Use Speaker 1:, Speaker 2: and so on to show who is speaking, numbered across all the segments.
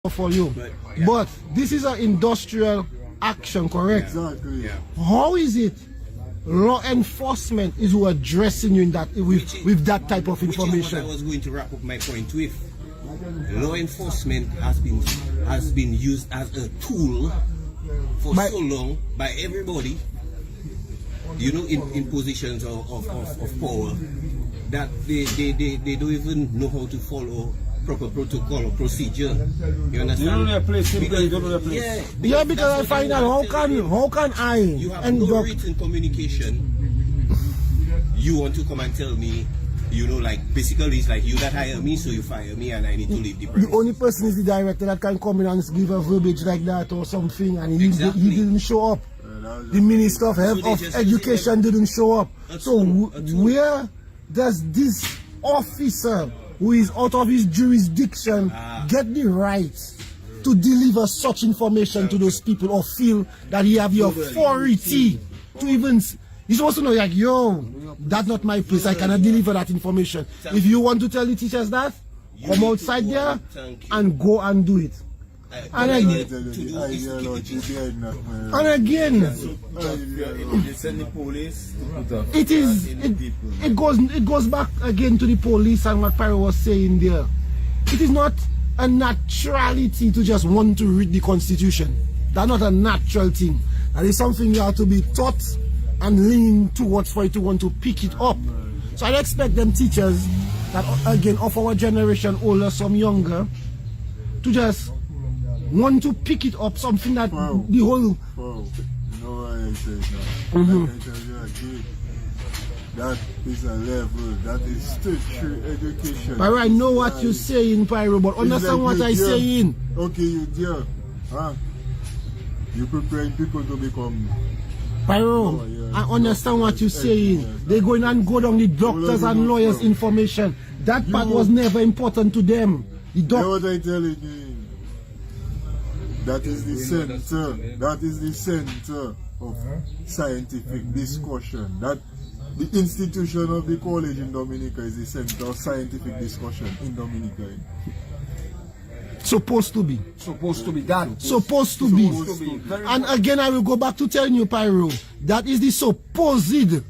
Speaker 1: for you. But this is an industrial action, correct?
Speaker 2: Exactly.
Speaker 3: Yeah.
Speaker 1: How is it law enforcement is who addressing you in that with that type of information?
Speaker 3: Which is what I was going to wrap up my point with. Law enforcement has been used as a tool for so long by everybody, you know, in positions of power, that they don't even know how to follow proper protocol or procedure. You understand?
Speaker 2: You don't know a place, because you don't know a place.
Speaker 1: Yeah, because I find out how can I
Speaker 3: you have no written communication. You want to come and tell me, you know, like basically it's like you that hire me, so you fire me and I need to leave the premise.
Speaker 1: The only person is the director that can come in and give a verbiage like that or something, and he didn't show up. The Minister of Health of Education didn't show up. So where does this officer who is out of his jurisdiction get the right to deliver such information to those people, or feel that he have the authority to even... He's supposed to know, like, yo, that's not my place, I cannot deliver that information. If you want to tell the teachers that, come outside there and go and do it. And again, it goes back again to the police and what Pyro was saying there. It is not a naturality to just want to read the Constitution. That's not a natural thing. That is something you have to be taught and lean towards for you to want to pick it up. So I expect them teachers that, again, of our generation, older, some younger, to just want to pick it up, something that the whole...
Speaker 2: You know why I say that? Like I tell you again, that is a level, that is tertiary education.
Speaker 1: Pyro, I know what you're saying, Pyro, but understand what I'm saying.
Speaker 2: Okay, you dear, huh? You preparing people to become...
Speaker 1: Pyro, I understand what you're saying. They're going and go down the doctors and lawyers' information. That part was never important to them. The
Speaker 2: you know what I telling you? That is the center. That is the center of scientific discussion. That the institution of the college in Dominica is the center of scientific discussion in Dominica.
Speaker 1: Supposed to be.
Speaker 2: Supposed to be done.
Speaker 1: Supposed to be. And again, I will go back to telling you, Pyro, that is the supposed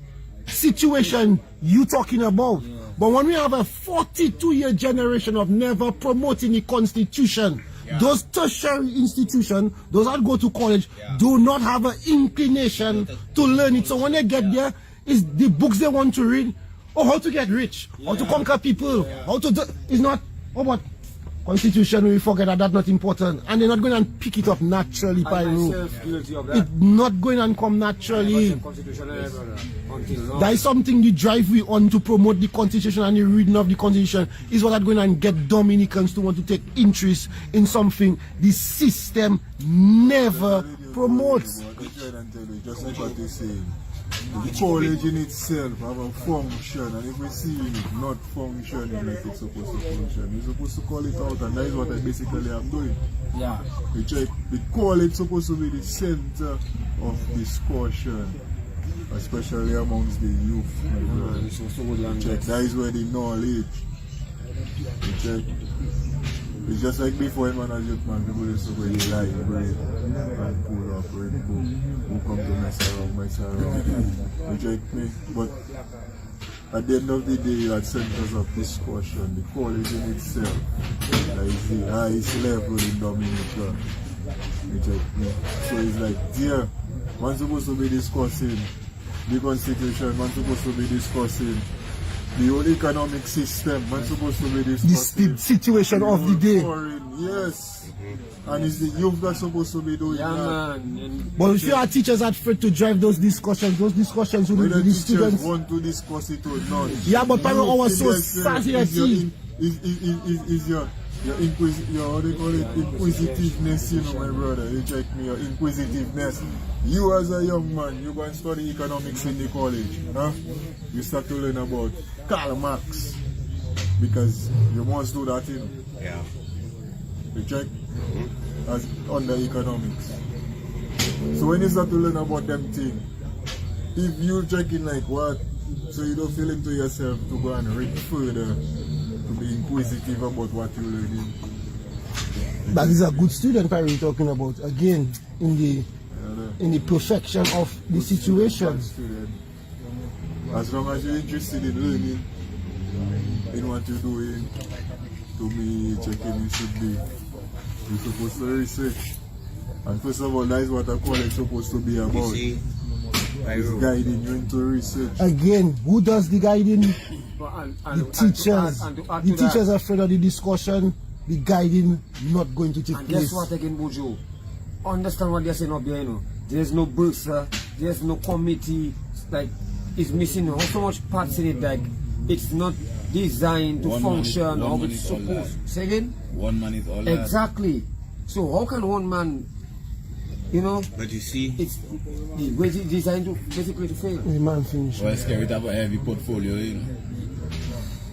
Speaker 1: situation you talking about. Yeah. But when we have a 42-year generation of never promoting the Constitution, those tertiary institutions, those that go to college, do not have an inclination to learn it. So when they get there, it's the books they want to read, or how to get rich, how to conquer people, how to do, it's not, oh, but Constitution, we forget that that's not important. And they're not going to pick it up naturally, Pyro. It's not going to come naturally. That is something the drive we on to promote the Constitution, and the reading of the Constitution is what is going to get Dominicans to want to take interest in something the system never promotes.
Speaker 2: Just like what they say, the college in itself have a function, and if we see it not functioning like it's supposed to function, we're supposed to call it out, and that is what I basically am doing.
Speaker 4: Yeah.
Speaker 2: The college supposed to be the center of discussion, especially amongst the youth. That is where the knowledge. It's just like before, man, as youth man, people used to go in the library and pull up Red Book, who come to mess around. Reject me. But at the end of the day, that centers of discussion, the college in itself, that is the highest level in Dominica. Reject me. So it's like, dear, man's supposed to be discussing the Constitution, man's supposed to be discussing the whole economic system, man's supposed to be discussing
Speaker 1: the situation of the day.
Speaker 2: Yes. And it's the youth that's supposed to be doing that.
Speaker 4: Man.
Speaker 1: But if you are teachers that afraid to drive those discussions will be the students
Speaker 2: want to discuss it or not.
Speaker 1: Yeah, but Pyro, our society
Speaker 2: is your what they call it, inquisitiveness, you know, my brother. You check me, your inquisitiveness. You as a young man, you go and study economics in the college, huh? You start to learn about Karl Marx, because you must do that, you know.
Speaker 3: Yeah.
Speaker 2: You check as under economics. So when you start to learn about them things, if you checking like what, so you don't feel into yourself to go and read further, to be inquisitive about what you're learning.
Speaker 1: But he's a good student, Pyro, talking about again in the perfection of the situation.
Speaker 2: As long as you're interested in learning, in what you're doing, to be checking, you should be. You're supposed to research. And first of all, that is what a college is supposed to be about.
Speaker 3: You see,
Speaker 2: It's guiding you into research.
Speaker 1: Again, who does the guiding? The teachers. The teachers are afraid of the discussion, the guiding not going to take
Speaker 4: and
Speaker 1: place.
Speaker 4: guess what again, Bojo? Understand what they're saying up there, you know. There's no bursar, there's no committee, like it's missing so much parts in it, like it's not designed to
Speaker 5: One
Speaker 4: function
Speaker 5: man
Speaker 4: how
Speaker 5: is
Speaker 4: it's
Speaker 5: all
Speaker 4: supposed. Say again?
Speaker 5: One man is all
Speaker 4: Exactly. So how can one man, you know,
Speaker 3: but you see,
Speaker 4: it's the way it's designed to basically to fail.
Speaker 1: The man finished.
Speaker 5: Well, Scary have a heavy portfolio, you know.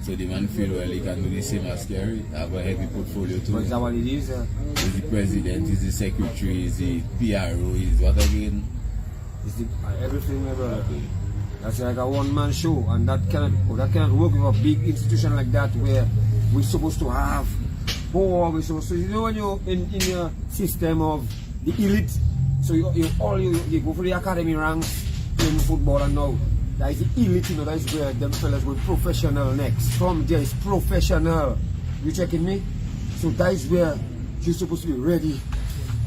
Speaker 5: So the man feel well he can do the same as Scary, have a heavy portfolio too.
Speaker 4: But is that what it is?
Speaker 5: He's the president, he's the secretary, he's the PRO, he's what again?
Speaker 4: It's the, everything, my brother. That's like a one-man show, and that cannot work with a big institution like that where we're supposed to have board. We're supposed to, you know, when you're in your system of the elite, so you go for the academy ranks in football, and now that is the elite, you know, that is where them fellas go professional next. From there is professional. You checking me? So that is where you're supposed to be ready.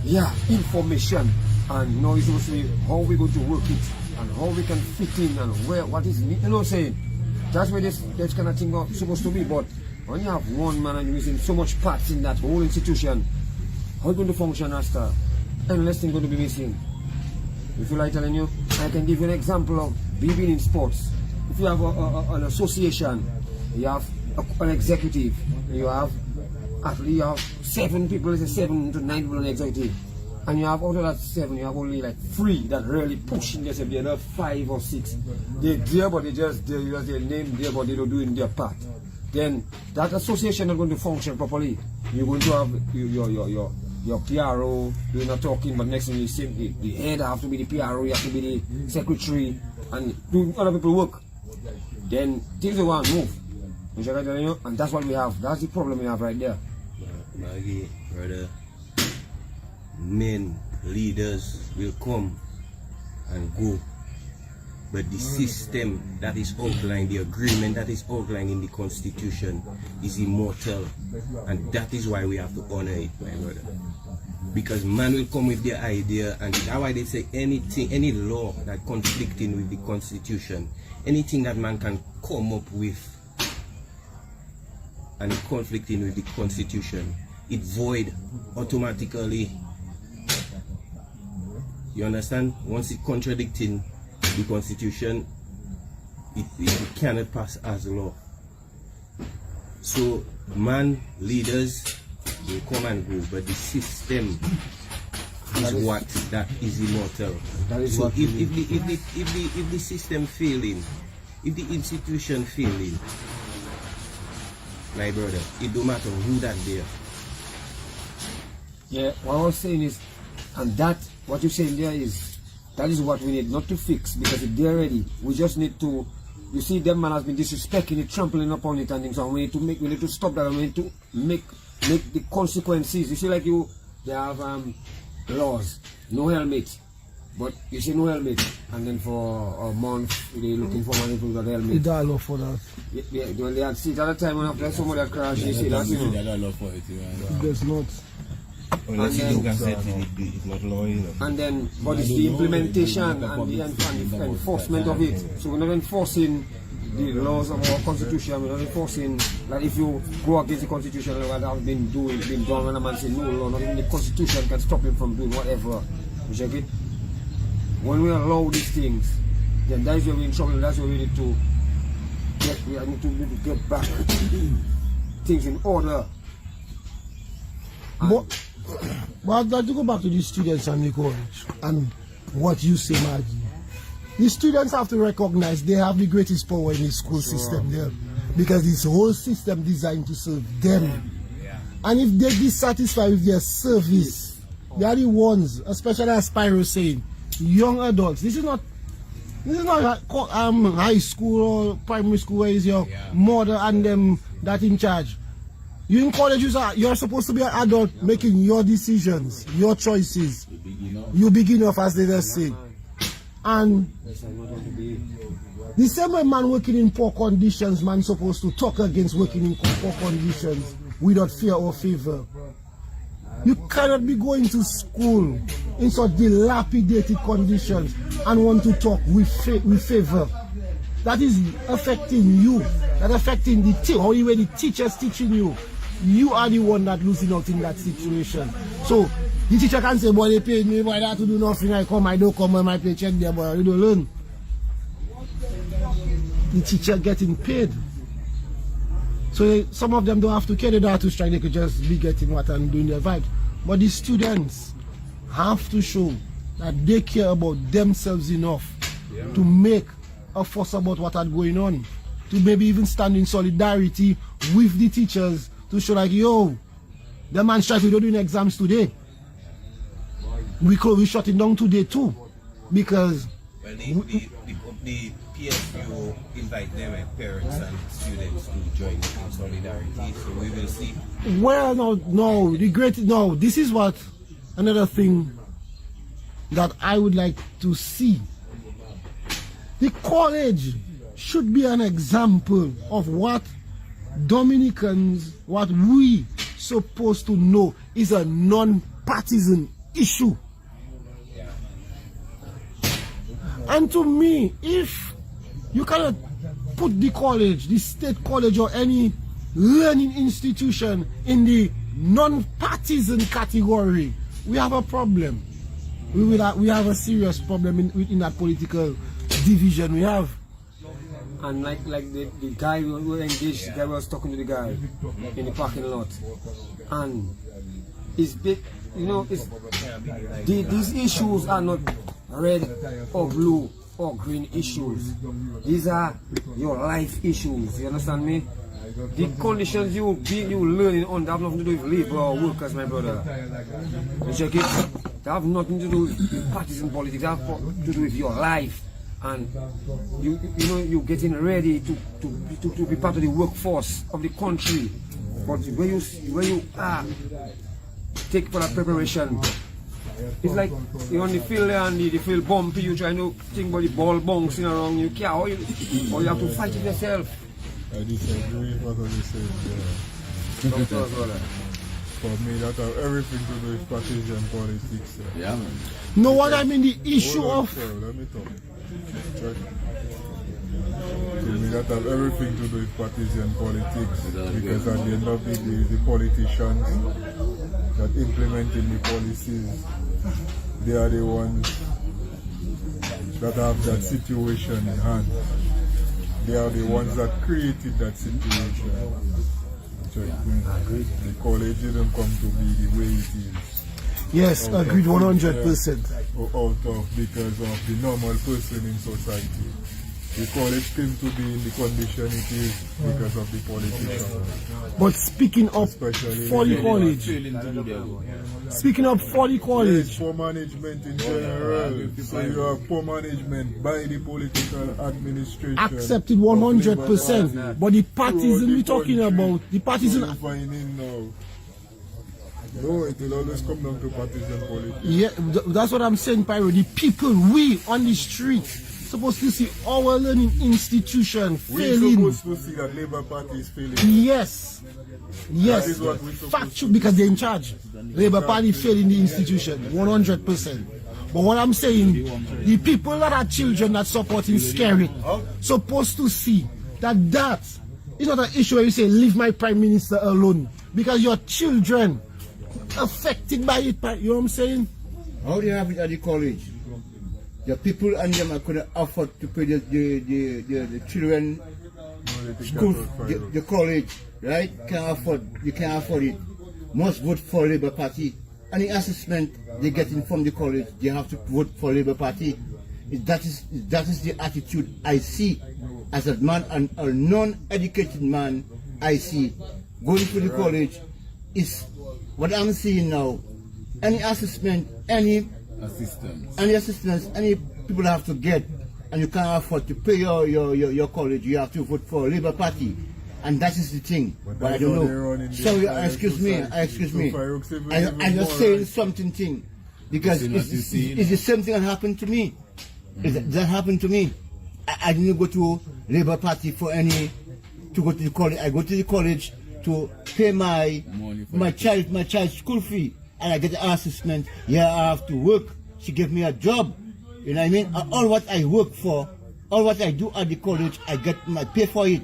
Speaker 4: Yeah, information, and now you're supposed to be how we going to work it, and how we can fit in, and where what is you know what I'm saying. That's where this kind of thing is supposed to be. But when you have one man and you're using so much parts in that whole institution, how is it going to function after? Endless thing going to be missing. You feel like telling you? I can give you an example of being in sports. If you have an association, you have an executive, you have actually you have 7 people, let's say 7 to 9 people in the executive, and you have out of that 7, you have only like 3 that really push in there, say another 5 or 6. They're there, but they just their name there, but they don't do in their part. Then that association is not going to function properly. You're going to have your PRO doing the talking, but next thing you see the head have to be the PRO, you have to be the secretary, and do other people work. Then things will want to move. You know what I'm telling you? And that's what we have. That's the problem we have right there.
Speaker 3: Maggie, brother, men, leaders will come and go, but the system that is outlined, the agreement that is outlined in the Constitution is immortal, and that is why we have to honor it, my brother. Because man will come with their idea, and that's why they say anything, any law that conflicting with the Constitution, anything that man can come up with and conflicting with the Constitution, it void automatically. You understand? Once it contradicting the Constitution, it cannot pass as law. So man, leaders will come and go, but the system is what that is immortal.
Speaker 4: That is
Speaker 3: so
Speaker 4: what
Speaker 3: if the system failing, if the institution failing, my brother, it don't matter who that there.
Speaker 4: Yeah, what I was saying is, and that what you're saying there is, that is what we need, not to fix, because if they're ready, we just need to, you see, them man has been disrespecting it, trampling upon it and things, and we need to stop that, and we need to make the consequences. You see, like they have laws, no helmet, but you see no helmet, and then for a month they're looking for money to get helmet.
Speaker 1: It's all for that.
Speaker 4: Yeah, when they had see it at the time when after somebody had crashed, you see that, you know.
Speaker 1: It does not.
Speaker 4: And then, but it's the implementation and the enforcement of it. So we're not enforcing the laws of our constitution. We're not enforcing that if you go against the constitution, what has been done, and a man says no law, not even the constitution can stop him from doing whatever. You check it? When we allow these things, then that's where we're in trouble. That's where we need to get back things in order.
Speaker 1: But I'd like to go back to the students and the college and what you say, Maggie. The students have to recognize they have the greatest power in the school system there, because this whole system designed to serve them. And if they're dissatisfied with their service, they are the ones, especially as Pyro saying, young adults. This is not high school or primary school where is your mother and them that in charge. You in college, you're supposed to be an adult making your decisions, your choices. You big enough, as they just say. And the same way man working in poor conditions, man supposed to talk against working in poor conditions without fear or favor. You cannot be going to school in such dilapidated conditions and want to talk with favor. That is affecting you. That affecting the how the way the teachers teaching you. You are the one that losing out in that situation. So the teacher can say, boy, they paid me, boy, I have to do nothing. I don't come on my paycheck there, boy, you don't learn. The teacher getting paid. So some of them don't have to care, they don't have to strike, they could just be getting what and doing their vibe. But the students have to show that they care about themselves enough to make a fuss about what is going on. To maybe even stand in solidarity with the teachers to show like, yo, the man strike, we don't do exams today. We shut it down today too. Because
Speaker 3: well, the PSU invite their parents and students to join in solidarity, so we will see.
Speaker 1: Well, no, this is what another thing that I would like to see. The college should be an example of what Dominicans, what we supposed to know is a non-partisan issue. And to me, if you cannot put the college, the state college or any learning institution in the non-partisan category, we have a problem. We have a serious problem in that political division we have.
Speaker 4: And like the guy who engaged, the guy was talking to the guy in the parking lot, and it's big, you know, these issues are not red or blue or green issues. These are your life issues. You understand me? The conditions you learning on have nothing to do with labor or workers, my brother. You check it. They have nothing to do with partisan politics. They have to do with your life. And you know, you're getting ready to be part of the workforce of the country. But when you take for that preparation, it's like you're on the field there and the field bumpy, you try to think about the ball bouncing around you, or you have to fight it yourself.
Speaker 2: I disagree with what you said.
Speaker 4: Talk to us, brother.
Speaker 2: For me, that have everything to do with partisan politics.
Speaker 5: Yeah, man.
Speaker 1: No, what I mean, the issue
Speaker 2: Hold on,
Speaker 1: of...
Speaker 2: sir, let me talk. Right. To me, that have everything to do with partisan politics, because at the end of the day, the politicians that implementing the policies, they are the ones that have that situation in hand. They are the ones that created that situation. The college didn't come to be the way it is.
Speaker 1: Yes, agreed 100%.
Speaker 2: Out of because of the normal person in society. The college came to be in the condition it is because of the politicians.
Speaker 1: But speaking up
Speaker 2: Especially
Speaker 1: for the college, speaking up for the
Speaker 2: There is
Speaker 1: college,
Speaker 2: poor management in general. So you have poor management by the political administration.
Speaker 1: accepted 100%. But the partisan we're talking about, the partisan...
Speaker 2: No, it will always come down to partisan politics.
Speaker 1: Yeah, that's what I'm saying, Pyro. The people, we on the street, supposed to see our learning institution
Speaker 2: We're
Speaker 1: failing.
Speaker 2: supposed to see that Labour Party is failing.
Speaker 1: Yes. Yes.
Speaker 2: That is what we're supposed
Speaker 1: Factual, because they're in charge. Labour Party failing the institution, 100%. But what I'm saying, the people that are children that supporting Scary, supposed to see that is not an issue where you say, leave my Prime Minister alone. Because your children affected by it, you know what I'm saying?
Speaker 6: How do you have it at the college? The people and them are going to afford to pay the children school, the college, right? You can't afford it. Must vote for Labour Party. Any assessment they getting from the college, they have to vote for Labour Party. That is the attitude I see as a man, and a non-educated man. I see going to the college is what I'm seeing now. Any assessment, any assistance, any people have to get, and you can't afford to pay your college, you have to vote for Labour Party. And that is the thing.
Speaker 2: But
Speaker 6: But I
Speaker 2: that's
Speaker 6: don't
Speaker 2: how they run
Speaker 6: know.
Speaker 2: in
Speaker 6: Sorry,
Speaker 2: the entire
Speaker 6: excuse me,
Speaker 2: society.
Speaker 6: excuse
Speaker 2: So
Speaker 6: me.
Speaker 2: Farouk's even
Speaker 6: I just
Speaker 2: more
Speaker 6: saying
Speaker 2: right.
Speaker 6: something thing. Because
Speaker 5: You see what you
Speaker 6: it's
Speaker 5: see?
Speaker 6: the same thing that happened to me. That happened to me. I didn't go to Labour Party to go to the college. I go to the college to pay my child's school fee, and I get the assessment. Yeah, I have to work. She gave me a job. You know what I mean? All what I work for, all what I do at the college, I get my pay for it.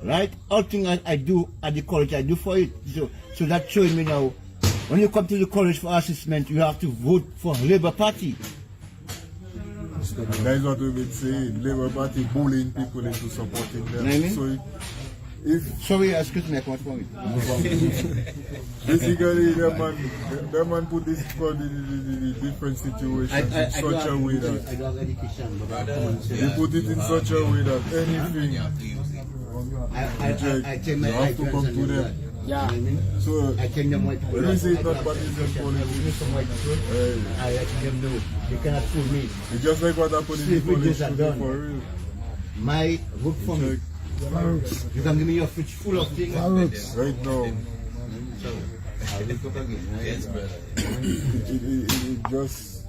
Speaker 6: Right? All things I do at the college, I do for it. So that's showing me now. When you come to the college for assessment, you have to vote for Labour Party.
Speaker 2: And that is what we've been saying. Labour Party bullying people into supporting them.
Speaker 6: Know what I mean?
Speaker 2: So if
Speaker 6: Sorry, excuse me, I can't from it.
Speaker 2: basically the man put this for the different situations in such a way that
Speaker 6: I don't have education, but
Speaker 2: he put it in such a way that anything
Speaker 6: I tell my
Speaker 2: you have to come to them.
Speaker 4: Yeah.
Speaker 2: So
Speaker 6: I tell them what to
Speaker 2: when we say it's not partisan politics,
Speaker 6: I let them know they cannot fool me.
Speaker 2: it's just like what happened in the
Speaker 6: Slavery
Speaker 2: college
Speaker 6: days are
Speaker 2: today
Speaker 6: done.
Speaker 2: for real.
Speaker 6: My work for me. You can give me your fridge full of things.
Speaker 2: Right now,
Speaker 3: Yes, brother.
Speaker 2: it just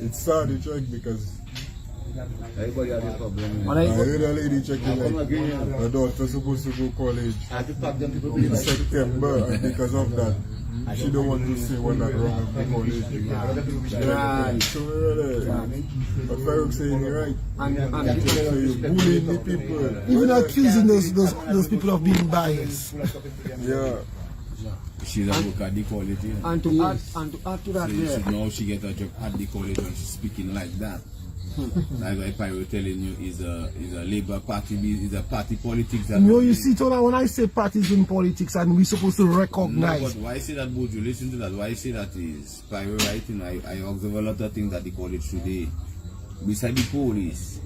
Speaker 2: it's sad to check because
Speaker 6: Everybody has a problem.
Speaker 4: But
Speaker 2: I
Speaker 4: I,
Speaker 2: heard a lady checking like her daughter supposed to go college
Speaker 6: I have to pack them people
Speaker 2: in September, and because of that, she don't want to say what that wrong with the college.
Speaker 4: right.
Speaker 2: So what Farouk saying is right.
Speaker 4: And
Speaker 2: So you bullying the people.
Speaker 1: Even accusing those people of being biased.
Speaker 2: Yeah.
Speaker 5: She's a work at the college, you know.
Speaker 4: and to add to that,
Speaker 5: So
Speaker 4: yeah.
Speaker 5: now she get a job at the college when she's speaking like that. That's why Pyro telling you is a Labour Party, is a party politics. That
Speaker 1: No, you see, Tola, when I say parties in politics and we're supposed to
Speaker 5: No,
Speaker 1: recognize.
Speaker 5: but why I say that, Bojo? Listen to that. Why I say that is Pyro writing. I observe a lot of things at the college today. Beside the police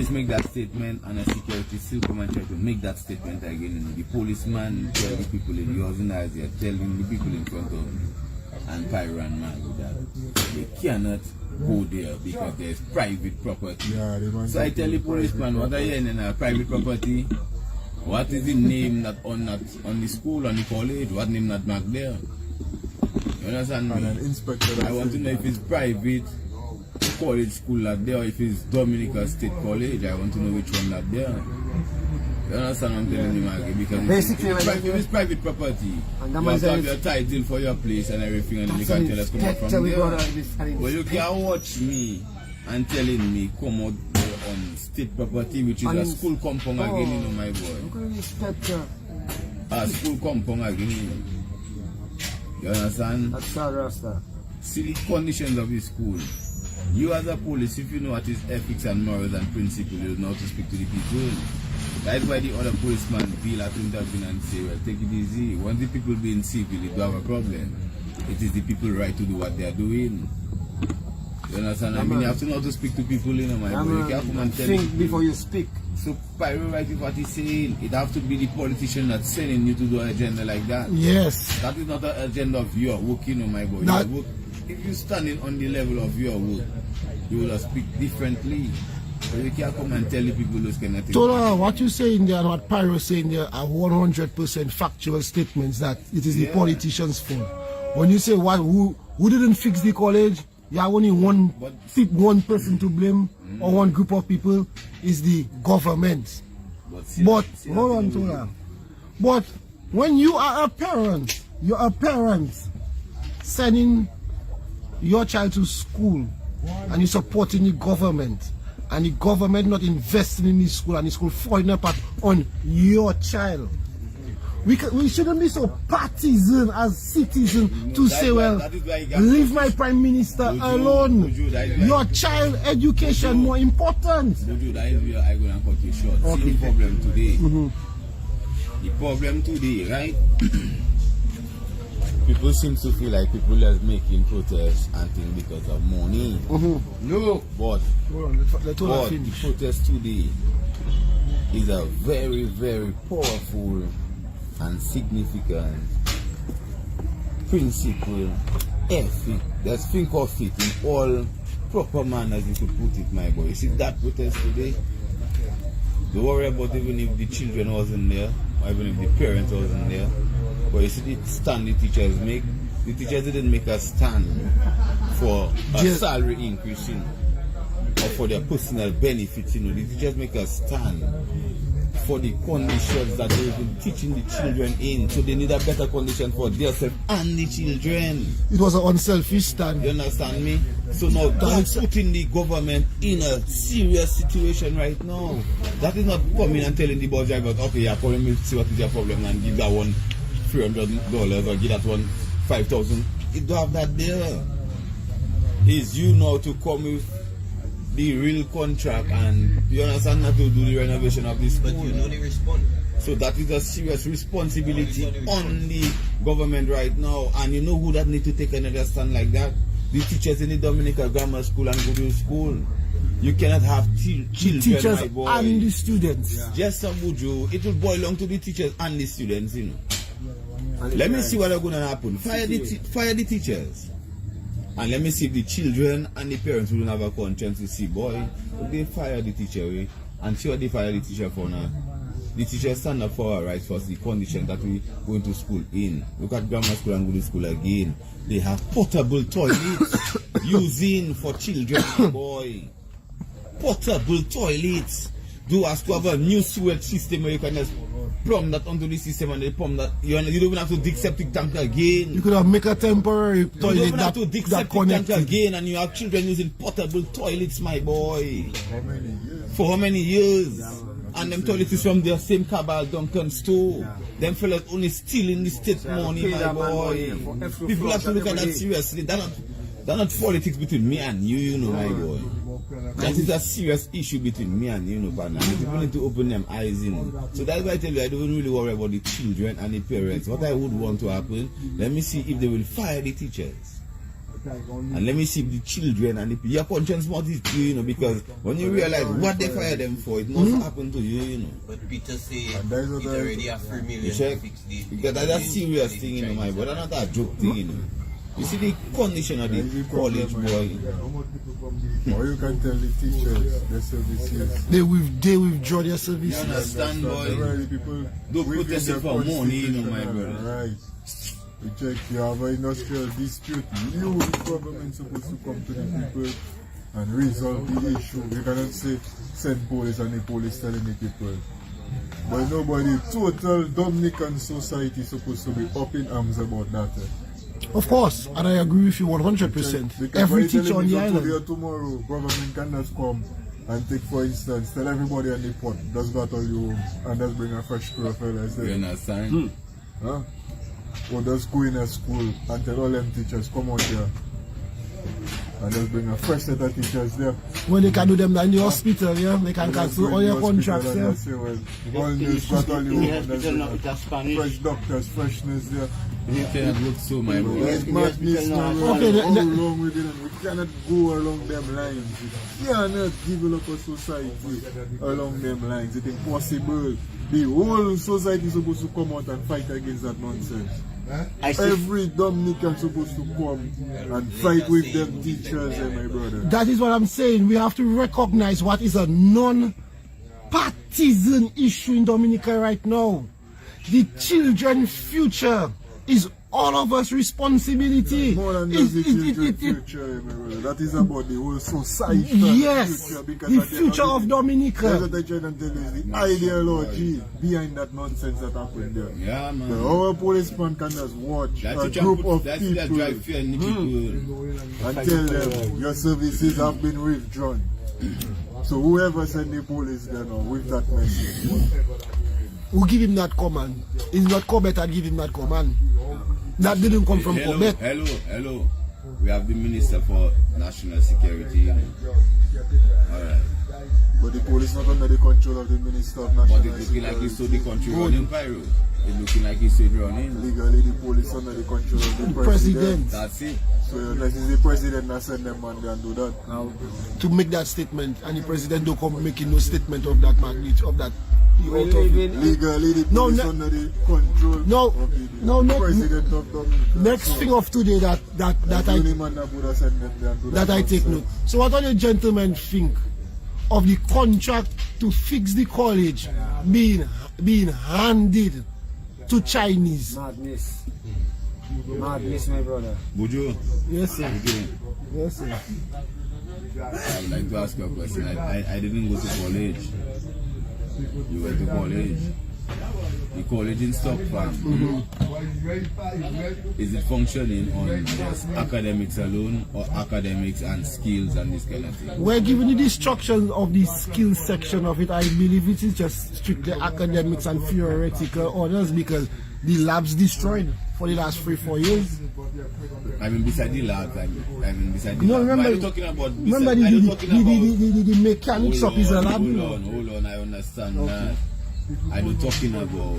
Speaker 5: make that statement, and a security still come and try to make that statement again. You know, the policeman tell the people in the organizer, telling the people in front of you, and Pyro and man with that. They cannot go there because there's private property.
Speaker 2: Yeah, they want
Speaker 5: So I
Speaker 2: to
Speaker 5: tell the
Speaker 2: do
Speaker 5: policeman, what are you in a private property? What is the name that on the school, on the college? What name that marked there? You understand
Speaker 2: And an
Speaker 5: me?
Speaker 2: inspector.
Speaker 5: I want to know if it's private college school that there or if it's Dominica State College. I want to know which one that there. You understand what I'm telling you, Maggie? Because
Speaker 4: Basically,
Speaker 5: if it's private property,
Speaker 4: And
Speaker 5: you
Speaker 4: that
Speaker 5: have to have
Speaker 4: means
Speaker 5: your title for your place and everything, and then you
Speaker 4: That's
Speaker 5: can tell us come out
Speaker 4: inspector
Speaker 5: from
Speaker 4: we
Speaker 5: there.
Speaker 4: got on this, and
Speaker 5: Well, you can watch me and telling me come out on state property, which is
Speaker 4: And
Speaker 5: a
Speaker 4: in-
Speaker 5: school compound again, you know, my boy.
Speaker 4: Look at the inspector.
Speaker 5: A school compound again, you know. You understand?
Speaker 4: That's sad, Rasta.
Speaker 5: See the conditions of the school. You as a police, if you know what is ethics and morals and principles, you know how to speak to the people. That's why the other policeman feel at intervene and say, well, take it easy. Once the people being civil, they do have a problem. It is the people right to do what they are doing. You understand? I mean, you have to know how to speak to people, you know, my boy. You can't come and tell
Speaker 4: Think
Speaker 5: people.
Speaker 4: before you speak.
Speaker 5: So Pyro right is what he's saying. It have to be the politician that's sending you to do an agenda like that.
Speaker 1: Yes.
Speaker 5: That is not an agenda of your work, you know, my boy.
Speaker 1: That-
Speaker 5: Your work, if you're standing on the level of your work, you will speak differently. So you can't come and tell the people those kind of things.
Speaker 1: Tola, what you saying there and what Pyro saying there are 100% factual statements that it is the
Speaker 5: Yeah.
Speaker 1: politicians' fault. When you say who didn't fix the college, you have only one person to blame or one group of people is the government. But hold on, Tola. But when you are a parent, you're a parent sending your child to school and you're supporting the government, and the government not investing in the school and the school falling apart on your child. We shouldn't be so partisan as citizens to say, well, leave my prime minister alone. Your child education more important.
Speaker 5: Bojo, that is where I'm going to cut you short. See the problem today. The problem today, right? People seem to feel like people are making protests and things because of money. No, but
Speaker 1: Let Tola
Speaker 5: the
Speaker 1: finish.
Speaker 5: protest today is a very, very powerful and significant principle, ethic. Let's think of it in all proper manners, you could put it, my boy. You see that protest today? Don't worry about even if the children wasn't there, or even if the parents wasn't there. But you see the stand the teachers make. The teachers didn't make a stand for a salary increase, you know, or for their personal benefits, you know. The teachers make a stand for the conditions that they've been teaching the children in. So they need a better condition for themselves and the children.
Speaker 1: It was an unselfish stand.
Speaker 5: You understand me? So now that's putting the government in a serious situation right now. That is not coming and telling the bus driver, okay, yeah, come and see what is your problem and give that one $300 or give that one $5,000. You don't have that there. It's you now to come with the real contract and you understand not to do the renovation of this school.
Speaker 3: But you know they respond.
Speaker 5: So that is a serious responsibility on the government right now. And you know who that need to take another stand like that? The teachers in the Dominica Grammar School and Goodwill School. You cannot have children,
Speaker 1: Teachers
Speaker 5: my boy.
Speaker 1: and the students.
Speaker 5: Just some bujo. It will boil down to the teachers and the students, you know. Let me see what is going to happen. Fire the teachers. And let me see if the children and the parents will have a conscience to see, boy, if they fire the teacher, and see what they fire the teacher for now. The teachers stand up for our rights for the condition that we go into school in. Look at grammar school and go to school again. They have portable toilets using for children, boy. Portable toilets. Do us to have a new sewage system where you can just plumb that onto the system and they pump that. You don't even have to dig septic tank again.
Speaker 1: You could have make a temporary
Speaker 5: You
Speaker 1: toilet
Speaker 5: don't even have to dig septic tank
Speaker 1: connected.
Speaker 5: again, and you have children using portable toilets, my boy.
Speaker 2: How many years?
Speaker 5: For how many years? And them toilets is from their same Cabal Duncan store. Them fellas only stealing the state money, my boy. People have to look at that seriously. They're not politics between me and you, you know, my boy. That is a serious issue between me and you, know, partner. And people need to open them eyes, you know. So that's why I tell you, I don't really worry about the children and the parents. What I would want to happen, let me see if they will fire the teachers. And let me see if the children and your conscience must do, you know, because when you realize what they fire them for, it must happen to you, you know.
Speaker 3: But Peter say
Speaker 2: And that is what
Speaker 3: it
Speaker 2: I-
Speaker 3: already have 3 million
Speaker 5: You check?
Speaker 3: to fix the
Speaker 5: Because that's a serious thing, you know, my boy. That's not a joke thing, you know. You see the condition of the college boy.
Speaker 2: Or you can tell the teachers, their services.
Speaker 1: They withdraw their
Speaker 5: You
Speaker 1: services.
Speaker 5: understand, boy?
Speaker 2: Already people
Speaker 5: Don't
Speaker 2: within
Speaker 5: protest
Speaker 2: their
Speaker 5: it for money, you know, my
Speaker 2: constitution,
Speaker 5: brother.
Speaker 2: Right. You check, you have an industrial dispute. You, the government, supposed to come to the people and resolve the issue. You cannot say send police and the police telling the people. But nobody, total Dominican society supposed to be up in arms about that.
Speaker 1: Of course, and I agree with you 100%.
Speaker 2: Because
Speaker 1: Every
Speaker 2: when you
Speaker 1: teacher
Speaker 2: tell
Speaker 1: on
Speaker 2: me
Speaker 1: the
Speaker 2: so today
Speaker 1: island.
Speaker 2: or tomorrow, government cannot come and take, for instance, tell everybody on the pot, does battle you home and just bring a fresh crew of fellas
Speaker 5: You
Speaker 2: there.
Speaker 5: understand?
Speaker 2: Huh? Or just go in a school and tell all them teachers, come out here. And just bring a fresh set of teachers there.
Speaker 1: When they can do them in the hospital, yeah, they can
Speaker 2: And just
Speaker 1: cancel
Speaker 2: go
Speaker 1: all
Speaker 2: in
Speaker 1: your
Speaker 2: the hospital
Speaker 1: contracts,
Speaker 2: and
Speaker 1: yeah.
Speaker 2: just say, well, all this battle you home and just bring a fresh doctors, freshness there.
Speaker 5: You cannot look so, my boy.
Speaker 2: Like madness, man.
Speaker 1: Okay,
Speaker 2: How long we did it? We cannot go along them lines. We cannot develop a society along them lines. It's impossible. The whole society is supposed to come out and fight against that nonsense. Every Dominican supposed to come and fight with them teachers, my brother.
Speaker 1: That is what I'm saying. We have to recognize what is a non-partisan issue in Dominica right now. The children's future is all of us responsibility.
Speaker 2: More than just the children's future, my brother. That is about the whole society.
Speaker 1: Yes,
Speaker 2: future, because
Speaker 1: the
Speaker 2: at the
Speaker 1: future
Speaker 2: end
Speaker 1: of
Speaker 2: the day,
Speaker 1: Dominica.
Speaker 2: that's what I try to tell you, is the ideology behind that nonsense that happened there.
Speaker 5: Yeah, man.
Speaker 2: Our policeman can just watch
Speaker 5: That's
Speaker 2: a group of people
Speaker 5: drive fear in the people.
Speaker 2: and tell them your services have been withdrawn. So whoever sent the police there now with that message.
Speaker 1: Who give him that command? It's not Corbett that give him that command. That didn't come from Corbett.
Speaker 5: Hello. We have the Minister for National Security. You know. Alright.
Speaker 2: But the police not under the control of the Minister of National
Speaker 5: But it's looking like he saw the country
Speaker 1: Good.
Speaker 5: running pyro. It's looking like he saw it running.
Speaker 2: Legally, the police under the control of the
Speaker 1: President.
Speaker 5: That's it.
Speaker 2: So unless it's the president that send them man there and do that.
Speaker 1: To make that statement, and the president don't come making no statement of that magnitude, of that.
Speaker 2: Legally, the
Speaker 1: No,
Speaker 2: police
Speaker 1: no-
Speaker 2: under the control
Speaker 1: No,
Speaker 2: of the
Speaker 1: no,
Speaker 2: president of Dominica.
Speaker 1: Next thing of today that
Speaker 2: The only man that would have sent them there and do
Speaker 1: I take
Speaker 2: nonsense.
Speaker 1: note. So what do the gentlemen think of the contract to fix the college being handed to Chinese.
Speaker 4: Madness. Madness, my brother.
Speaker 5: Buju,
Speaker 1: Yes, sir.
Speaker 5: again,
Speaker 1: Yes, sir.
Speaker 5: I would like to ask you a question. I didn't go to college. You went to college. The college in Stockton. Is it functioning on just academics alone, or academics and skills and this kind of thing?
Speaker 1: We're giving you the instructions of the skills section of it. I believe it is just strictly academics and theoretical orders because the lab's destroyed for the last 3-4 years.
Speaker 5: I mean, beside the labs, I mean, beside the
Speaker 1: No,
Speaker 5: labs.
Speaker 1: remember,
Speaker 5: Are you talking about?
Speaker 1: remember
Speaker 5: Are you talking about?
Speaker 1: the mechanic shop is a lab.
Speaker 5: Hold on, I understand that. Are you talking about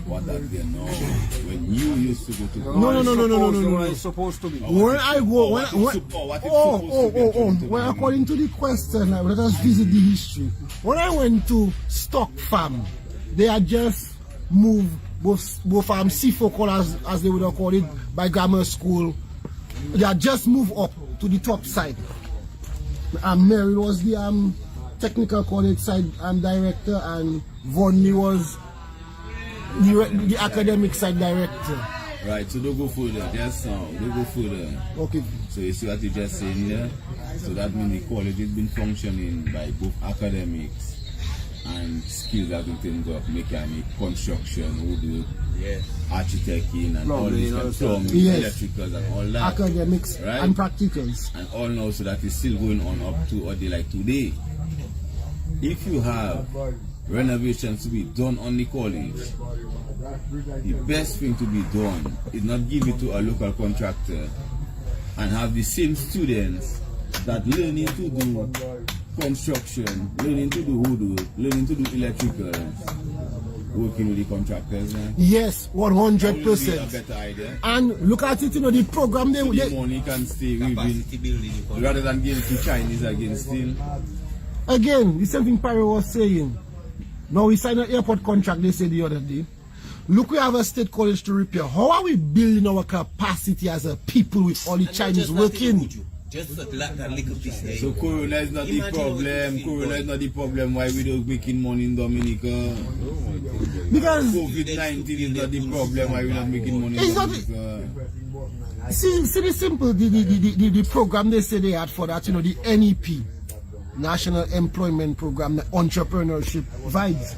Speaker 5: what have they know when you used to go to college?
Speaker 1: No.
Speaker 4: It's supposed to be.
Speaker 1: When I go, when according to the question, let us visit the history. When I went to Stock Farm, they had just moved both C4 as they would have called it by grammar school. They had just moved up to the top side. Mary was the technical college side director, and Vonley was the academic side director.
Speaker 5: Right, so don't go further, just now, don't go further.
Speaker 1: Okay.
Speaker 5: So you see what you just saying there? So that means the college has been functioning by both academics and skills as in terms of mechanic, construction, woodwork, architecting, and all these kind of plumbing, electricals, and all that.
Speaker 1: Academics
Speaker 5: right?
Speaker 1: and practicals.
Speaker 5: And all now, so that is still going on up to a day like today. If you have renovations to be done on the college, the best thing to be done is not give it to a local contractor and have the same students that learning to do construction, learning to do woodwork, learning to do electricals, working with the contractors.
Speaker 1: Yes,
Speaker 5: That would be a
Speaker 1: 100%.
Speaker 5: better idea.
Speaker 1: And look at it, the program
Speaker 5: So the money can stay
Speaker 3: Capacity building.
Speaker 5: within, rather than giving to Chinese against still.
Speaker 1: again, the same thing Pyro was saying. Now we signed an airport contract, they said the other day. Look, we have a state college to repair. How are we building our capacity as a people with all the Chinese working?
Speaker 3: Just that little piece there.
Speaker 5: So Corona is not the problem. Corona is not the problem why we don't making money in Dominica.
Speaker 1: Because
Speaker 5: COVID-19 is not the problem why we're not making money in
Speaker 1: It's not-
Speaker 5: Dominica.
Speaker 1: see the simple the program they say they had for that, the NEP, National Employment Program, the entrepreneurship vibes.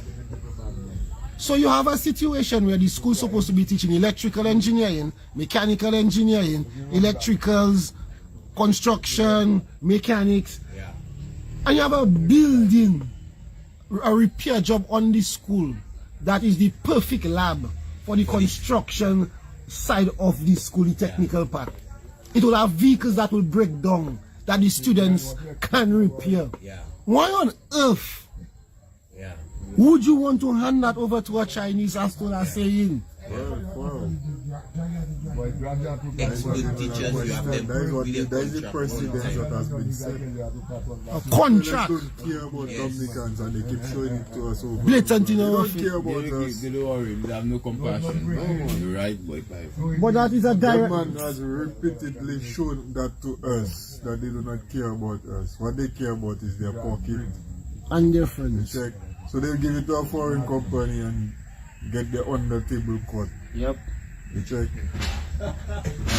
Speaker 1: So you have a situation where the school's supposed to be teaching electrical engineering, mechanical engineering, electricals, construction, mechanics, and you have a building, a repair job on the school that is the perfect lab for the construction side of the school, the technical part. It will have vehicles that will break down, that the students can repair. Why on earth would you want to hand that over to a Chinese, as to are saying?
Speaker 3: Ex-good teachers, you have them
Speaker 2: That is the precedent that has been set.
Speaker 1: A contract.
Speaker 2: They don't care about Dominicans and they keep showing it to us over.
Speaker 1: Blatant in
Speaker 2: They
Speaker 1: our
Speaker 2: don't
Speaker 1: face.
Speaker 2: care about us.
Speaker 5: They don't worry, they have no compassion. You're right, boy.
Speaker 1: But that is a
Speaker 2: That
Speaker 1: direct.
Speaker 2: man has repeatedly shown that to us, that they do not care about us. What they care about is their pocket.
Speaker 1: And their friends.
Speaker 2: Check. So they'll give it to a foreign company and get the under table cut.
Speaker 4: Yep.
Speaker 2: You check. And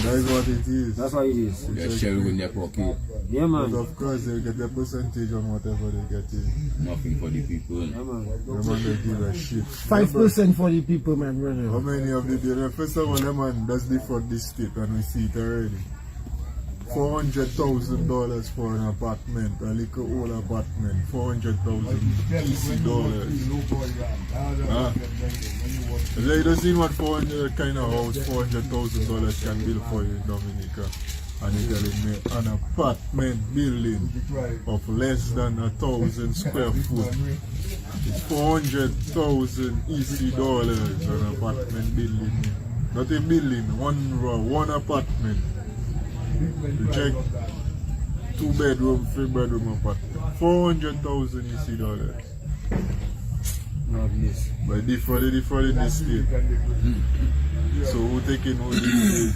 Speaker 2: that is what it is.
Speaker 4: That's what it is.
Speaker 5: They're sharing in their pocket.
Speaker 4: Yeah,
Speaker 2: But
Speaker 4: man.
Speaker 2: of course they'll get a percentage on whatever they get in.
Speaker 5: Nothing for the people.
Speaker 4: Yeah, man.
Speaker 2: The man they give a shit.
Speaker 1: 5% for the people, my
Speaker 2: How
Speaker 1: brother.
Speaker 2: many of the people? First of all, the man does defraud this state and we see it already. $400,000 for an apartment, a little old apartment, $400,000 EC dollars. You don't see what 400 kind of house $400,000 can build for you in Dominica. And you're telling me an apartment building of less than 1,000 square foot. It's 400,000 EC dollars an apartment building. Not a building, one apartment. You check 2 bedroom, 3 bedroom apartment. 400,000 EC dollars.
Speaker 4: Madness.
Speaker 2: By defrauding this state. So who taking all this?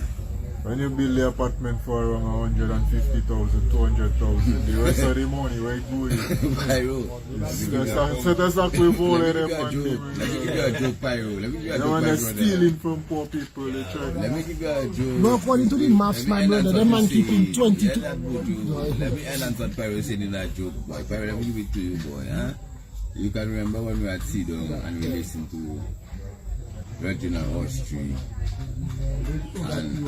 Speaker 2: When you build the apartment for around 150,000, 200,000, the rest of the money, where it goes?
Speaker 5: Pyro.
Speaker 2: So that's not we all of them.
Speaker 5: Let me give you a joke, Pyro. Let me give you a
Speaker 2: They
Speaker 5: joke,
Speaker 2: want
Speaker 5: my
Speaker 2: to
Speaker 5: brother.
Speaker 2: stealing from poor people. They try.
Speaker 5: Let me give you a joke.
Speaker 1: No, according to the maths, my brother, the man keeping 22.
Speaker 5: Let me answer what Pyro said in that joke, boy. Pyro, let me give it to you, boy. Huh? You can remember when we had Sidon and we listened to Reginald Austri and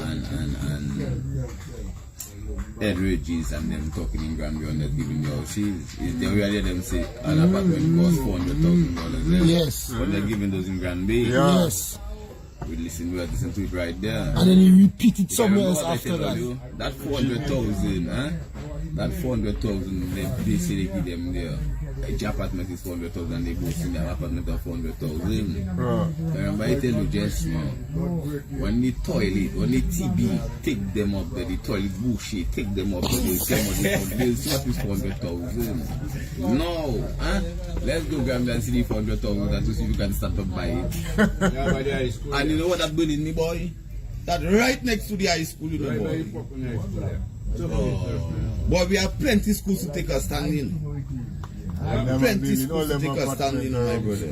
Speaker 5: Ed Regis and them talking in Granby and them giving you houses. Is the reality them say an apartment costs $400,000?
Speaker 1: Yes.
Speaker 5: But they're giving those in Granby.
Speaker 2: Yeah.
Speaker 1: Yes.
Speaker 5: We had listened to it right there.
Speaker 1: And then he repeated
Speaker 5: You
Speaker 1: somewhere
Speaker 5: remember
Speaker 1: else
Speaker 5: what I
Speaker 1: after
Speaker 5: said
Speaker 1: that.
Speaker 5: earlier? That 400,000, huh? That 400,000, they say they give them there. Each apartment is 400,000, they both in their apartment of 400,000. Remember I tell you just now, when the toilet, when the TB take them up there, the toilet bullshit, take them up there, they'll see what is 400,000. No, huh? Let's go grab and see the 400,000 and to see if you can start to buy it. And you know what that building, me boy? That right next to the high school, you know, boy. But we have plenty schools to take us standing. Plenty schools to take us standing, my brother.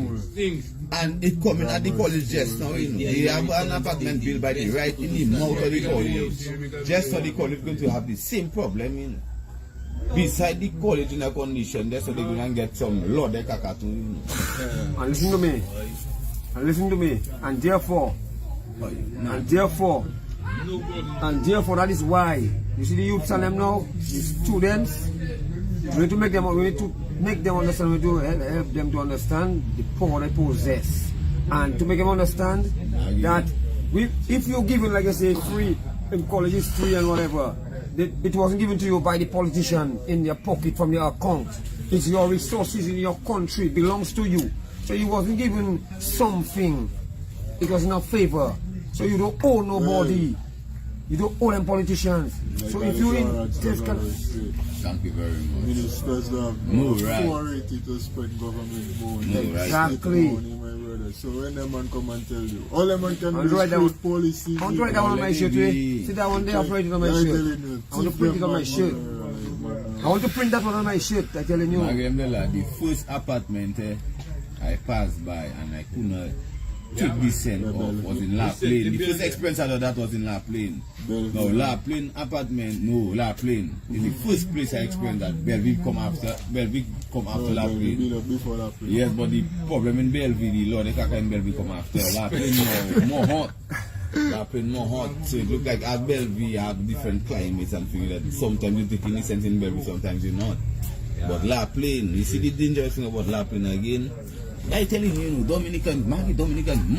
Speaker 5: And it coming at the college just now, you know. They have an apartment built by the right in the mouth of the college. Just for the college going to have the same problem, you know. Beside the college in a condition, that's how they're going to get some Lord de Kakatu, you know.
Speaker 4: And listen to me. And listen to me. And therefore, that is why you see the youths and them now, the students, we need to make them understand, we need to help them to understand the power they possess. And to make them understand that if you're given, like I say, free, in colleges free and whatever, it wasn't given to you by the politician in your pocket from your account. It's your resources in your country, belongs to you. So you wasn't given something, it was in a favor. So you don't owe nobody. You don't owe them politicians. So if you in this country,
Speaker 5: thank you very much.
Speaker 2: Ministers have
Speaker 5: No right.
Speaker 2: authority to spend government money.
Speaker 5: No right.
Speaker 4: Exactly.
Speaker 2: Money, my brother. So when the man come and tell you, all the man can
Speaker 4: I'll
Speaker 2: do
Speaker 4: write
Speaker 2: is
Speaker 4: down-
Speaker 2: create policies.
Speaker 4: I want to write that one on my shirt. See that one there, I'll write it on my shirt. I want to print it on my shirt. I want to print that one on my shirt, I'm telling you.
Speaker 5: The first apartment I passed by and I could not take this scent off was in La Plaine. The first experience I had that was in La Plaine. No, La Plaine apartment, no, La Plaine. It's the first place I experienced that Belleville come after La Plaine.
Speaker 2: Before La Plaine.
Speaker 5: Yes, but the problem in Belleville, the Lord, the Kaka in Belleville come after. La Plaine more hot. La Plaine more hot. So it look like at Belleville you have different climates and things that sometimes you take innocent in Belleville, sometimes you're not. But La Plaine, you see the dangerous thing about La Plaine again? I telling you, Dominican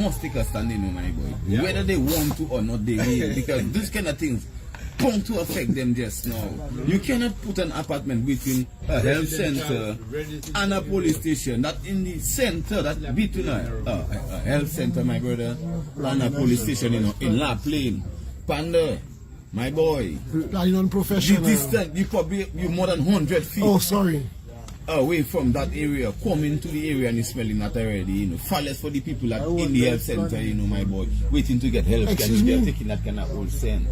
Speaker 5: must take a stand, my boy. Whether they want to or not, they will. Because these kind of things bound to affect them just now. You cannot put an apartment between a health center and a police station. That in the center, that between a health center, my brother, and a police station, in La Plaine. Panda, my boy.
Speaker 1: Planning on
Speaker 5: The
Speaker 1: professional.
Speaker 5: distance, you probably more than 100 feet.
Speaker 1: Oh, sorry.
Speaker 5: Away from that area, coming to the area and you smelling that already, Far less for the people that in the health center, my boy, waiting to get help.
Speaker 1: Excuse
Speaker 5: They're
Speaker 1: me?
Speaker 5: taking that kind of old scent.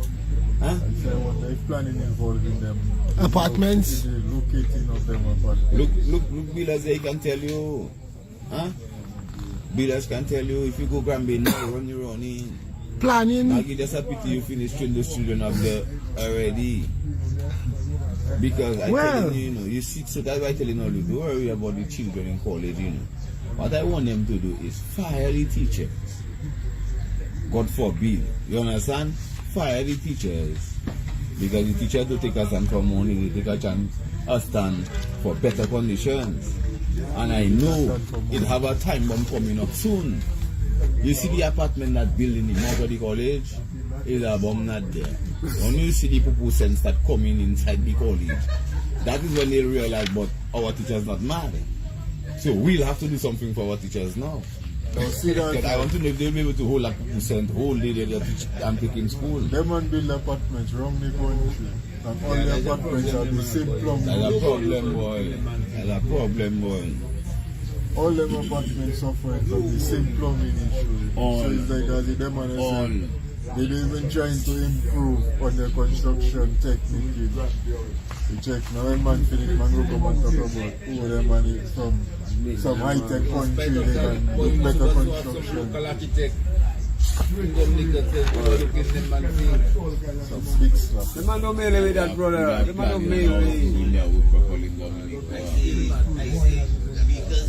Speaker 5: Huh?
Speaker 2: So what they planning involved in them
Speaker 1: Apartments.
Speaker 2: the locating of them apartments.
Speaker 5: Look, builders, they can tell you. Huh? Builders can tell you if you go Granby now, run your own in.
Speaker 1: Planning.
Speaker 5: Maggie, just a pity you finish training those children up there already. Because I tell you, you see, so that's why I telling all you, don't worry about the children in college, What I want them to do is fire the teachers. God forbid. You understand? Fire the teachers. Because the teachers don't take a stand for money, they take a stand for better conditions. And I know it have a time bomb coming up soon. You see the apartment that built in the mouth of the college, is a bomb not there. When you see the people sense that coming inside the college, that is when they realize, but our teachers not mad. So we'll have to do something for our teachers now. Because I want to know if they'll be able to hold a percent whole day they're teaching and taking school.
Speaker 2: Them man build apartments wrong the country. And all the apartments are the same plumb.
Speaker 5: That's a problem, boy. That's a problem, boy.
Speaker 2: All them apartments suffer from the same plumbing issue.
Speaker 5: All.
Speaker 2: So it's like as if them man
Speaker 5: All.
Speaker 2: They're even trying to improve on their construction technique. You check now, when man finish, man will come and talk about who them man is from some high-tech country, they can do better construction. Some big stuff.
Speaker 4: The man don't mail with that, brother. The man don't mail with.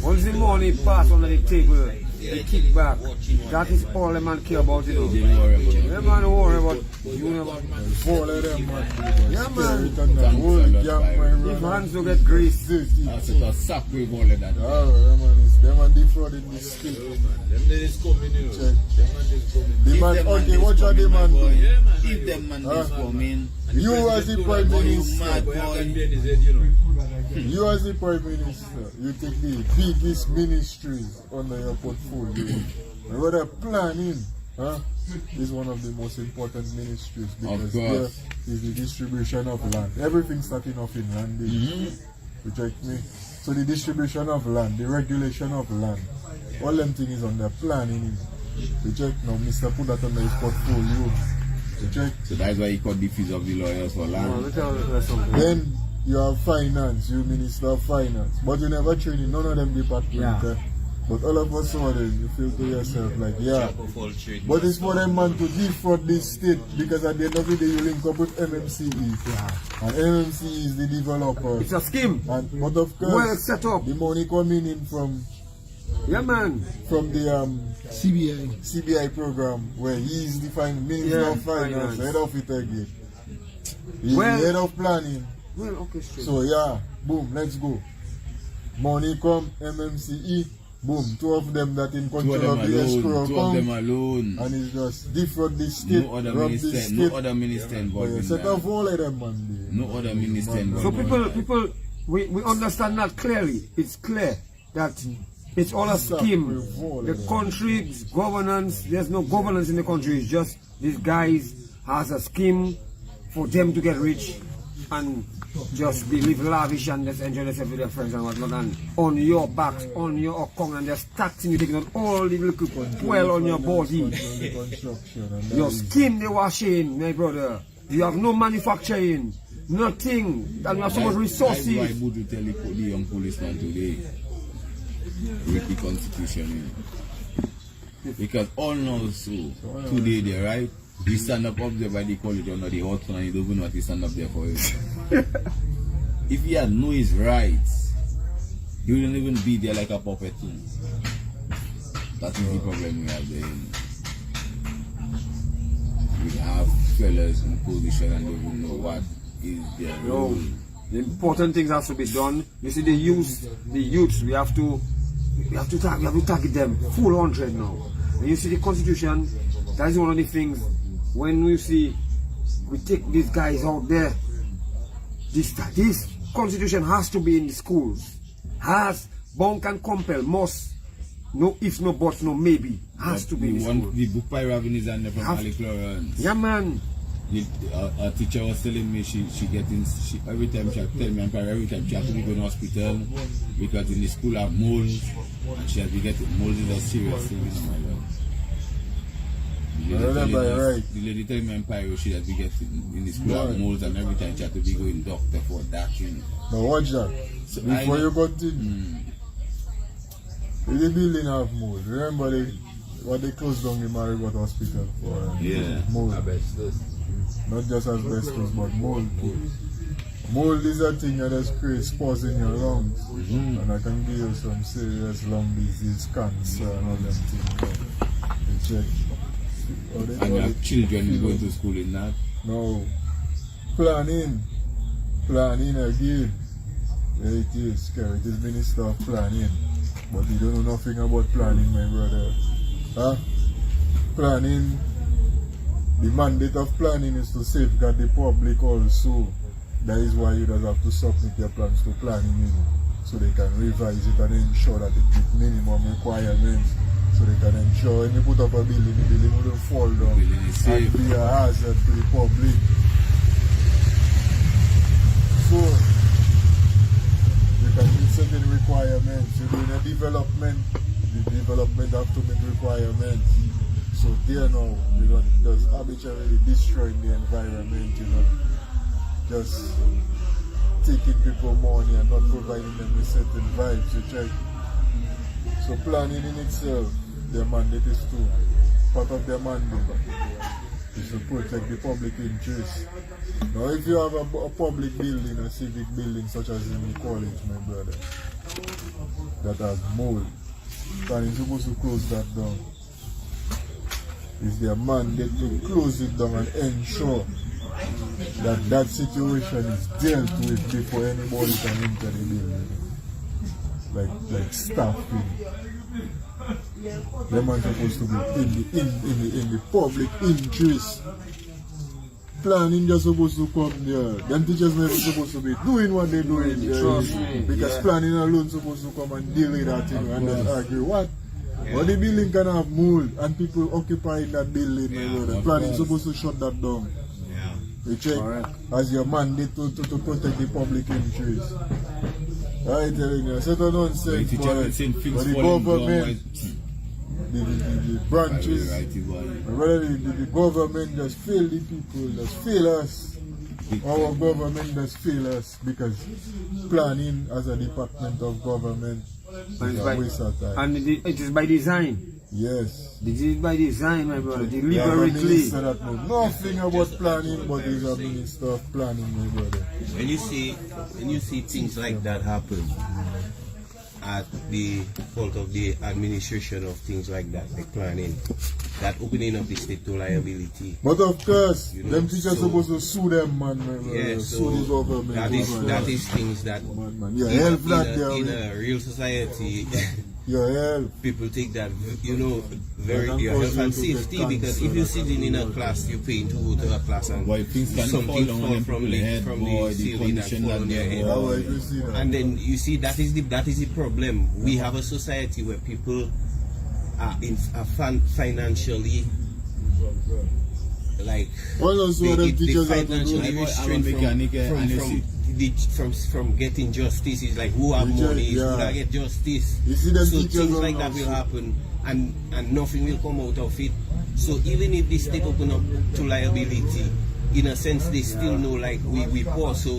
Speaker 4: Once the money pass under the table, they kick back. That is all the man care about, you know. The man don't worry about you know about man.
Speaker 2: Four of them, man.
Speaker 4: Yeah, man. If hands don't get grease.
Speaker 5: That's a sack with all of that.
Speaker 2: Them man defrauding the state.
Speaker 7: Them is coming, you know.
Speaker 2: Check.
Speaker 7: Them man is coming.
Speaker 2: The man, okay, what are the man doing?
Speaker 7: Yeah, man.
Speaker 5: If them man is coming,
Speaker 2: You as the Prime Minister,
Speaker 5: mad
Speaker 7: Boy, I
Speaker 5: boy.
Speaker 7: can bend his head, you know.
Speaker 2: you as the Prime Minister, you take the biggest ministries under your portfolio. Whether planning is one of the most important ministries because there is the distribution of land. Everything starting off in land. You check me? So the distribution of land, the regulation of land, all them things is under planning. You check now, Mr. put that under his portfolio. You check.
Speaker 5: So that's why he cut the fees of the lawyers for land.
Speaker 2: Then you have finance, you Minister of Finance, but you never train in none of them departments.
Speaker 4: Yeah.
Speaker 2: But all of a sudden you feel to yourself like, yeah, but it's for them man to defraud this state because at the end of the day you link up with MMCE. And MMCE is the developer.
Speaker 4: It's a scheme.
Speaker 2: But of course,
Speaker 4: Well set up.
Speaker 2: the money coming in from
Speaker 4: Yeah, man.
Speaker 2: the
Speaker 1: CBI.
Speaker 2: program where he is the Minister
Speaker 4: Yeah,
Speaker 2: of Finance,
Speaker 4: finance.
Speaker 2: head of it again. He's
Speaker 4: Well-
Speaker 2: the head of planning.
Speaker 4: Well, okay, straight.
Speaker 2: So yeah, boom, let's go. Money come, MMCE, boom, two of them that in
Speaker 5: Two of
Speaker 2: control
Speaker 5: them
Speaker 2: of the escrow
Speaker 5: alone. Two of them
Speaker 2: come,
Speaker 5: alone.
Speaker 2: and it's just defraud the state,
Speaker 5: No other
Speaker 2: rob the
Speaker 5: minister.
Speaker 2: state.
Speaker 5: No other minister involved in
Speaker 2: Set off
Speaker 5: that.
Speaker 2: all of them, man.
Speaker 5: No other minister involved.
Speaker 4: So
Speaker 5: in that.
Speaker 4: people, we understand that clearly. It's clear that it's all a scheme. The country's governance, there's no governance in the country. It's just these guys has a scheme for them to get rich and just be live lavish and just enjoy themselves with their friends and whatnot. And on your backs, on your account, and they're taxing you, taking on all the little well on your body. Your skin they washing, my brother. You have no manufacturing, nothing, and you have so much
Speaker 5: That's why
Speaker 4: resources.
Speaker 5: Buju tell the young policeman today, read the constitution. Because all know so, today they right, he stand up there by the college under the hot sun and he don't even know what he stand up there for. If he had know his rights, he wouldn't even be there like a puppet too. That is the problem we have there. We have fellas in position and don't even know what is their role.
Speaker 4: The important things has to be done. You see the youths, we have to target them full 100 now. And you see the constitution, that is one of the things when we see we take these guys out there. This constitution has to be in the schools. Has, bound and compel, must, no if, no buts, no maybe. Has to be in the schools.
Speaker 5: The book by Ravin is under from Ali Clarence.
Speaker 4: Yeah, man.
Speaker 5: A teacher was telling me she every time she tell me every time she has to be going to hospital because in the school have moles and she has to get moles is a serious thing, you know, my love. The lady telling me Empire she has to get in the school have moles and every time she has to be going doctor for that, you know.
Speaker 2: Now watch that.
Speaker 5: So
Speaker 2: Before you continue, the building have mold. Remember what they closed down the Marigot Hospital for mold. Not just asbestos, but mold too. Mold is a thing that just creates spores in your lungs. And I can give you some serious lung disease, cancer and all them things. You check.
Speaker 5: And you have children going to school in that?
Speaker 2: No. Planning again. Yeah, it is, scary. It is Minister of Planning. But you don't know nothing about planning, my brother. Huh? Planning, the mandate of planning is to safeguard the public also. That is why you don't have to submit your plans to planning, you know, so they can revise it and ensure that it meets minimum requirements. So they can ensure when you put up a building, the building wouldn't fall down and be a hazard to the public. So, you can meet certain requirements. You're doing a development, the development have to meet requirements. So there now, you know, just arbitrarily destroying the environment, you know, just taking people money and not providing them with certain vibes, you check. So planning in itself, their mandate is to, part of their mandate is to protect the public interest. Now if you have a public building, a civic building such as in the college, my brother, that has mold, planning is supposed to close that down. It's their mandate to close it down and ensure that that situation is dealt with before anybody can enter the building. Like staffing. Them are supposed to be in the public interest. Planning just supposed to come there. Them teachers never supposed to be doing what they're doing.
Speaker 4: Trust me.
Speaker 2: Because planning alone supposed to come and deal with that thing and just argue what? But the building can have mold and people occupying that building. The planning supposed to shut that down. You check as your mandate to protect the public interest. I telling you, set a nonsense, but the government, the branches, the government just fail the people, just fail us. Our government just fail us because planning as a department of government is a waste of time.
Speaker 4: And it is by design.
Speaker 2: Yes.
Speaker 4: This is by design, my brother.
Speaker 2: There
Speaker 4: Deliberately.
Speaker 2: is a minister that knows nothing about planning, but he's a minister of planning, my brother.
Speaker 3: When you see things like that happen at the fault of the administration of things like that, like planning, that opening of the state to liability.
Speaker 2: But of course,
Speaker 3: You know,
Speaker 2: them teachers
Speaker 3: so-
Speaker 2: supposed to sue them, man.
Speaker 3: Yeah,
Speaker 2: Sue the
Speaker 3: so
Speaker 2: government.
Speaker 3: that is things that
Speaker 2: Man. Yeah, help that there.
Speaker 3: in a real society
Speaker 2: Yeah, help.
Speaker 3: people take that, you know, very
Speaker 2: That
Speaker 3: your
Speaker 2: can
Speaker 3: health
Speaker 2: cause
Speaker 3: and
Speaker 2: you to
Speaker 3: safety,
Speaker 2: get
Speaker 3: because
Speaker 2: cancer,
Speaker 3: if you're
Speaker 2: that
Speaker 3: sitting in a
Speaker 2: can
Speaker 3: class, you're paying to go to a class and
Speaker 5: Boy, things can fall
Speaker 3: something
Speaker 5: down
Speaker 3: fall
Speaker 5: on
Speaker 3: from
Speaker 5: people's
Speaker 3: the
Speaker 5: head,
Speaker 3: from
Speaker 5: boy,
Speaker 3: the
Speaker 5: the
Speaker 3: ceiling and
Speaker 5: condition
Speaker 3: fall
Speaker 5: that
Speaker 3: on your
Speaker 5: they
Speaker 3: head.
Speaker 5: are.
Speaker 2: How I can see that.
Speaker 3: And then you see that is the problem. We have a society where people are financially like
Speaker 2: Well, also them
Speaker 3: they
Speaker 2: teachers have to
Speaker 3: financially
Speaker 2: do.
Speaker 5: I'm a
Speaker 3: restrained
Speaker 5: mechanic, and you
Speaker 3: from getting justice. It's like who have
Speaker 2: You
Speaker 3: money is
Speaker 2: yeah.
Speaker 3: gonna get justice.
Speaker 2: You see them
Speaker 3: So
Speaker 2: teachers
Speaker 3: things
Speaker 2: are
Speaker 3: like that
Speaker 2: also-
Speaker 3: will happen and nothing will come out of it. So even if the state open up to liability, in a sense they still know like we poor, so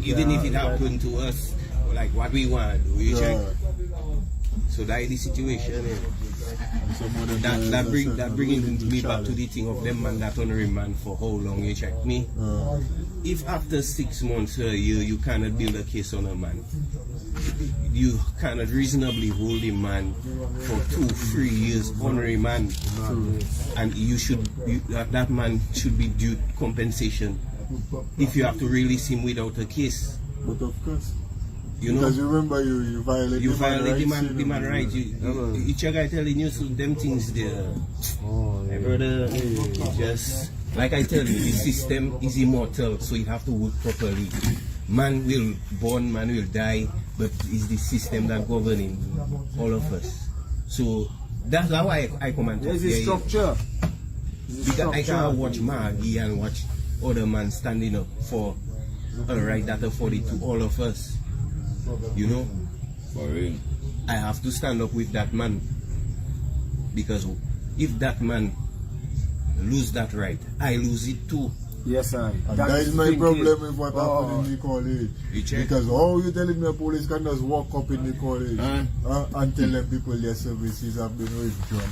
Speaker 3: even if it happened to us, like what we want, we check. So that is the situation. That bringing me back to the thing of them man that on remand for how long, you check me. If after 6 months you cannot build a case on a man, you cannot reasonably hold a man for 2-3 years on remand, and that man should be due compensation if you have to release him without a case.
Speaker 2: But of course.
Speaker 3: You know,
Speaker 2: Because you remember you violate
Speaker 3: you
Speaker 2: the man
Speaker 3: violate
Speaker 2: rights,
Speaker 3: the man right. Each guy telling you so them things there. My brother, just like I tell you, the system is immortal, so it have to work properly. Man will born, man will die, but it's the system that governing all of us. So that's how I come and talk
Speaker 4: There's a
Speaker 3: here.
Speaker 4: structure.
Speaker 3: Because I can't watch Maggie and watch other man standing up for a right that afforded to all of us. You know,
Speaker 5: For real.
Speaker 3: I have to stand up with that man, because if that man lose that right, I lose it too.
Speaker 4: Yes, sir.
Speaker 2: And that is my problem with what happened in the college.
Speaker 3: You check?
Speaker 2: Because how you telling me a police can just walk up in the college and tell them people their services have been withdrawn.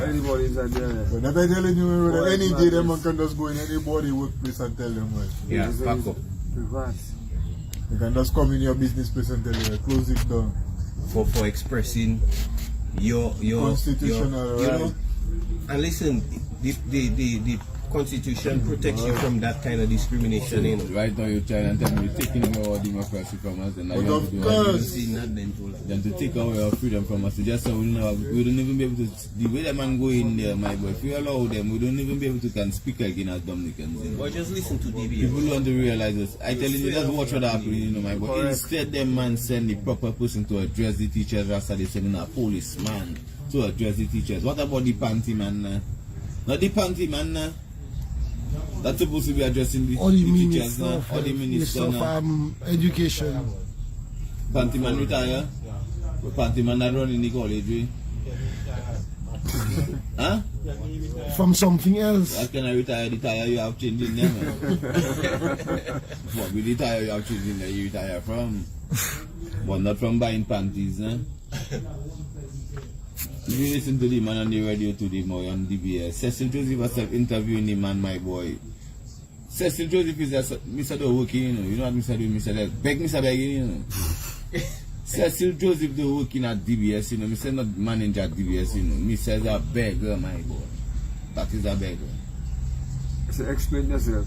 Speaker 4: Anybody's at there.
Speaker 2: So that I telling you, brother, any day them man can just go in anybody workplace and tell them well.
Speaker 3: Yeah, back up.
Speaker 4: Reverse.
Speaker 2: You can just come in your business place and tell you close it down.
Speaker 3: For expressing your
Speaker 2: Constitutional
Speaker 3: you
Speaker 2: right.
Speaker 3: know, and listen, the Constitution protects you from that kind of discrimination. You know.
Speaker 5: Right now you're trying and tell me you're taking away our democracy from us, and now
Speaker 2: But
Speaker 5: you have
Speaker 2: of
Speaker 5: to do
Speaker 2: course.
Speaker 3: See, not then too, like.
Speaker 5: them to take away our freedom from us. So just so we don't even be able to, the way the man go in there, my boy, if we allow them, we don't even be able to can speak again as Dominicans. You know?
Speaker 3: Or just listen to
Speaker 5: People
Speaker 3: DBS.
Speaker 5: want to realize this. I telling you, that's what should happen, you know, my boy.
Speaker 4: Correct.
Speaker 5: Instead, them man send the proper person to address the teachers after they send in a policeman to address the teachers. What about the panty man? Not the panty man. That's supposed to be addressing the,
Speaker 1: Or the
Speaker 5: teachers
Speaker 1: Minister
Speaker 5: now, or the minister
Speaker 1: of
Speaker 5: now.
Speaker 1: Education.
Speaker 5: Panty man retire. Panty man that run in the college. Huh?
Speaker 1: From something else.
Speaker 5: How can I retire? The tire you have changed in there, man. What with the tire you have changed in there, you retire from? But not from buying panties, huh? If you listen to the man on the radio today, more on DBS, Cecil Joseph was interviewing the man, my boy. Cecil Joseph is Mr. Do working, you know. You know what Mr. Do? Mr. Like, beg Mr. Begging, you know. Cecil Joseph do working at DBS, you know. Mr. not manager at DBS, you know. Mr. is a beggar, my boy. That is a beggar.
Speaker 4: So explain yourself.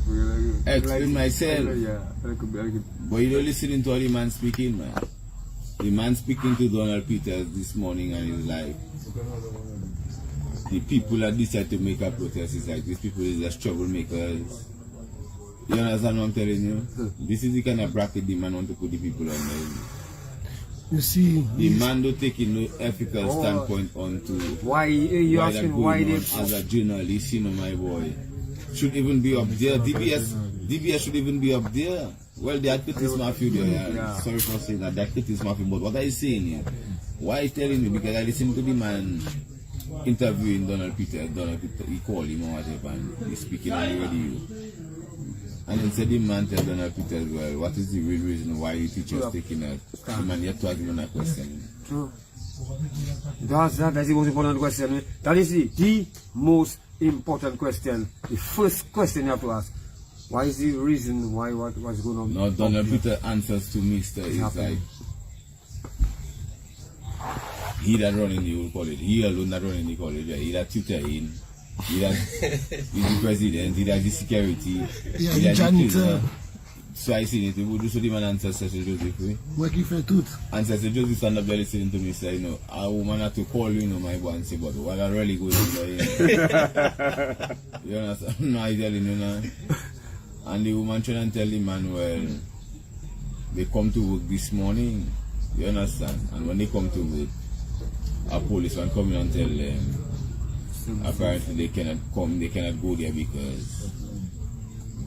Speaker 5: Explain myself.
Speaker 4: Yeah.
Speaker 5: But you don't listen to how the man speaking, man. The man speaking to Donald Peters this morning and he's like, the people that decide to make a protest is like, these people is just troublemakers. You understand what I'm telling you? This is the kind of bracket the man want to put the people on there.
Speaker 1: You see,
Speaker 5: The man don't take no ethical standpoint onto
Speaker 4: Why you
Speaker 5: why
Speaker 4: asking
Speaker 5: that
Speaker 4: why
Speaker 5: going
Speaker 4: they
Speaker 5: on as a journalist, you know, my boy. Should even be up there. DBS should even be up there. Well, the activities mafia there.
Speaker 4: Yeah.
Speaker 5: Sorry for saying that, the activities mafia. But what are you saying here? Why are you telling me? Because I listened to the man interviewing Donald Peter, he called him or whatever, and he's speaking on the radio. And then said the man tell Donald Peter as well, what is the real reason why you teachers taking a the man yet to ask him a question?
Speaker 4: True. That's the most important question. That is the most important question. The first question you have to ask. Why is the reason why what's going on?
Speaker 5: Now Donald Peter answers to Mr. is like, he that running the whole college, he alone that running the college, he that tutoring, he that is the president, he that the security,
Speaker 1: yeah,
Speaker 5: he
Speaker 1: the
Speaker 5: that the
Speaker 1: janitor.
Speaker 5: prisoner. So I seen it, would do so the man answer Cecil Joseph.
Speaker 1: Working for tooth.
Speaker 5: And Cecil Joseph stand up there listening to me say, you know, a woman had to call you, you know, my boy, and say, but what are really going on there? You understand? No, I telling you now. And the woman trying to tell the man, well, they come to work this morning, you understand? And when they come to work, a policeman come in and tell them, apparently they cannot come, they cannot go there because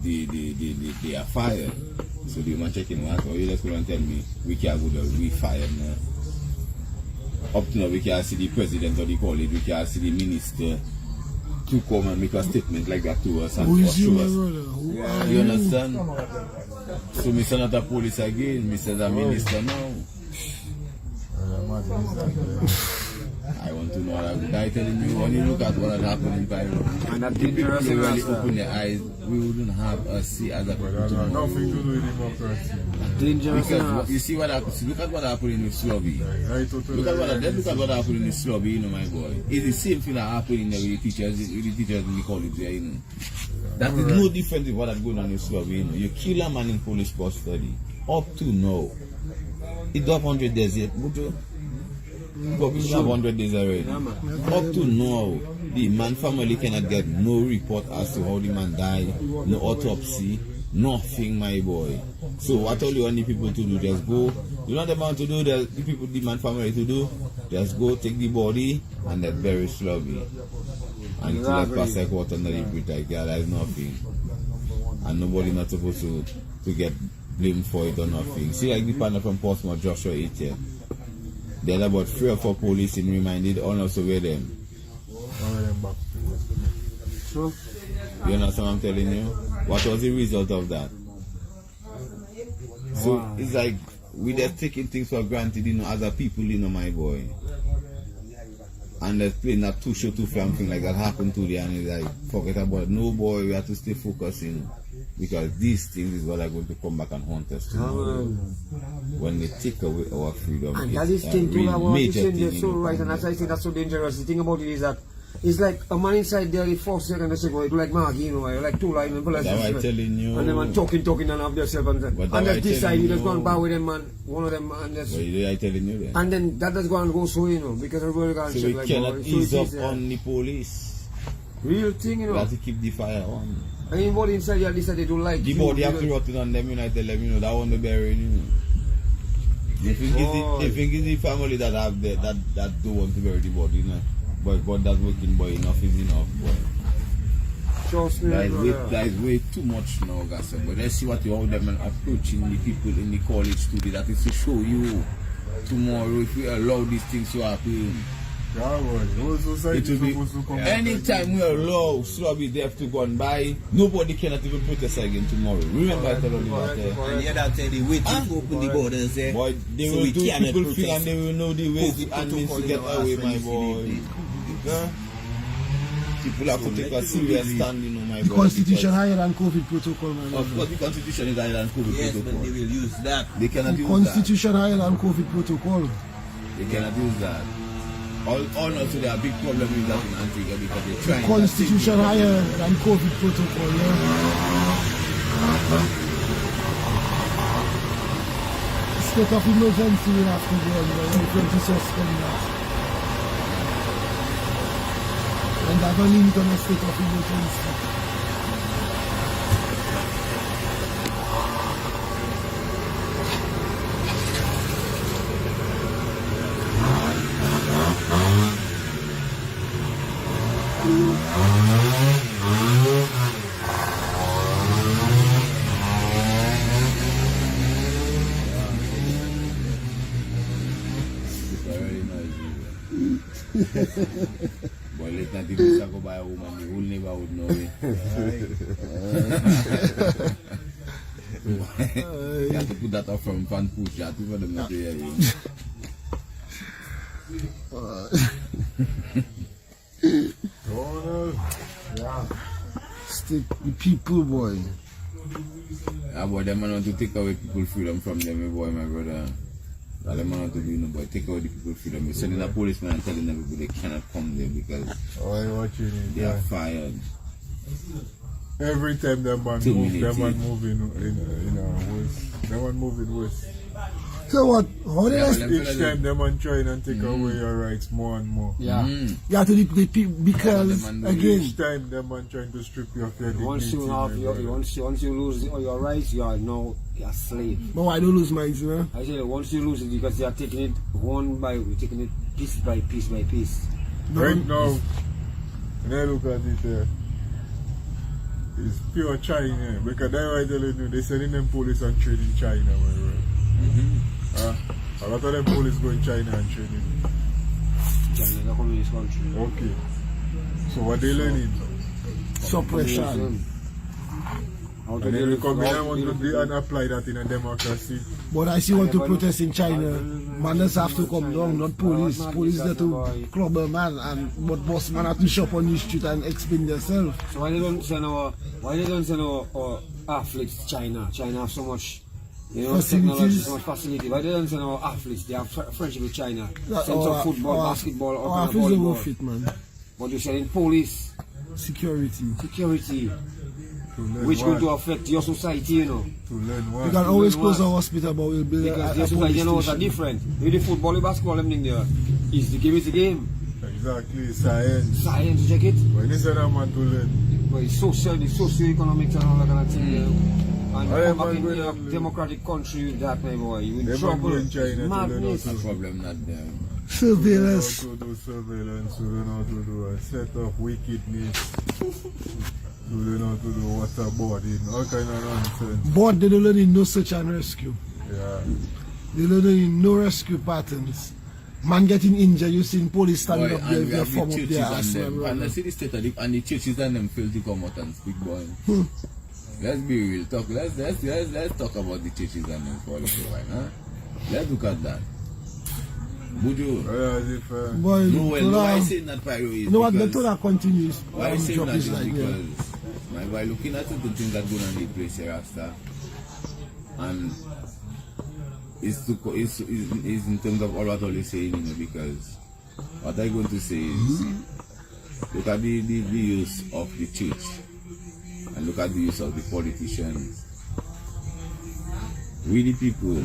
Speaker 5: they are fired. So the woman checking what, or you just go and tell me, we can't go there, we fired now. Up to now, we can't see the president of the college, we can't see the minister to come and make a statement like that to us and
Speaker 1: Who is you,
Speaker 5: show
Speaker 1: my
Speaker 5: us.
Speaker 1: brother? Who are
Speaker 5: You understand? So Mr. not a police again, Mr. the minister now. I want to know what the guy telling you when you look at what had happened in Cairo.
Speaker 4: And that
Speaker 5: The people
Speaker 4: dangerous
Speaker 5: they really
Speaker 4: master.
Speaker 5: open their eyes, we wouldn't have a see as a people tomorrow.
Speaker 2: Nothing to do with democracy.
Speaker 4: Dangerous.
Speaker 5: Because you see what happened, look at what happened in the Slobby. Look at what happened in the Slobby, you know, my boy. It's the same thing that happened in there with the teachers in the college there, you know. That is no different with what that's going on in the Slobby, you know. You kill a man in police custody. Up to now. It do have 100 days yet, but we have 100 days already. Up to now, the man family cannot get no report as to how the man died, no autopsy, nothing, my boy. So what all you want the people to do? Just go. You know what they want to do? The people, the man family to do? Just go take the body and then bury Slobby. And to let pass like water under the bridge, like yeah, there is nothing. And nobody not supposed to get blamed for it or nothing. See like the partner from Portsmouth, Joshua 8 There are about 3 or 4 police in reminded on also with them.
Speaker 4: True.
Speaker 5: You understand what I'm telling you? What was the result of that? So it's like we just taking things for granted, you know, as a people, you know, my boy. And let's play that too short, too film thing like that happened to the and it's like forget about it. No boy, we have to stay focused, you know. Because these things is what are going to come back and haunt us tomorrow. When they take away our freedom,
Speaker 4: And
Speaker 5: it's
Speaker 4: that is
Speaker 5: a
Speaker 4: thing too
Speaker 5: real
Speaker 4: about what you
Speaker 5: major
Speaker 4: said
Speaker 5: thing,
Speaker 4: there
Speaker 5: you
Speaker 4: so
Speaker 5: know,
Speaker 4: right, and as I say that's so dangerous. The thing about it is that it's like a man inside there, the first second, the second, like Maggie, you know, like 2 lines and
Speaker 5: That's why I'm telling you.
Speaker 4: and the man talking and have themselves and
Speaker 5: But
Speaker 4: and
Speaker 5: that
Speaker 4: just
Speaker 5: why
Speaker 4: decide
Speaker 5: telling
Speaker 4: you just
Speaker 5: you.
Speaker 4: go and bow with them man, one of them and just
Speaker 5: What I telling you then?
Speaker 4: and then that does go and go so, you know, because everybody got
Speaker 5: So
Speaker 4: shit
Speaker 5: we
Speaker 4: like
Speaker 5: cannot
Speaker 4: that.
Speaker 5: ease
Speaker 4: it
Speaker 5: up
Speaker 4: is,
Speaker 5: on the police.
Speaker 4: real thing, you
Speaker 5: We
Speaker 4: know.
Speaker 5: have to keep the fire on.
Speaker 4: Anybody inside here decide they don't like
Speaker 5: The
Speaker 4: you,
Speaker 5: body
Speaker 4: you
Speaker 5: have to
Speaker 4: know.
Speaker 5: rot on them, you know, I tell them, you know, that one the burying, you know. They think it's the family that have that don't want to bury the body, you know. But God that's working, boy, enough is enough, boy.
Speaker 4: Trust me,
Speaker 5: That is way too much now, guys. But let's see what you all them and approaching the people in the college today. That is to show you tomorrow if we allow these things to happen.
Speaker 2: Yeah, boy. Whole society
Speaker 5: It will be
Speaker 2: supposed to come.
Speaker 5: anytime we allow Slobby Death to go and buy, nobody cannot even protest again tomorrow. Remember I told you that
Speaker 3: And the other thing, they waiting to open the borders there.
Speaker 5: boy, they
Speaker 3: So
Speaker 5: will
Speaker 3: we
Speaker 5: do
Speaker 3: cannot
Speaker 5: people feel
Speaker 3: protest.
Speaker 5: and they will know the ways and means to get away, my boy. Huh? People have to take a serious stand, you know, my
Speaker 1: The
Speaker 5: boy.
Speaker 1: constitution higher than COVID protocol, man.
Speaker 5: Of course, the constitution is higher than COVID
Speaker 3: Yes, but
Speaker 5: protocol.
Speaker 3: they will use that.
Speaker 5: They cannot
Speaker 1: The
Speaker 5: use
Speaker 1: constitution higher than COVID protocol.
Speaker 5: that. They cannot use that. All not so there are big problems with that in Antigua because they're trying.
Speaker 1: Constitution higher than COVID protocol, yeah. State of emergency will have to go on, we're going to suspend that. And that only limit on a state of emergency.
Speaker 5: Very noisy. Boy, let's not even talk about a woman, the whole neighborhood know it. You have to put that up from fan push, you have to for them not to hear you.
Speaker 1: State the people, boy.
Speaker 5: Ah, boy, them man want to take away people's freedom from them, eh, boy, my brother. That them man want to do, no, boy, take away the people's freedom. You're sending a policeman and telling them they cannot come there because
Speaker 2: Why you watching it?
Speaker 5: they are fired.
Speaker 2: Every time them man
Speaker 5: 2
Speaker 2: move,
Speaker 5: minutes,
Speaker 2: them man
Speaker 5: yeah.
Speaker 2: moving in west. Them man moving west.
Speaker 1: So what? How did
Speaker 5: Yeah,
Speaker 1: I...
Speaker 5: well,
Speaker 2: Each time them man trying and take away your rights more and more.
Speaker 4: Yeah.
Speaker 1: Yeah, to the people, because,
Speaker 5: Yeah,
Speaker 1: again,
Speaker 2: Each time them man trying to strip you of your
Speaker 4: Once
Speaker 2: dignity.
Speaker 4: you have
Speaker 2: my
Speaker 4: your,
Speaker 2: brother.
Speaker 4: once you lose your rights, you are now a slave.
Speaker 1: but why don't lose minds, man?
Speaker 4: I say once you lose it, because you are taking it taking it piece by piece by piece.
Speaker 2: Right now, when I look at it, it's pure China. Because that's why I tell you, they sending them police and train in China, my brother. A lot of them police go in China and training.
Speaker 4: China is a communist country.
Speaker 2: Okay. So what they learning?
Speaker 1: Suppression.
Speaker 4: How to
Speaker 2: And
Speaker 4: deal
Speaker 2: then they
Speaker 4: with-
Speaker 2: come in
Speaker 4: how
Speaker 2: and
Speaker 4: to
Speaker 2: want
Speaker 4: deal
Speaker 2: to
Speaker 4: with
Speaker 2: do
Speaker 4: it.
Speaker 2: and apply that in a democracy.
Speaker 1: But I see want to protest in China. Manners have to come down, not police. Police there to club a man, and but boss man have to shop on the street and explain themselves.
Speaker 4: So why they don't send our athletes to China? China have so much,
Speaker 1: Facilities.
Speaker 4: technology, so much facility. Why they don't send our athletes? They have friendship with China. Send some football, basketball,
Speaker 1: Our
Speaker 4: or
Speaker 1: athletes don't go
Speaker 4: volleyball.
Speaker 1: fit, man.
Speaker 4: But you're saying police,
Speaker 1: Security.
Speaker 4: security,
Speaker 2: To learn
Speaker 4: which
Speaker 2: what?
Speaker 4: going to affect your society, you know.
Speaker 2: To learn
Speaker 1: We
Speaker 2: what?
Speaker 1: can always
Speaker 4: know
Speaker 1: close
Speaker 4: what?
Speaker 1: our hospital, but we'll build
Speaker 4: Because
Speaker 1: a
Speaker 4: your society,
Speaker 1: police
Speaker 4: you know, are
Speaker 1: station.
Speaker 4: different. With the football, the basketball, everything there. Is the game is the game.
Speaker 2: Exactly, science.
Speaker 4: Science, check it.
Speaker 2: When you say that man to learn,
Speaker 4: But it's social, the socio-economics and all that kind of thing there. And
Speaker 2: Alright,
Speaker 4: come back
Speaker 2: man,
Speaker 4: in
Speaker 2: go
Speaker 4: a
Speaker 2: down.
Speaker 4: democratic country with that, my boy. You in
Speaker 2: They
Speaker 4: trouble.
Speaker 2: go in China to learn how
Speaker 4: Madness.
Speaker 2: to-
Speaker 5: The problem not there.
Speaker 2: we learn
Speaker 1: Surveillance.
Speaker 2: how to do surveillance, we learn how to do a set of wickedness, we learn how to do waterboarding, all kind of nonsense.
Speaker 1: But they don't learn in no search and rescue.
Speaker 2: Yeah.
Speaker 1: They don't learn in no rescue patterns. Man getting injured, you seen police standing
Speaker 5: Boy,
Speaker 1: up there
Speaker 5: and
Speaker 1: with
Speaker 5: we
Speaker 1: their
Speaker 5: have
Speaker 1: form
Speaker 5: the
Speaker 1: up
Speaker 5: churches
Speaker 1: their
Speaker 5: and
Speaker 1: ass, my
Speaker 5: them. And I
Speaker 1: brother.
Speaker 5: see the state of and the churches and them fail to come out and speak, boy. Let's be real. Let's talk about the churches and them for a little while, huh? Let's look at that. Buju.
Speaker 2: As if,
Speaker 1: Boy,
Speaker 5: No, well, no, I
Speaker 1: Tola-
Speaker 5: say that pyro is
Speaker 1: you know what, the
Speaker 5: because-
Speaker 1: Tola continues.
Speaker 5: Why I say
Speaker 1: Drop
Speaker 5: that
Speaker 1: his
Speaker 5: is
Speaker 1: line, yeah.
Speaker 5: because by looking at the things that go on in the place here after, and it's in terms of all what all is saying, you know, because what I'm going to say is look at the use of the church and look at the use of the politicians. We the people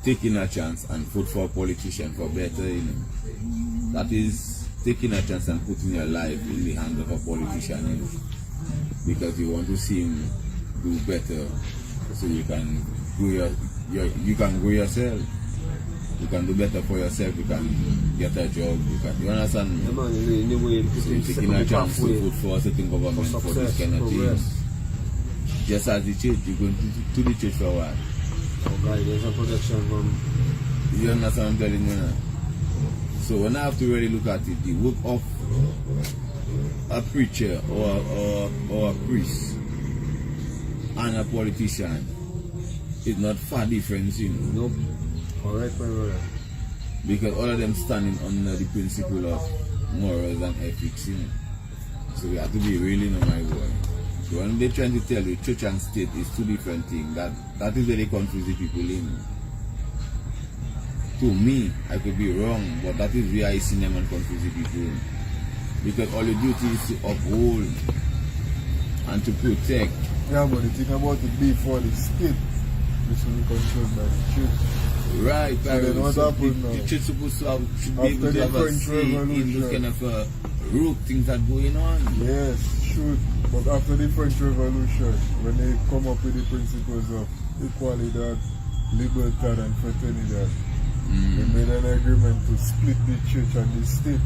Speaker 5: taking a chance and vote for a politician for better, you know. That is taking a chance and putting your life in the hands of a politician, you know, because you want to see him do better, so you can grow you can grow yourself. You can do better for yourself. You can get a job. You understand me?
Speaker 4: The man, in the way,
Speaker 5: So you're taking a chance to vote for a certain government for this kind of things. Just as the church, you're going to the church for what?
Speaker 4: Oh, God, there's a protection from.
Speaker 5: You understand what I'm telling you now? So when I have to really look at it, the work of a preacher or a priest and a politician is not far different, you know.
Speaker 4: Nope. Correct, my brother.
Speaker 5: Because all of them standing under the principle of morals and ethics, you know. So we have to be real, you know, my boy. So when they're trying to tell you church and state is two different things, that is where they confuse the people in. To me, I could be wrong, but that is where I see them and confuse the people in. Because all your duty is to uphold and to protect.
Speaker 2: Yeah, but the thing about it before the state, this will be controlled by the church.
Speaker 5: Right,
Speaker 2: So then what
Speaker 5: so
Speaker 2: happened now?
Speaker 5: the church supposed to have, should be
Speaker 2: After
Speaker 5: able to
Speaker 2: the
Speaker 5: have a
Speaker 2: French
Speaker 5: say in
Speaker 2: Revolution.
Speaker 5: those kind of rogue things that going on.
Speaker 2: Yes, should. But after the French Revolution, when they come up with the principles of equality, libertad, and fraternidad, they made an agreement to split the church and the state.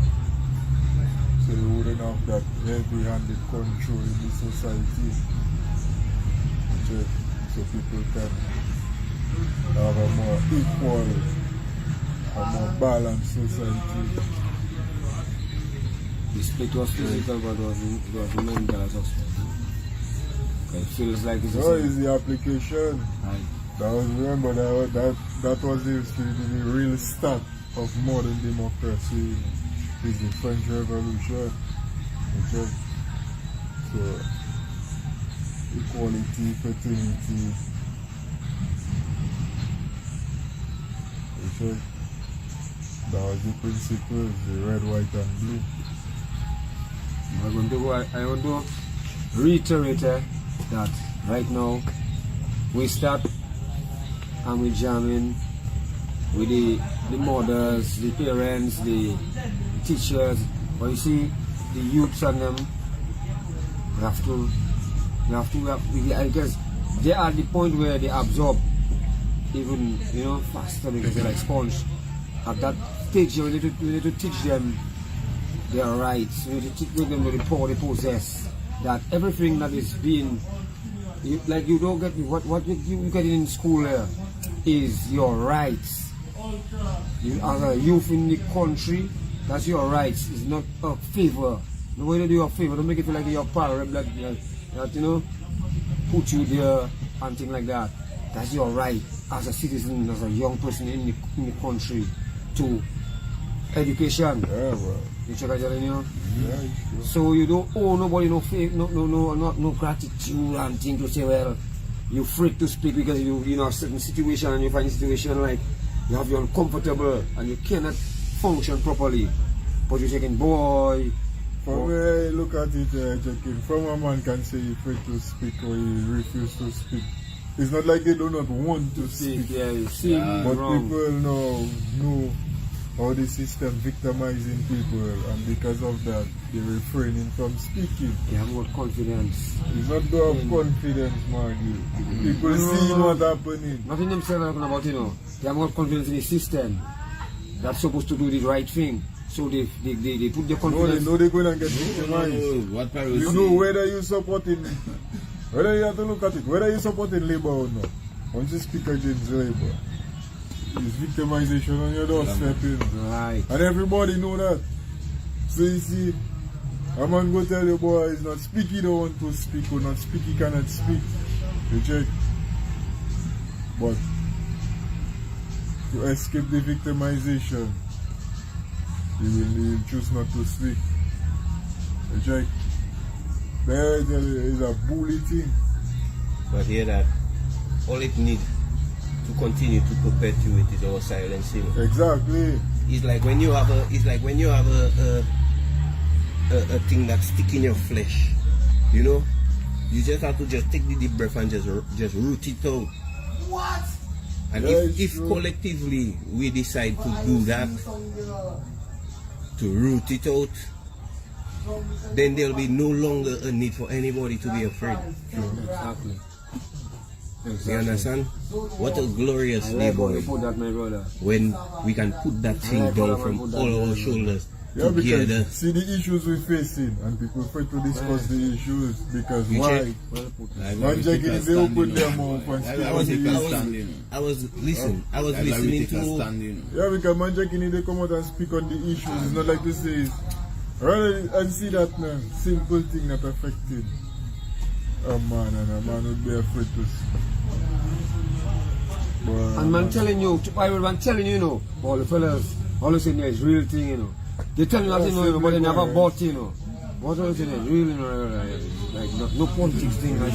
Speaker 2: So you wouldn't have that heavy-handed control in the society. So people can have a more equal, a more balanced society.
Speaker 4: The split was physical, but it was mental as well. It feels like it's
Speaker 2: So is the application.
Speaker 4: Right.
Speaker 2: That was, remember that was the real start of modern democracy is the French Revolution. Okay? So equality, fraternity. Okay? That was the principles, the red, white and blue.
Speaker 4: I want to reiterate that right now we start and we jamming with the mothers, the parents, the teachers, but you see the youths and them, I guess they are at the point where they absorb even, you know, faster because they're like sponge. At that stage we need to teach them their rights. We need to teach them the power they possess. That everything that is being, you don't get what you get in school here is your rights. You as a youth in the country, that's your rights. It's not a favor. Nobody do you a favor. Don't make it feel like you're part that you know, put you there and things like that. That's your right as a citizen, as a young person in the country to education.
Speaker 2: Yeah, bro.
Speaker 4: You check out your you know?
Speaker 2: Yeah, sure.
Speaker 4: So you don't owe nobody no faith, no gratitude and things to say, well, you're free to speak because you know a certain situation and you find a situation like you have you uncomfortable and you cannot function properly. But you're saying, boy.
Speaker 2: From where I look at it, Jackie, from a man can say he's free to speak or he refuse to speak. It's not like they do not want to speak.
Speaker 4: Yeah, you see,
Speaker 2: But
Speaker 4: wrong.
Speaker 2: people know how the system victimizing people, and because of that, they're refraining from speaking.
Speaker 4: They have more confidence.
Speaker 2: It's not to have confidence, man. People seeing what happening.
Speaker 4: Nothing themselves talking about, you know. They have more confidence in the system that's supposed to do the right thing. So they put their
Speaker 2: No, they
Speaker 4: confidence.
Speaker 2: know they're going to get victimized.
Speaker 5: What Pyro
Speaker 2: You
Speaker 5: say?
Speaker 2: know whether you're supporting, whether you have to look at it, whether you're supporting Labour or not. Once you speak against Labour, it's victimization on your doorstep.
Speaker 4: Right.
Speaker 2: And everybody know that. So you see, a man go tell your boy he's not speak, he don't want to speak, or not speak, he cannot speak. You check. But to escape the victimization, he will choose not to speak. You check. There is a bully thing.
Speaker 3: But hear that all it needs to continue to perpetuate is our silence. You know?
Speaker 2: Exactly.
Speaker 3: It's like when you have a thing that stick in your flesh, you know. You just have to just take the deep breath and just root it out. What? And
Speaker 2: Yeah,
Speaker 3: if
Speaker 2: true.
Speaker 3: collectively we decide to do that, to root it out, then there'll be no longer a need for anybody to be afraid.
Speaker 4: Exactly.
Speaker 3: You understand? What a glorious
Speaker 4: I
Speaker 3: day,
Speaker 4: like how
Speaker 3: boy.
Speaker 4: you put that, my brother.
Speaker 3: When we can put that thing down from all our shoulders
Speaker 2: Yeah,
Speaker 3: together.
Speaker 2: because see the issues we're facing and people afraid to discuss the issues because
Speaker 3: You
Speaker 2: why?
Speaker 3: check?
Speaker 5: Like,
Speaker 2: Man,
Speaker 5: we
Speaker 2: Jack,
Speaker 5: take a
Speaker 2: they open
Speaker 5: stand,
Speaker 2: their
Speaker 5: you know.
Speaker 2: mouth and
Speaker 5: Like,
Speaker 2: speak
Speaker 5: I
Speaker 2: on
Speaker 5: was
Speaker 2: the
Speaker 5: take a
Speaker 2: issues.
Speaker 5: stand, you know.
Speaker 3: I was
Speaker 5: Like, we
Speaker 3: listening
Speaker 5: take a
Speaker 3: to.
Speaker 5: stand, you know.
Speaker 2: Yeah, because man, Jack, they come out and speak on the issues. It's not like to say, rather and see that man, simple thing that affected a man and a man would be afraid to see. But,
Speaker 4: And man telling you, man telling you, you know, all the fellas, all the saying is real thing, you know. They tell you that, you know, but they never bought, you know. What all saying is real, you know, like no politics thing, like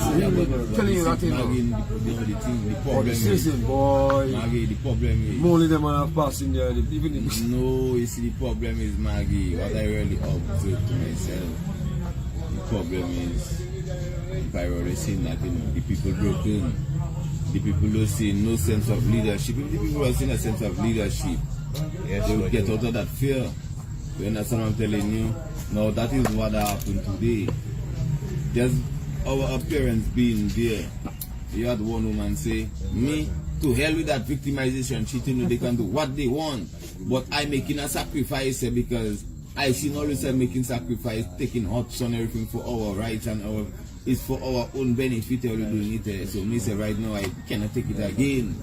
Speaker 4: telling you that, you know.
Speaker 5: The thing, the
Speaker 4: But
Speaker 5: problem
Speaker 4: the
Speaker 5: is,
Speaker 4: citizen, boy,
Speaker 5: Maggie, the problem is,
Speaker 4: only them man have passed in there, even the
Speaker 5: no, you see, the problem is, Maggie, what I really observe to myself, the problem is, if I already seen that, you know, the people broken, the people don't see no sense of leadership. If the people are seeing a sense of leadership, they will get out of that fear. You understand what I'm telling you? Now, that is what happened today. Just our appearance being there. You had one woman say, me, to hell with that victimization, cheating, they can do what they want. But I'm making a sacrifice because I see always making sacrifice, taking hots on everything for our rights and our, it's for our own benefit. We're doing it. So me say right now I cannot take it again.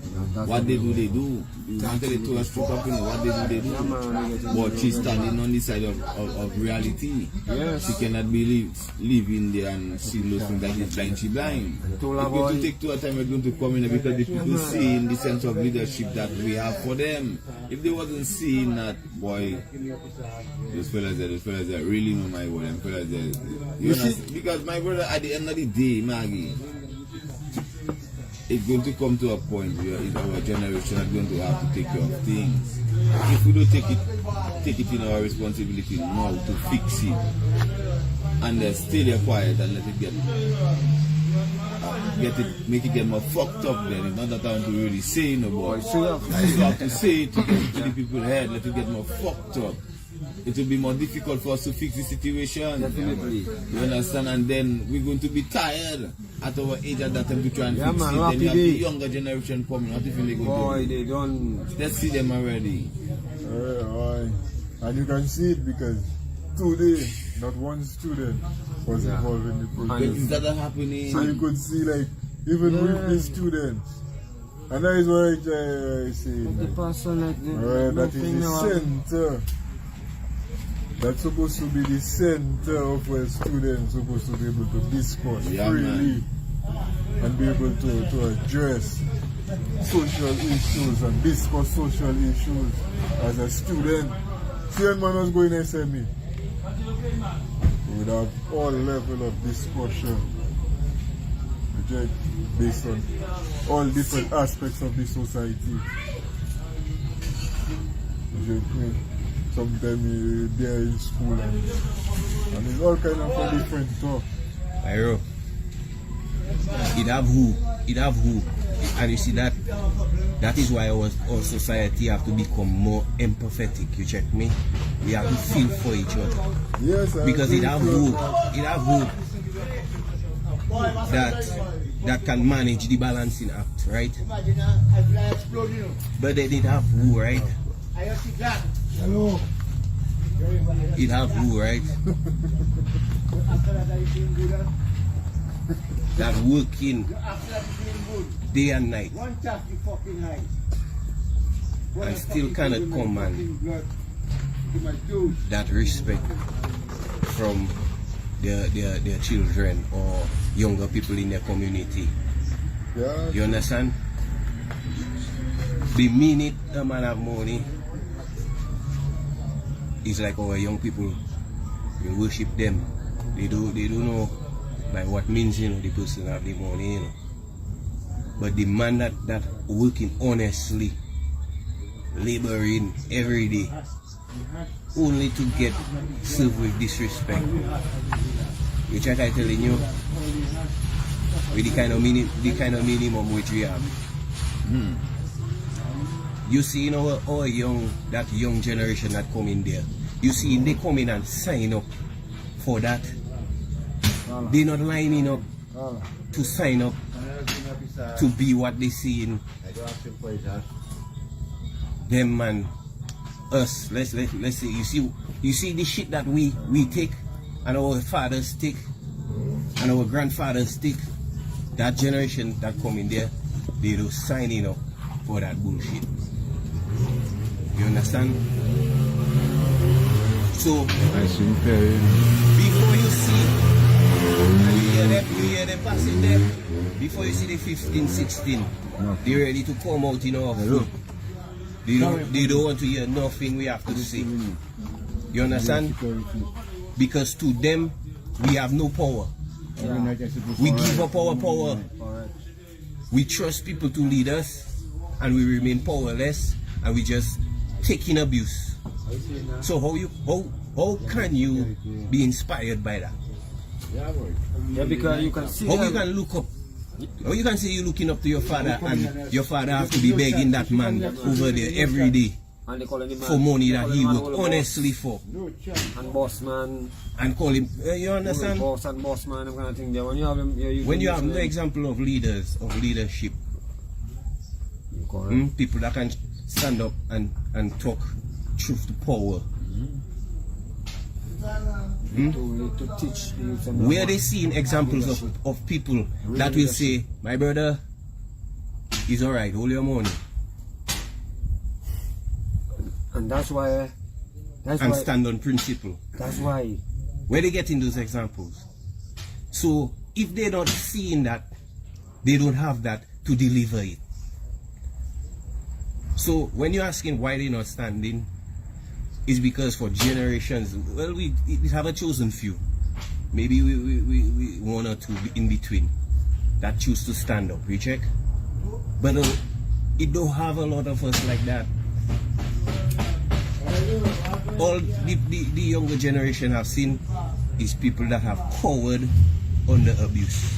Speaker 5: What they do, they do. You want to tell it to us straight up, you know, what they do. But she's standing on the side of reality.
Speaker 4: Yes.
Speaker 5: She cannot be living there and see those things that is blind. She blind. It's going to take to a time we're going to come in because the people seeing the sense of leadership that we have for them. If they wasn't seeing that, boy, those fellas that really know my word, them fellas that, you know, because my brother, at the end of the day, Maggie, it's going to come to a point where our generation is going to have to take care of things. If we don't take it in our responsibility now to fix it, and then stay quiet and let it make it get more fucked up, then it's not that I want to really say no more. You have to say it to the people's head, let it get more fucked up. It will be more difficult for us to fix the situation.
Speaker 4: Definitely.
Speaker 5: You understand? And then we're going to be tired at our age at that time to try and fix
Speaker 4: man,
Speaker 5: it. Then you have the
Speaker 4: day.
Speaker 5: younger generation coming. What if they go
Speaker 4: boy,
Speaker 5: do?
Speaker 4: they don't.
Speaker 5: Let's see them already.
Speaker 2: and you can see it because today, not one student was involved in the
Speaker 5: But
Speaker 2: protest.
Speaker 5: is that happening?
Speaker 2: So you could see, like, even with the students. And that is what I say.
Speaker 4: The person like
Speaker 2: That is the center. That's supposed to be the center of where students supposed to be able to discuss freely and be able to address social issues and discuss social issues as a student. Student man was going SME. We would have all level of discussion based on all different aspects of the society. Sometimes you're there in school and it's all kind of a different talk.
Speaker 3: Pyro. It have who. And you see that is why our society have to become more empathetic. You check me? We have to feel for each other.
Speaker 2: Yes,
Speaker 3: Because it have who that can manage the balancing act, right? But they did have who, right?
Speaker 1: Hello.
Speaker 3: It have who, right? That working day and night and still cannot command that respect from their children or younger people in their community.
Speaker 2: Yeah.
Speaker 3: You understand? The minute a man have money, it's like our young people, we worship them. They don't know by what means, you know, the person have the money, you know. But the man that working honestly, laboring every day, only to get served with disrespect. Which I telling you, with the kind of minimum which we have. You see, you know, our that young generation that come in there, you see they come in and sign up for that. They're not lining up to sign up to be what they see in them, man. Us, let's see. You You see the shit that we take, and our fathers take, and our grandfathers take. That generation that come in there, they don't signing up for that bullshit. You understand? So before you see, and you hear them passing there, before you see the 15, 16, they're ready to come out in our food. They don't want to hear nothing we have to say. You understand? Because to them, we have no power. We give up our power. We trust people to lead us, and we remain powerless, and we just take in abuse. So how can you be inspired by that?
Speaker 4: Yeah, because you can see
Speaker 3: How you can look up? How you can say you're looking up to your father, and your father have to be begging that man over there every day
Speaker 4: and they call him
Speaker 3: for money that he worked honestly for,
Speaker 4: and boss man,
Speaker 3: and call him. You understand?
Speaker 4: Boss and boss man, that kind of thing. There, when you have them,
Speaker 3: When you have no example of leaders, of leadership, people that can stand up and talk truth to power.
Speaker 4: to teach the youth and
Speaker 3: Where they seeing examples of people that will say, my brother, it's alright, hold your money.
Speaker 4: and that's why
Speaker 3: Stand on principle.
Speaker 4: that's why
Speaker 3: Where they getting those examples? So if they're not seeing that, they don't have that to deliver it. So when you're asking why they're not standing, it's because for generations, well, we have a chosen few. Maybe we one or two in between that choose to stand up, we check. But it don't have a lot of us like that. All the younger generation have seen is people that have cowered under abuse.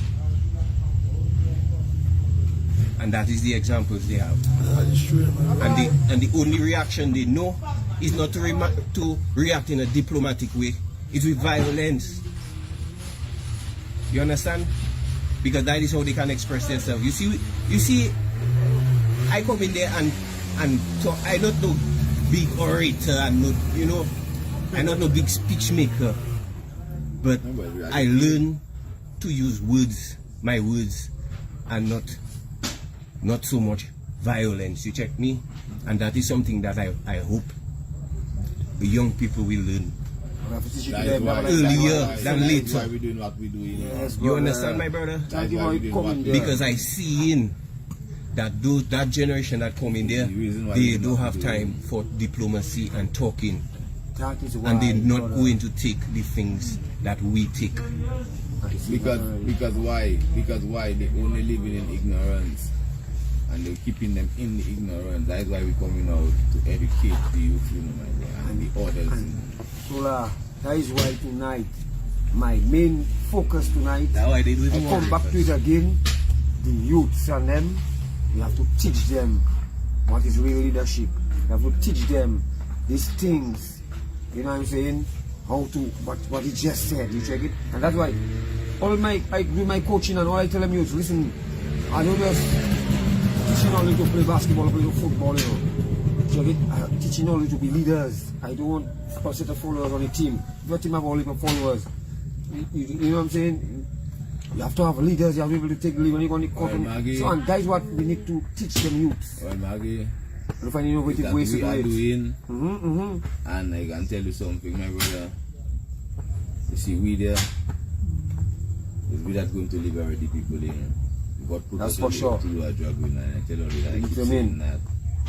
Speaker 3: And that is the examples they have.
Speaker 1: That is true, man.
Speaker 3: And the only reaction they know is not to react in a diplomatic way. It's with violence. You understand? Because that is how they can express themselves. You see, I come in there and talk. I not no big orator and not, I'm not no big speech maker. But I learn to use words, my words, and not so much violence. You check me? And that is something that I hope the young people will learn earlier than later.
Speaker 5: That's why we're doing what we're doing.
Speaker 4: Yes,
Speaker 3: You understand, my brother?
Speaker 4: Thank you for coming there.
Speaker 3: Because I see in that that generation that come in there, they don't have time for diplomacy and talking.
Speaker 4: That is why,
Speaker 3: And they're not
Speaker 4: brother.
Speaker 3: going to take the things that we take.
Speaker 5: Because why? Because why? They only living in ignorance, and they're keeping them in the ignorance. That's why we're coming out to educate the youth, and the others.
Speaker 4: Sola, that is why tonight, my main focus tonight,
Speaker 3: That's why they do it
Speaker 4: I
Speaker 3: more
Speaker 4: come back to it again, the youths and them, we have to teach them what is real leadership. We have to teach them these things, you know what I'm saying? How to, what he just said, you check it? And that's why, I do my coaching and all I tell them is, listen, I don't just teaching only to play basketball or play football, Check it? I'm teaching only to be leaders. I don't want a set of followers on a team. Your team have only followers. You know what I'm saying? You have to have leaders, you have to be able to take the lead when you're going to come. So, and that is what we need to teach them youths.
Speaker 5: Well, Maggie,
Speaker 4: To find innovative
Speaker 5: that
Speaker 4: ways to
Speaker 5: we
Speaker 4: do
Speaker 5: are
Speaker 4: it.
Speaker 5: doing,
Speaker 4: Mm-hmm.
Speaker 5: and I can tell you something, my brother. You see, we there, it's we that going to liberate the people there. God put
Speaker 4: That's
Speaker 5: us
Speaker 4: for sure.
Speaker 5: to do a drug and I tell you that I keep
Speaker 4: Determined.
Speaker 5: saying that.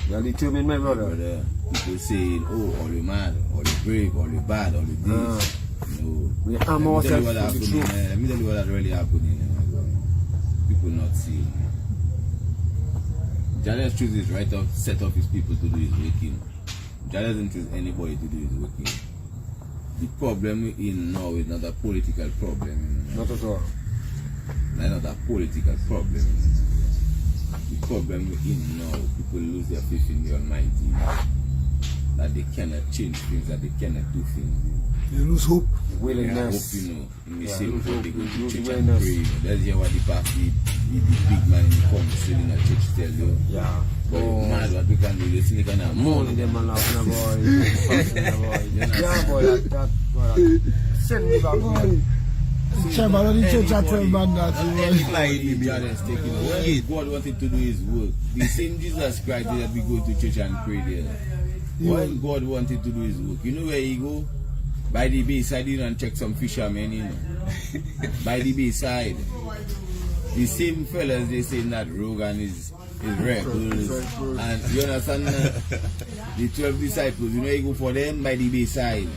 Speaker 4: You are determined, my brother.
Speaker 5: People saying, oh, all you mad, all you brave, all you bad, all you this. No.
Speaker 4: We arm
Speaker 5: Let me tell
Speaker 4: ourselves
Speaker 5: you what
Speaker 4: with the
Speaker 5: happening.
Speaker 4: truth.
Speaker 5: Let me tell you what really happening. People not seeing. Jala's choose is right up, set up his people to do his working. Jala doesn't choose anybody to do his working. The problem in now is not a political problem.
Speaker 4: Not at all.
Speaker 5: Not a political problem. The problem in now, people lose their faith in the Almighty. That they cannot change things, that they cannot do things.
Speaker 1: You lose hope.
Speaker 4: Willingness.
Speaker 5: I hope, in the
Speaker 4: Yeah,
Speaker 5: same
Speaker 4: lose
Speaker 5: way
Speaker 4: hope,
Speaker 5: they go to
Speaker 4: lose
Speaker 5: church and
Speaker 4: awareness.
Speaker 5: pray. That's here what the party, the big man man in the council in a church tell you.
Speaker 4: Yeah.
Speaker 5: But mad what we can do, you see, kind of
Speaker 4: Money them man laughing about it. Yeah, boy, that boy. Send me back, boy.
Speaker 1: Chairman of the church, I tell man that.
Speaker 5: God wanted to do his work. The same Jesus Christ that we go to church and pray there. When God wanted to do his work, you know where he go? By the bayside, you know, and check some fishermen, you know. By the bayside. The same fellas they say that Rogan is rebels. And you understand the 12 disciples, you know you go for them by the bayside.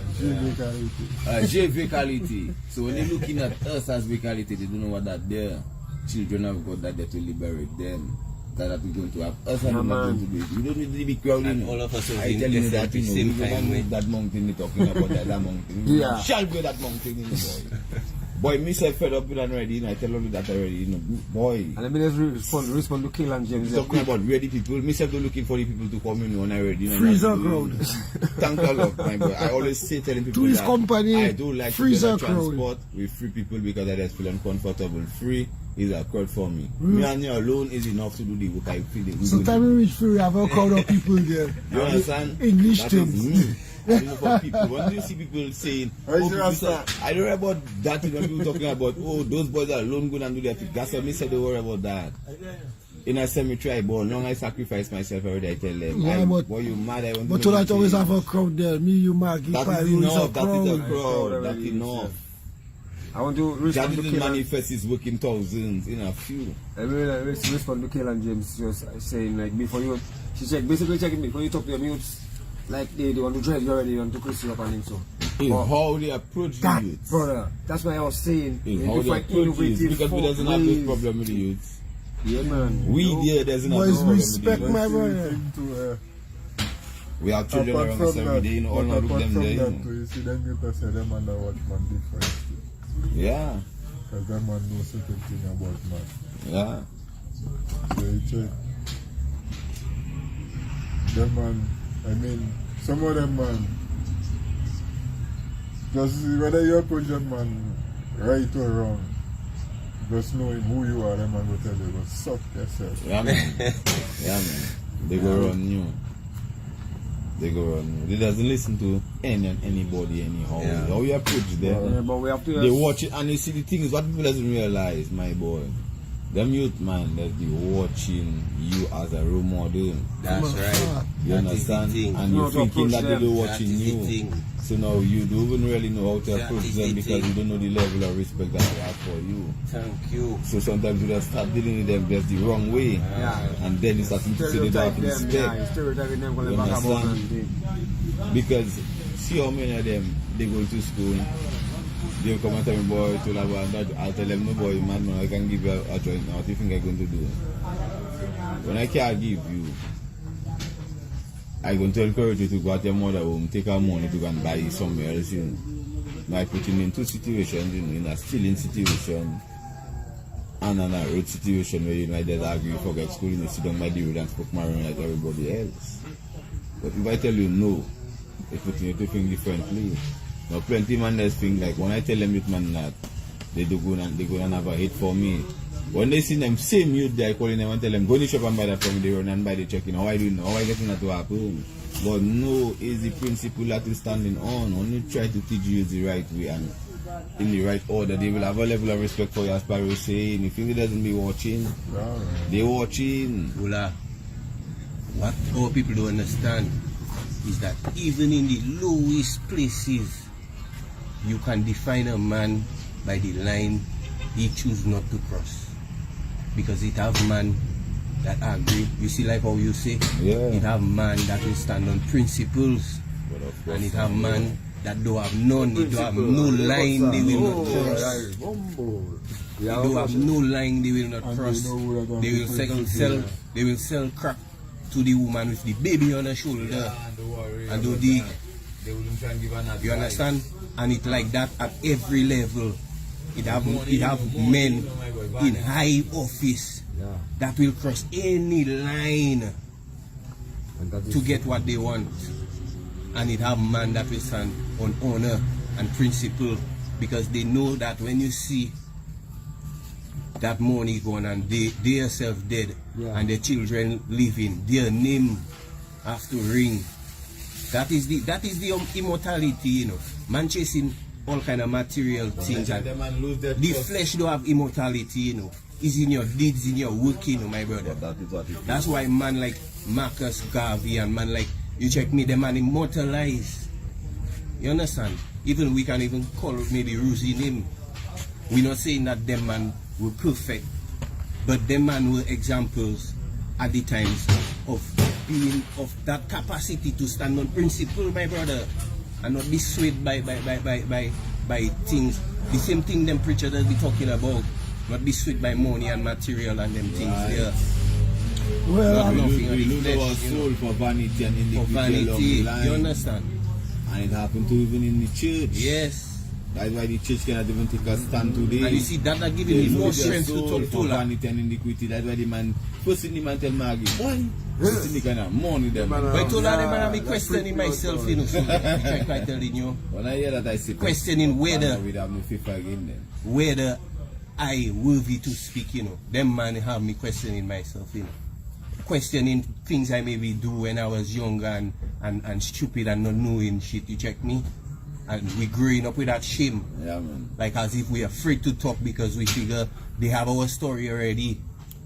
Speaker 5: J-Vicality. So when they're looking at us as Vicality, they don't know what that there. Children of God that they to liberate them. That we're going to have us and not going to do it. We don't need to be crowding.
Speaker 3: All of us are
Speaker 5: I tell you that, you know,
Speaker 3: same
Speaker 5: we
Speaker 3: time.
Speaker 5: don't that mountain you're talking about, that mountain.
Speaker 4: Yeah.
Speaker 5: Shall go that mountain, you know, boy. Boy, me say fed up with that already, you know, I tell you that already, you know, boy.
Speaker 4: And let me just respond to Kill and James.
Speaker 5: Talking about ready people, me say looking for the people to come in when I ready. You know,
Speaker 1: Freezer crowd.
Speaker 5: Thank a lot, my boy. I always say telling people
Speaker 1: To his
Speaker 5: that
Speaker 1: company,
Speaker 5: I do like
Speaker 1: freezer
Speaker 5: to get a transport with free people because I just feel uncomfortable. Free is a crowd for me. Me and you alone is enough to do the work I feel it.
Speaker 1: Sometimes we reach free, we have a crowd of people there.
Speaker 5: You understand?
Speaker 1: English
Speaker 5: That is
Speaker 1: terms.
Speaker 5: me. I don't know for people. When you see people saying, people say, I don't worry about that when people talking about, oh, those boys are alone going and do their thing. That's what me say, don't worry about that. In a cemetery, I born, long I sacrifice myself already, I tell them.
Speaker 1: Yeah, but
Speaker 5: you mad, I want
Speaker 1: But
Speaker 5: to
Speaker 1: you like always have a crowd there. Me, you, Maggie,
Speaker 5: that
Speaker 1: Pyro
Speaker 5: is
Speaker 1: is a
Speaker 5: enough, that is a
Speaker 1: crowd.
Speaker 5: crowd, that's enough.
Speaker 4: I want to
Speaker 5: That
Speaker 4: respond to
Speaker 5: didn't
Speaker 4: Kill and
Speaker 5: manifest his work in thousands, in a few.
Speaker 4: I will respond to Kill and James just saying like before you basically checking before you talk to your mutes like they want to drive you already, they want to cross you up and so.
Speaker 5: In how they approach the
Speaker 4: That
Speaker 5: youth.
Speaker 4: brother, that's why I was saying
Speaker 5: In
Speaker 4: we
Speaker 5: how
Speaker 4: need to
Speaker 5: they
Speaker 4: find
Speaker 5: approach youth.
Speaker 4: innovative
Speaker 5: Because we doesn't have this problem with the youth.
Speaker 4: Yeah man.
Speaker 5: We there doesn't have
Speaker 1: Boys,
Speaker 5: this problem with
Speaker 1: respect
Speaker 5: the
Speaker 1: my
Speaker 5: youth.
Speaker 1: brother.
Speaker 5: We have children
Speaker 2: Apart
Speaker 5: around
Speaker 2: from
Speaker 5: us every day, you know, all not look them there, you know.
Speaker 2: you see them people say them and the watchman different.
Speaker 5: Yeah,
Speaker 2: Because them man know certain thing about man.
Speaker 5: yeah.
Speaker 2: So you check. Them man, I mean, some of them man, just whether you approach them man right or wrong, just knowing who you are, them man will tell you, go suck yourself.
Speaker 5: Yeah, man. Yeah, man. They go run you. They go run you. They doesn't listen to anybody anyhow.
Speaker 3: Yeah.
Speaker 5: How you approach them.
Speaker 4: Yeah, but we have to
Speaker 5: They watch it and you see the things what people doesn't realize, my boy. Them youth man that be watching you as a role model.
Speaker 3: That's right.
Speaker 5: You
Speaker 3: That is the
Speaker 5: understand?
Speaker 3: thing.
Speaker 5: And
Speaker 4: You
Speaker 5: you're
Speaker 4: have to
Speaker 5: thinking
Speaker 4: approach
Speaker 5: that
Speaker 4: them.
Speaker 5: they're
Speaker 3: That
Speaker 5: watching
Speaker 3: is the
Speaker 5: you.
Speaker 3: thing.
Speaker 5: So now you don't even really know how to
Speaker 3: That
Speaker 5: approach
Speaker 3: is
Speaker 5: them
Speaker 3: the
Speaker 5: because
Speaker 3: thing.
Speaker 5: you don't know the level of respect that they have for you.
Speaker 3: Thank you.
Speaker 5: So sometimes you just start dealing with them just the wrong way.
Speaker 4: Yeah.
Speaker 5: And then you start to say they don't
Speaker 4: stereotype
Speaker 5: have
Speaker 4: them,
Speaker 5: respect.
Speaker 4: yeah, stereotyping them
Speaker 5: You
Speaker 4: going back about
Speaker 5: understand?
Speaker 4: and thing.
Speaker 5: Because see how many of them they go to school, they come and tell me, boy, to that I'll tell them, no boy, man, I can give you a choice now. What do you think I'm going to do? When I can't give you, I'm going to encourage you to go at your mother home, take her money to go and buy it somewhere else, you know. Now I put him in two situations, you know, in a stealing situation and in a road situation where you know, I just argue, forget school, you know, sit down by the road and smoke marijuana like everybody else. But if I tell you no, it's putting you to think differently. Now plenty man just think like when I tell them youth man that they do go and have a hit for me. When they see them same youth they calling them and tell them go in the shop and buy that for me, they run and buy the check, you know, how I do know, how I getting that to happen. But no is the principle that we're standing on. When you try to teach you the right way and in the right order, they will have a level of respect for you as Pyro saying. If he doesn't be watching, they watching.
Speaker 3: Bula, what our people don't understand is that even in the lowest places, you can define a man by the line he choose not to cross. Because it have man that agree. You see like how you say,
Speaker 5: Yeah.
Speaker 3: it have man that will stand on principles.
Speaker 5: But of course,
Speaker 3: And it have man that don't have none, they don't have no line they will not cross. They don't have no line they will not
Speaker 2: And
Speaker 3: cross.
Speaker 2: they know who are gonna
Speaker 3: They
Speaker 2: be
Speaker 3: will
Speaker 2: first.
Speaker 3: they will sell crack to the woman with the baby on her shoulder
Speaker 5: don't worry.
Speaker 3: and do dig.
Speaker 5: They wouldn't try and give an advice.
Speaker 3: You understand? And it like that at every level. It have men in high office that will cross any line
Speaker 4: And that is
Speaker 3: to get what they want. And it have man that will stand on honor and principle because they know that when you see that money gone and they yourself dead,
Speaker 4: Yeah.
Speaker 3: and their children living, their name have to ring. That is the immortality, you know. Man chasing all kind of material things, and
Speaker 5: The man lose their
Speaker 3: the
Speaker 5: trust.
Speaker 3: flesh don't have immortality, you know. It's in your deeds, in your work, you know, my brother.
Speaker 5: That is what it is.
Speaker 3: That's why man like Marcus Garvey and man like, you check me, the man immortalized. You understand? Even we can even call maybe Rusi name. We're not saying that them man were perfect, but them man were examples at the times of being of that capacity to stand on principle, my brother, and not be swayed by things. The same thing them preachers that we talking about. Not be swayed by money and material and them things.
Speaker 5: Right.
Speaker 3: Yeah.
Speaker 1: Well,
Speaker 3: Not
Speaker 5: We
Speaker 3: nothing on
Speaker 5: lose
Speaker 3: the
Speaker 5: our
Speaker 3: flesh, you know.
Speaker 5: soul for vanity and
Speaker 3: For
Speaker 5: iniquity along
Speaker 3: vanity,
Speaker 5: the line.
Speaker 3: you understand?
Speaker 5: And it happened to even in the church.
Speaker 3: Yes.
Speaker 5: That's why the church cannot even take a stand today.
Speaker 3: And you see that are giving
Speaker 5: They
Speaker 3: me more
Speaker 5: lose their
Speaker 3: strength to
Speaker 5: soul
Speaker 3: talk
Speaker 5: for
Speaker 3: to that.
Speaker 5: vanity and iniquity. That's why the man, first thing the man tell Maggie, boy, first thing they kind of money them.
Speaker 4: Man,
Speaker 3: But I told her,
Speaker 4: Yeah,
Speaker 3: man, I'm
Speaker 4: that's
Speaker 3: questioning
Speaker 4: pretty
Speaker 3: myself,
Speaker 4: good,
Speaker 3: you know, so I'm quite telling you,
Speaker 5: When I hear that, I say,
Speaker 3: questioning whether
Speaker 5: we have no FIFA again then.
Speaker 3: whether I worthy to speak, you know. Them man have me questioning myself, you know. Questioning things I maybe do when I was younger and stupid and not knowing shit, you check me? And we growing up with that shame.
Speaker 5: Yeah, man.
Speaker 3: Like as if we're afraid to talk because we figure they have our story already.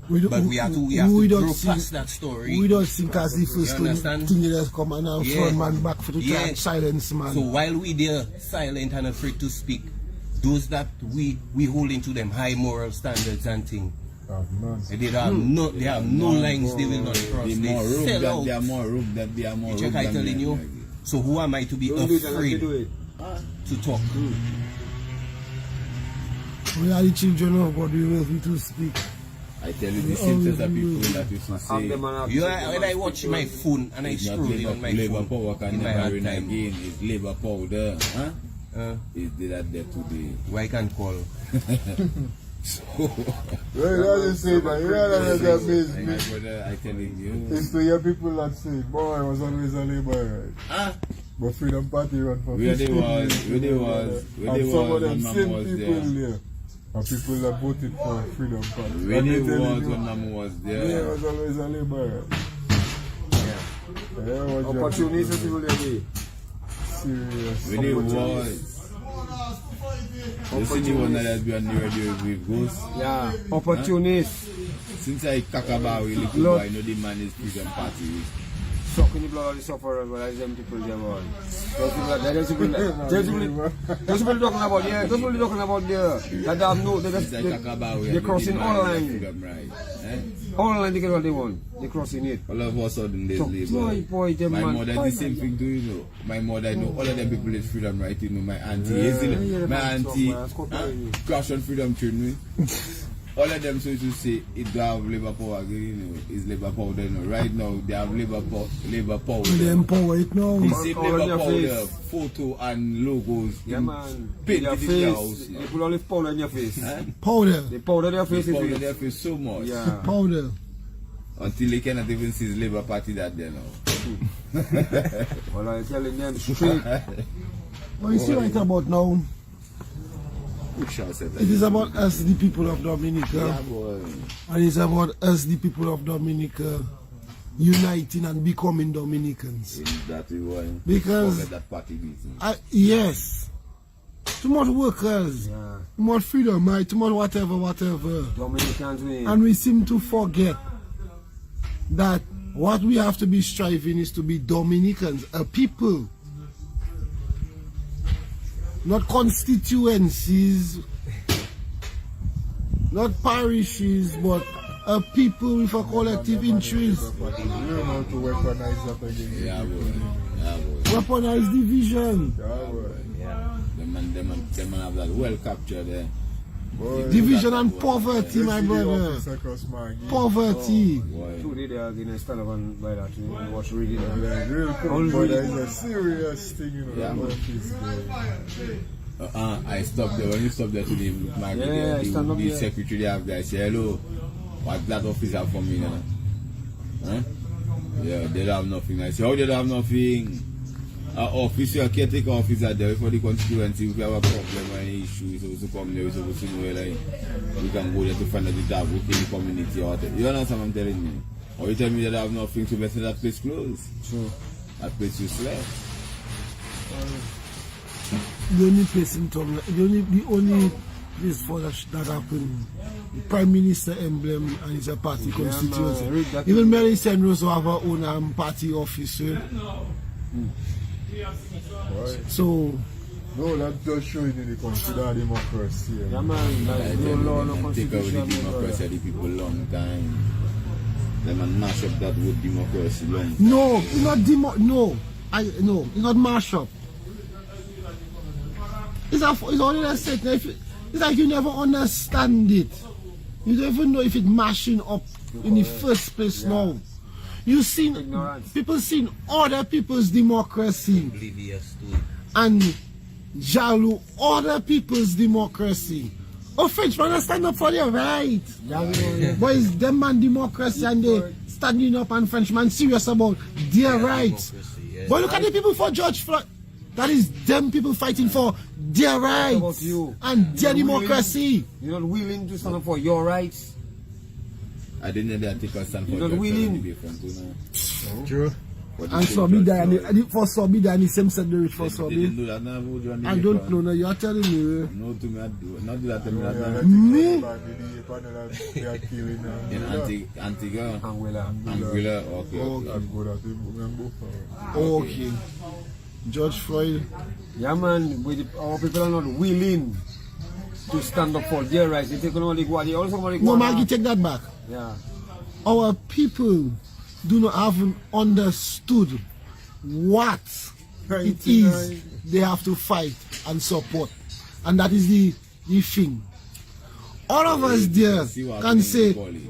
Speaker 3: But we have to
Speaker 1: don't
Speaker 3: grow
Speaker 1: think-
Speaker 3: past that story.
Speaker 1: We don't think as if first
Speaker 3: You understand?
Speaker 1: thing that come and now
Speaker 3: Yeah.
Speaker 1: front man back for the
Speaker 3: Yeah.
Speaker 1: try and silence man.
Speaker 3: So while we there silent and afraid to speak, those that we holding to them high moral standards and things, they have no lines they will not cross.
Speaker 5: They
Speaker 3: They
Speaker 5: more rogue
Speaker 3: sell
Speaker 5: than
Speaker 3: out.
Speaker 5: they are more rogue than they are more
Speaker 3: You
Speaker 5: rogue
Speaker 3: check I
Speaker 5: than
Speaker 3: telling
Speaker 5: they
Speaker 3: you.
Speaker 5: are.
Speaker 3: So who am I to be
Speaker 4: Don't do it unless
Speaker 3: afraid
Speaker 4: you do it.
Speaker 3: to talk?
Speaker 1: We are the children of God, we will be to speak.
Speaker 5: I tell you, the same set of people that used to
Speaker 4: Have
Speaker 5: say,
Speaker 4: them and have
Speaker 3: You
Speaker 4: them
Speaker 3: know,
Speaker 4: and
Speaker 3: when I
Speaker 4: speak
Speaker 3: watch
Speaker 4: to
Speaker 3: my
Speaker 4: them.
Speaker 3: phone and I
Speaker 5: it's not
Speaker 3: scroll on my
Speaker 5: labor
Speaker 3: phone
Speaker 5: power can
Speaker 3: in my
Speaker 5: never
Speaker 3: hard
Speaker 5: win
Speaker 3: time,
Speaker 5: again. It's labor powder. Huh?
Speaker 3: uh,
Speaker 5: It's that there today.
Speaker 3: why can't call?
Speaker 2: Well, you know they say that, you know that amazes
Speaker 5: And
Speaker 2: me.
Speaker 5: my brother, I telling you.
Speaker 2: It's to hear people that say, boy, I was always a labor, right? But Freedom Party run for
Speaker 5: Where they
Speaker 2: 15
Speaker 5: was,
Speaker 2: years,
Speaker 5: where they
Speaker 2: you know,
Speaker 5: was, where
Speaker 2: and
Speaker 5: they
Speaker 2: some
Speaker 5: was
Speaker 2: of them
Speaker 5: when Mama
Speaker 2: same
Speaker 5: was
Speaker 2: people
Speaker 5: there.
Speaker 2: there are people that voted for Freedom Party.
Speaker 5: Where
Speaker 2: And
Speaker 5: they
Speaker 2: they telling
Speaker 5: was
Speaker 2: you,
Speaker 5: when Mama was
Speaker 2: yeah, I
Speaker 5: there.
Speaker 2: was always a labor, right? Yeah, what you
Speaker 4: Opportunities people there be.
Speaker 2: serious.
Speaker 5: Where they was. You see the one that has been on the radio with Ghost?
Speaker 4: Yeah, opportunists.
Speaker 5: Since I talk about it, little
Speaker 4: Look.
Speaker 5: boy, I know the man is Freedom Party.
Speaker 4: Sucking the blood of the sufferer, but that's them people there, boy. Those people talking about, yeah, those people talking about there. That they have no,
Speaker 5: Since I talk about it, I
Speaker 4: they're
Speaker 5: know
Speaker 4: crossing
Speaker 5: the
Speaker 4: all
Speaker 5: man is
Speaker 4: lines.
Speaker 5: Freedom right. Eh?
Speaker 4: All line they get what they want. They're crossing it.
Speaker 5: All of a sudden there's
Speaker 4: So,
Speaker 5: labor.
Speaker 4: boy, them
Speaker 5: My
Speaker 4: man-
Speaker 5: mother the same thing do you know. My mother I know all of them people is Freedom right, you know. My auntie
Speaker 4: yeah,
Speaker 5: my
Speaker 4: man,
Speaker 5: auntie
Speaker 4: so, man, it's copying.
Speaker 5: crash on Freedom train me. All of them so you say it don't have labor power again, you know. It's labor power you know. Right now they have labor power.
Speaker 1: They empower it now.
Speaker 5: The same
Speaker 4: All on
Speaker 5: labor
Speaker 4: your
Speaker 5: power,
Speaker 4: face.
Speaker 5: photo and logos.
Speaker 4: Yeah, man.
Speaker 5: Paint
Speaker 4: Your
Speaker 5: it in your house.
Speaker 4: face. They put all this powder in your face.
Speaker 1: Powder.
Speaker 4: They powder their face.
Speaker 5: Powder
Speaker 4: in
Speaker 5: their
Speaker 4: face.
Speaker 5: face so much.
Speaker 4: Yeah.
Speaker 1: Powder.
Speaker 5: Until they cannot even see the Labour Party that they know.
Speaker 4: Well, I'm telling them straight.
Speaker 1: But you see right about now,
Speaker 5: Who shall say that?
Speaker 1: it is about us the people of Dominica.
Speaker 5: Yeah, boy.
Speaker 1: And it's about us the people of Dominica uniting and becoming Dominicans.
Speaker 5: That is why.
Speaker 1: Because-
Speaker 5: Forget that party business.
Speaker 1: Yes. Too much workers.
Speaker 4: Yeah.
Speaker 1: Too much freedom, right? Too much whatever.
Speaker 4: Dominicans win.
Speaker 1: And we seem to forget that what we have to be striving is to be Dominicans, a people. Not constituencies, not parishes, but a people with a collective interest.
Speaker 2: You don't know to weaponize that again.
Speaker 5: Yeah, boy. Yeah, boy.
Speaker 1: Weaponized division.
Speaker 2: Yeah, boy.
Speaker 5: Them man have that well captured there.
Speaker 2: Boy,
Speaker 1: Division and poverty, my
Speaker 2: you see the
Speaker 1: brother.
Speaker 2: officer across Margate.
Speaker 1: Poverty.
Speaker 5: Boy.
Speaker 4: Two days against Sullivan by that. You watch reading.
Speaker 2: Yeah, real quick,
Speaker 4: Only
Speaker 2: but
Speaker 4: really-
Speaker 2: that is a serious thing, you know.
Speaker 5: Yeah,
Speaker 2: that
Speaker 5: man.
Speaker 2: office, boy.
Speaker 5: I stopped there. When you stop there today, look my
Speaker 4: Yeah, I stand up
Speaker 5: the
Speaker 4: there.
Speaker 5: secretary they have there say, hello, what that office have for me now? Huh? Yeah, they don't have nothing. I say, how they don't have nothing? office, your caretaker officer there for the constituency. If you have a problem or any issue, you're supposed to come there, you're supposed to know, like, you can go there to find out the job within the community or whatever. You understand what I'm telling you? Or you tell me that I have nothing to mess with that place closed.
Speaker 4: True.
Speaker 5: That place you slept.
Speaker 1: The only place in town, the only place for that happened, the Prime Minister emblem and his party constituency. Even Mary St. Rose have her own party office. So,
Speaker 2: no, that's just showing you the consider democracy.
Speaker 4: Yeah, man, like, no law, no
Speaker 5: Take away the
Speaker 4: constitution.
Speaker 5: democracy of the people long time. Them and mash up that word democracy long.
Speaker 1: no, it's not it's not mash up. It's only a set. It's like you never understand it. You don't even know if it's mashing up in the first place now. You seen
Speaker 4: Ignorance.
Speaker 1: people seen other people's democracy
Speaker 3: Oblivious to it.
Speaker 1: and Jalu other people's democracy. Oh, Frenchman stand up for their right. But it's them man democracy and they standing up and Frenchman serious about their rights.
Speaker 3: Democracy,
Speaker 1: But look at the people for George Floyd. That is them people fighting for their rights
Speaker 4: about you?
Speaker 1: and their
Speaker 4: You're willing-
Speaker 1: democracy.
Speaker 4: You're not willing to stand up for your rights.
Speaker 5: I didn't know that take a stand for
Speaker 4: You don't
Speaker 5: George
Speaker 4: win.
Speaker 5: Floyd to be front, you know.
Speaker 2: True.
Speaker 5: But
Speaker 1: And
Speaker 5: they say
Speaker 1: Sobi
Speaker 5: George
Speaker 1: died,
Speaker 5: Floyd.
Speaker 1: for Sobi died, the same said the rich for
Speaker 5: They didn't
Speaker 1: Sobi.
Speaker 5: do that now, would you want to
Speaker 1: I
Speaker 5: be
Speaker 1: don't
Speaker 5: front?
Speaker 1: know, now you are telling me.
Speaker 5: No to me, I do. Not do that to me.
Speaker 2: Yeah,
Speaker 5: that
Speaker 2: that's
Speaker 1: Me?
Speaker 2: they are killing
Speaker 5: in Antigua,
Speaker 4: Anguilla.
Speaker 5: Anguilla, okay, okay.
Speaker 2: I'll go that remember.
Speaker 1: Oh, okay. George Floyd.
Speaker 4: Yeah, man, our people are not willing to stand up for their rights. They take on the Guadi. Also,
Speaker 1: No, Maggie, take that back.
Speaker 4: Yeah.
Speaker 1: Our people do not have understood what it is they have to fight and support. And that is the thing. All of us there
Speaker 5: See what
Speaker 1: can
Speaker 5: happened in
Speaker 1: say
Speaker 5: college.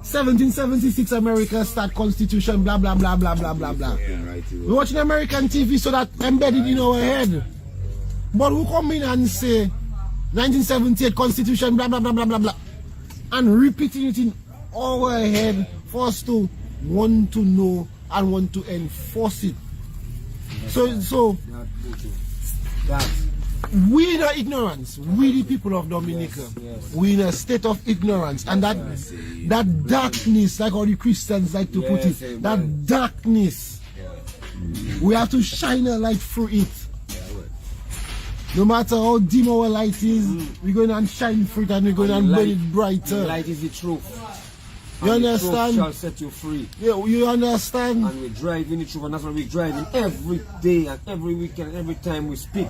Speaker 1: 1776 America start constitution, blah, blah, blah, blah, blah, blah, blah.
Speaker 5: Yeah, right, you
Speaker 1: We're watching American TV so that embedded in our head. But we come in and say 1978 constitution, blah, blah, blah, blah, blah, blah. And repeating it in our head for us to want to know and want to enforce it. So
Speaker 4: That.
Speaker 1: we in our ignorance, we the people of Dominica,
Speaker 4: yes.
Speaker 1: we in a state of ignorance, and that darkness, like all the Christians like to put
Speaker 4: Yes,
Speaker 1: it,
Speaker 4: amen.
Speaker 1: that darkness, we have to shine a light through it. No matter how dim our light is, we're going to shine through it and we're going to
Speaker 4: And
Speaker 1: burn
Speaker 4: light-
Speaker 1: it brighter.
Speaker 4: Light is the truth.
Speaker 1: You
Speaker 4: And
Speaker 1: understand?
Speaker 4: The truth shall set you free.
Speaker 1: Yeah, you understand?
Speaker 4: And we're driving the truth, and that's what we're driving every day and every weekend, every time we speak.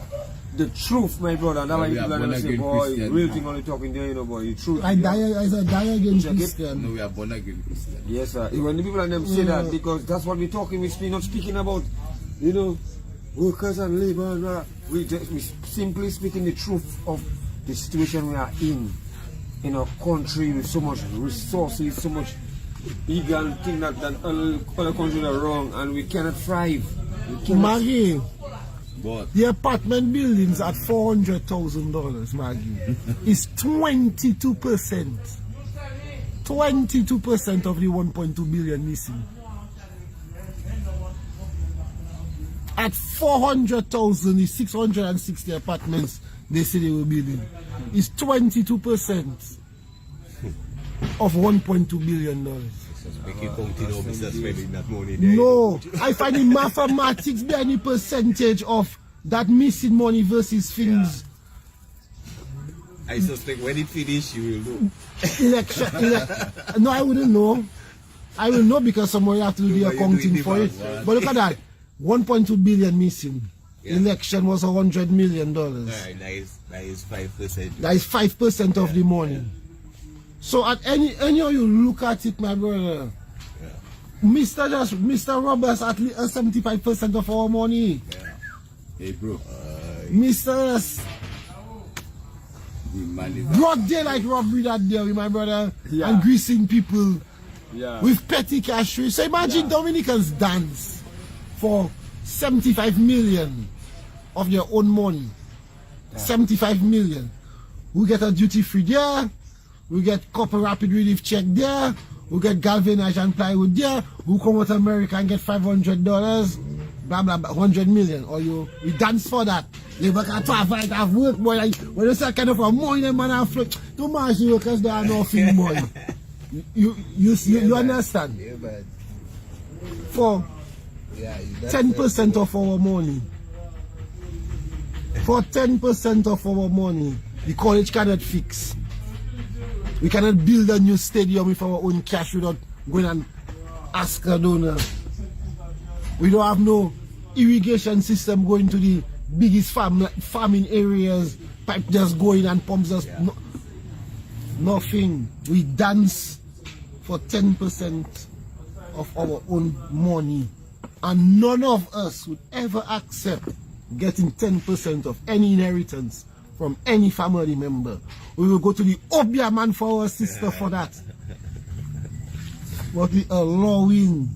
Speaker 4: The truth, my brother. And that's why
Speaker 5: We are
Speaker 4: people are
Speaker 5: born
Speaker 4: gonna say,
Speaker 5: again
Speaker 4: boy,
Speaker 5: Christian.
Speaker 4: real thing only talking there, you know, boy. The truth.
Speaker 1: I die again
Speaker 4: Check it.
Speaker 1: Christian.
Speaker 5: No, we are born again Christian.
Speaker 4: Yes, sir. When the people and them say that, because that's what we're talking, we're not speaking about, you know, workers and labor. And we simply speaking the truth of the situation we are in our country with so much resources, so much eager and thing that other countries are wrong, and we cannot thrive. We cannot.
Speaker 1: Maggie,
Speaker 5: But
Speaker 1: the apartment buildings at $400,000, Maggie, is 22%. 22% of the 1.2 billion missing. At 400,000, the 660 apartments they say they were building is 22% of $1.2 billion.
Speaker 3: Make you count it out, Mr. spending that money there.
Speaker 1: No, I find the mathematics behind the percentage of that missing money versus things.
Speaker 3: I suspect when it finish, you will know.
Speaker 1: No, I wouldn't know. I will know because somebody have to do the
Speaker 3: But you're
Speaker 1: accounting
Speaker 3: doing
Speaker 1: for
Speaker 3: the
Speaker 1: it.
Speaker 3: math.
Speaker 1: But look at that, 1.2 billion missing.
Speaker 3: Yeah.
Speaker 1: Election was $100 million.
Speaker 3: Alright, that is 5%.
Speaker 1: That is 5% of the money. So at any how you look at it, my brother, Mr. Roberts at least 75% of our money.
Speaker 5: hey, bro,
Speaker 1: Mr.
Speaker 5: the man is
Speaker 1: Broad daylight robbery that day, my brother,
Speaker 4: Yeah.
Speaker 1: and greasing people
Speaker 4: Yeah.
Speaker 1: with petty cash. So imagine Dominicans dance for 75 million of their own money. 75 million. We get a duty free there. We get copper rapid relief check there. We get galvanized and plywood there. We come out to America and get $500. blah blah blah 100 million, or you dance for that. You work at 12 hours of work, boy. Like, when you say kind of a money, man, and float. Too much workers there are nothing, boy. You understand?
Speaker 6: Yeah, but
Speaker 1: For 10% of our money. For 10% of our money, the college cannot fix. We cannot build a new stadium with our own cash without going and ask a donor. We don't have no irrigation system going to the biggest farming areas. Pipe just going and pumps us. No, nothing. We dance for 10% of our own money. And none of us would ever accept getting 10% of any inheritance from any family member. We will go to the Obia man for our sister for that. But we allowing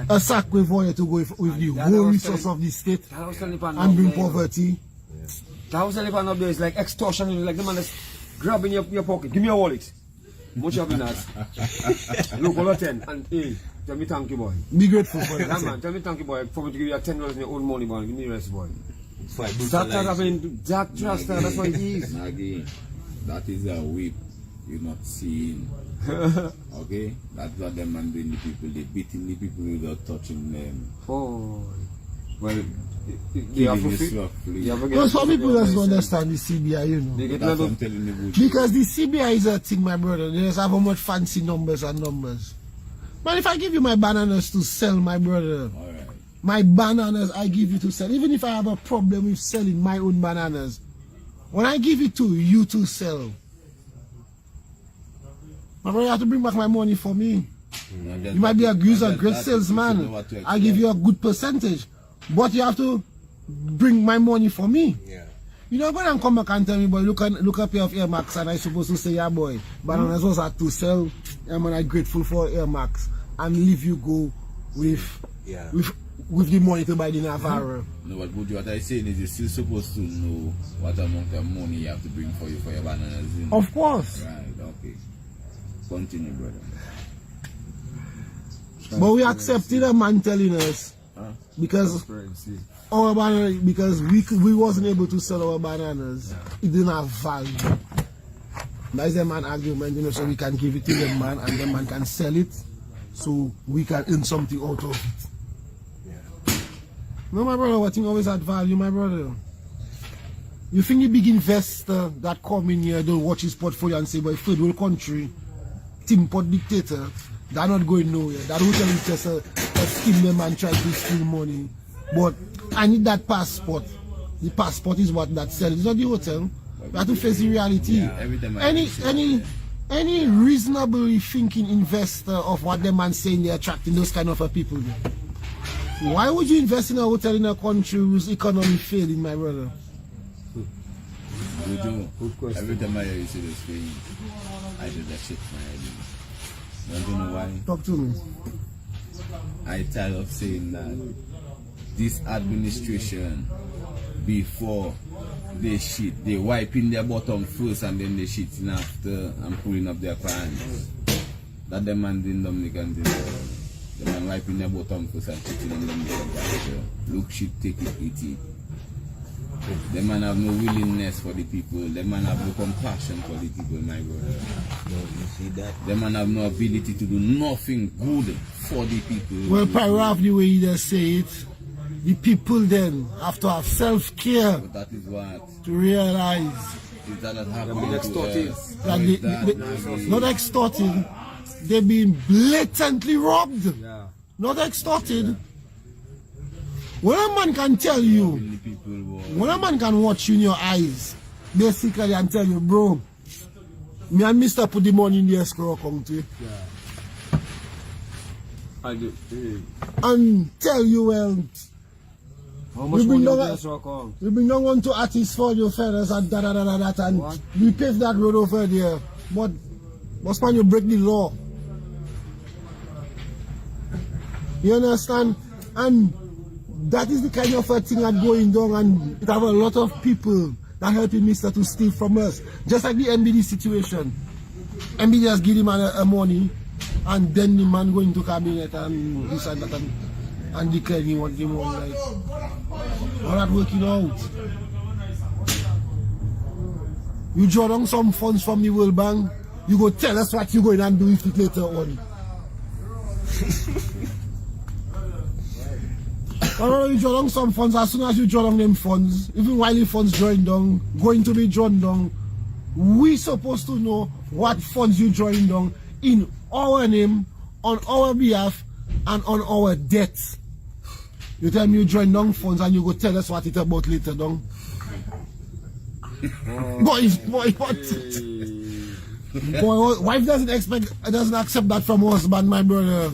Speaker 1: a Sakwevoye to go with the whole resource of the state and bring poverty.
Speaker 4: That was telling up there is like extortion, like the man that's grabbing your pocket. Give me your wallet. Much of that. Look, all 10 and hey, tell me thank you, boy.
Speaker 1: Be grateful for
Speaker 4: Yeah,
Speaker 1: that.
Speaker 4: man, tell me thank you, boy, for me to give you $10 in your own money, boy. Give me the rest, boy.
Speaker 3: For
Speaker 4: Start having Jack Trust, that's what it is.
Speaker 5: Nagi, that is a whip you're not seeing. Okay? That's what them man doing the people. They beating the people without touching them.
Speaker 4: Oh, well, they
Speaker 5: Killing
Speaker 4: have to
Speaker 5: you
Speaker 4: fix.
Speaker 5: softly.
Speaker 1: Because some people just don't understand the CBI, you know.
Speaker 4: They get
Speaker 5: That's what
Speaker 4: level.
Speaker 5: I'm telling you. Bullshit.
Speaker 1: Because the CBI is a thing, my brother. They just have how much fancy numbers and numbers. Man, if I give you my bananas to sell, my brother,
Speaker 5: Alright.
Speaker 1: my bananas I give you to sell, even if I have a problem with selling my own bananas, when I give it to you to sell, my brother, you have to bring back my money for me. You might be a great salesman. I give you a good percentage, but you have to bring my money for me.
Speaker 3: Yeah.
Speaker 1: You know, when I come back and tell me, boy, look up here of Air Max, and I supposed to say, yeah, boy, bananas was had to sell. I'm grateful for Air Max and leave you go with the money to buy the Navarro.
Speaker 5: No, but what I say is you're still supposed to know what amount of money you have to bring for your bananas. In.
Speaker 1: Of course.
Speaker 5: Right, okay. Continue, brother.
Speaker 1: But we accepted a man telling us because our banana, because we wasn't able to sell our bananas, it didn't have value. That is a man argument, you know, so we can give it to the man and the man can sell it so we can earn something out of it. No, my brother, what thing always had value, my brother. You think the big investor that come in here don't watch his portfolio and say, boy, third world country, Tim Pot dictator, they're not going nowhere. That hotel is just a scheme them and try to steal money. But I need that passport. The passport is what that sells. It's not the hotel. We have to face the reality.
Speaker 5: Yeah, every time
Speaker 1: Any reasonably thinking investor of what the man saying they're attracting those kind of people. Why would you invest in a hotel in a country whose economy failing, my brother?
Speaker 5: Every time I hear you say those things, I do that shit, man. I don't know why.
Speaker 1: Talk to me.
Speaker 5: I tired of saying that this administration, before they shit, they wiping their bottom first and then they shitting after and pulling up their pants. That the man in Dominican did. The man wiping their bottom first and shitting on Dominican after. Look shit, take it, eat it. The man have no willingness for the people. The man have no compassion for the people, my brother.
Speaker 3: No, you see that?
Speaker 5: The man have no ability to do nothing good for the people.
Speaker 1: Well, Pyro, the way you just say it, the people then have to have self-care
Speaker 5: But that is what
Speaker 1: to realize
Speaker 5: is that happening
Speaker 4: extorted.
Speaker 1: that not extorted, they're being blatantly robbed.
Speaker 4: Yeah.
Speaker 1: Not extorted. When a man can tell you,
Speaker 5: the people were
Speaker 1: when a man can watch you in your eyes, basically, and tell you, bro, me and Mr. put the money in the escrow account,
Speaker 4: I do.
Speaker 1: and tell you, well,
Speaker 4: How much
Speaker 1: You
Speaker 4: money
Speaker 1: bring down
Speaker 4: on
Speaker 1: that-
Speaker 4: this account?
Speaker 1: we bring down one to artists for your feathers and da and
Speaker 4: What?
Speaker 1: we pave that road over there. But, man, you break the law. You understand? And that is the kind of a thing that's going down, and it have a lot of people that helping Mr. to steal from us. Just like the MBD situation. MBD just give him a money, and then the man going to cabinet and this and that. And and declare he want him one like. All that working out. You draw down some funds from the World Bank, you go tell us what you're going and do with it later on. You draw down some funds, as soon as you draw down them funds, even while the funds drawing down, going to be drawn down, we supposed to know what funds you drawing down in our name, on our behalf, and on our debts. You tell me you drawing down funds and you go tell us what it's about later down. Boy, wife doesn't accept that from husband, my brother.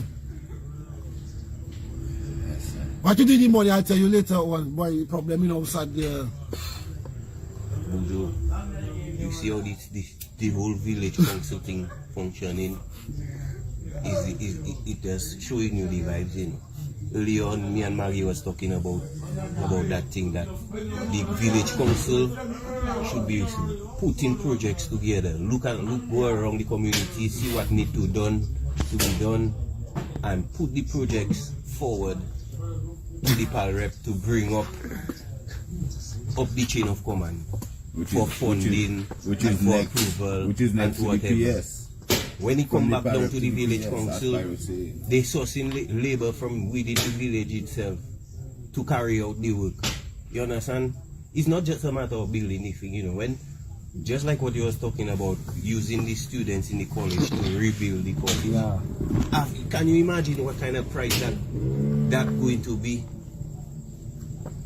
Speaker 1: What you do the money, I'll tell you later on. Boy, problem in outside there.
Speaker 3: Bujo, you see how the whole village council thing functioning? It is showing you the vibes, you know. Earlier on, me and Maggie was talking about that thing, that the village council should be putting projects together. Go around the community, see what need to be done, and put the projects forward to the PAL rep to bring up the chain of command for funding,
Speaker 5: which is
Speaker 3: for
Speaker 5: next,
Speaker 3: approval,
Speaker 5: which is
Speaker 3: and
Speaker 5: next to
Speaker 3: whatever.
Speaker 5: the PS.
Speaker 3: When it come back
Speaker 5: the
Speaker 3: down to the
Speaker 5: PAL
Speaker 3: village
Speaker 5: PS,
Speaker 3: council,
Speaker 5: as Pyro say.
Speaker 3: they sourcing labor from within the village itself to carry out the work. You understand? It's not just a matter of building anything, you know. When, just like what you was talking about, using the students in the college to rebuild the college.
Speaker 4: Yeah.
Speaker 3: Can you imagine what kind of price that going to be?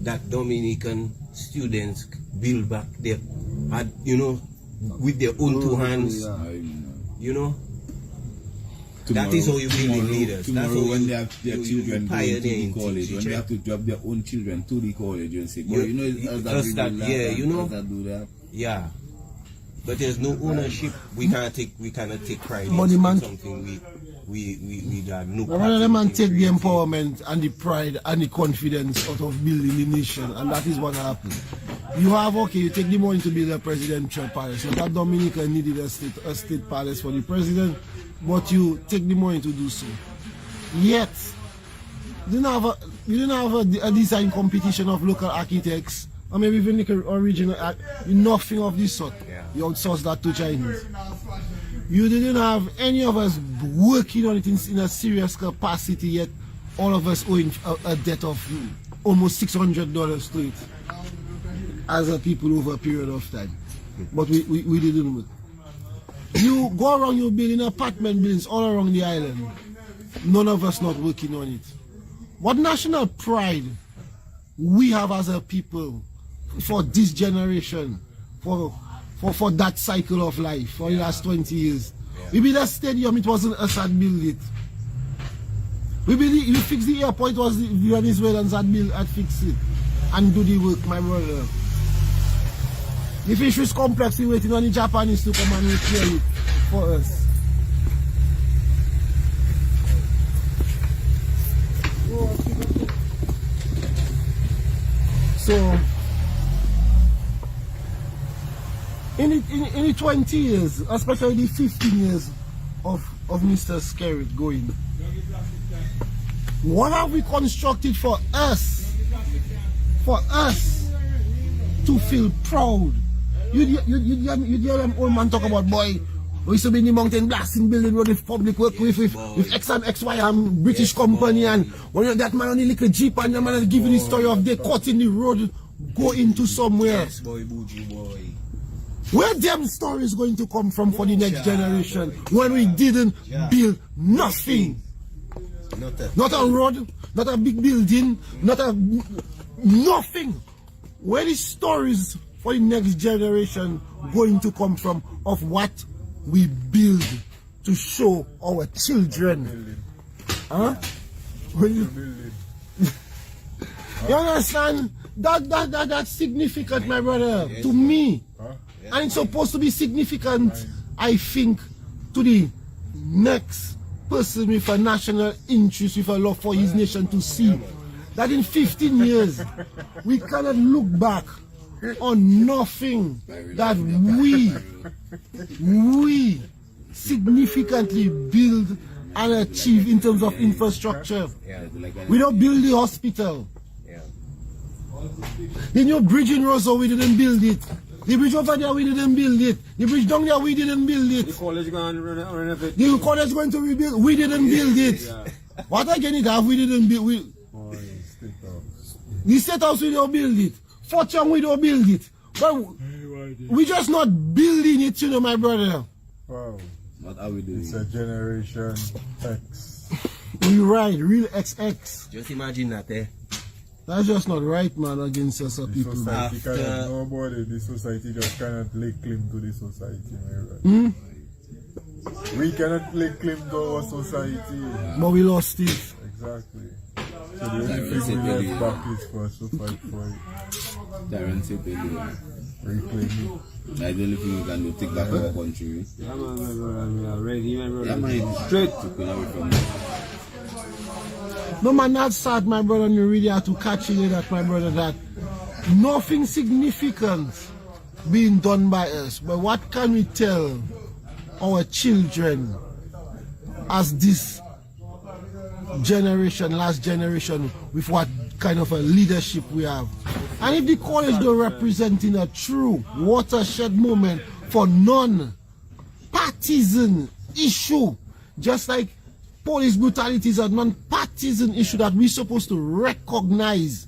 Speaker 3: That Dominican students build back their, you know, with their own two hands. You know, that is how you build leaders. That's how
Speaker 5: When
Speaker 3: you,
Speaker 5: they have their
Speaker 3: you
Speaker 5: children going to the college,
Speaker 3: teaching.
Speaker 5: when they have to drop their own children to the college and say, boy, you know,
Speaker 3: Does that, yeah, you know,
Speaker 5: does that do that?
Speaker 3: yeah. But there's no ownership. We cannot take pride in
Speaker 1: Money man.
Speaker 3: something we got no.
Speaker 1: But when the man take the empowerment and the pride and the confidence out of building the nation, and that is what happened. You have, okay, you take the money to build a presidential palace. Not that Dominica needed a state palace for the president, but you take the money to do so. Yet, you didn't have a design competition of local architects, or maybe even like original, nothing of this sort.
Speaker 3: Yeah.
Speaker 1: You outsourced that to Chinese. You didn't have any of us working on it in a serious capacity, yet all of us owing a debt of almost $600 to it as a people over a period of time. But we didn't work. You go around, you're building apartment buildings all around the island. None of us not working on it. What national pride we have as a people for this generation, for that cycle of life, for the last 20 years. We built a stadium, it wasn't us that built it. We fixed the airport, it was the Venezuelans that fixed it and do the work, my brother. The fisheries complex, we waiting on the Japanese to come and repair it for us. So, in the 20 years, especially the 15 years of Mr. Skerrit going, what have we constructed for us to feel proud? You hear them old man talk about, boy, we used to be in the mountain blasting building where the public work with X and XY and British company, and when that man on the little jeep and the man is giving the story of they cut in the road, go into somewhere.
Speaker 3: Yes, boy, Buju boy.
Speaker 1: Where them stories going to come from for the next generation when we didn't build nothing? Not a road, not a big building, nothing. Where the stories for the next generation going to come from of what we build to show our children? Huh? You understand? That's significant, my brother, to me. And it's supposed to be significant, I think, to the next person with a national interest, with a love for his nation, to see that in 15 years, we cannot look back on nothing that we significantly build and achieve in terms of infrastructure.
Speaker 3: Yeah.
Speaker 1: We don't build the hospital.
Speaker 3: Yeah.
Speaker 1: The new bridge in Roseau, we didn't build it. The bridge over there, we didn't build it. The bridge down there, we didn't build
Speaker 4: The
Speaker 1: it.
Speaker 4: college going to renovate.
Speaker 1: The college going to rebuild, we didn't build it. What again it have, we didn't build.
Speaker 2: Boy, State House.
Speaker 1: The State House, we don't build it. Fort Young, we don't build it. But we just not building it, you know, my brother.
Speaker 2: Wow.
Speaker 5: What are we doing?
Speaker 2: It's a generation X.
Speaker 1: We right, real XX.
Speaker 3: Just imagine that, eh?
Speaker 1: That's just not right, man, against us
Speaker 2: The
Speaker 1: people.
Speaker 2: society
Speaker 3: After-
Speaker 2: cannot, nobody, the society just cannot lay claim to the society, my right? We cannot lay claim to our society.
Speaker 1: But we lost it.
Speaker 2: Exactly. So the only thing we left back is for us to fight for it.
Speaker 5: Terrence Epelu.
Speaker 2: Reclaim it.
Speaker 5: That's the only thing we can do, take back our country.
Speaker 4: Yeah, man, my brother, we are ready, my brother.
Speaker 5: Yeah, man.
Speaker 4: Straight.
Speaker 5: Taking away from them.
Speaker 1: No man, that's sad, my brother, and you really have to catch it that, my brother, that nothing significant being done by us. But what can we tell our children as this generation, last generation, with what kind of a leadership we have? And if the college don't represent in a true watershed moment for non-partisan issue, just like police brutality is a non-partisan issue that we're supposed to recognize.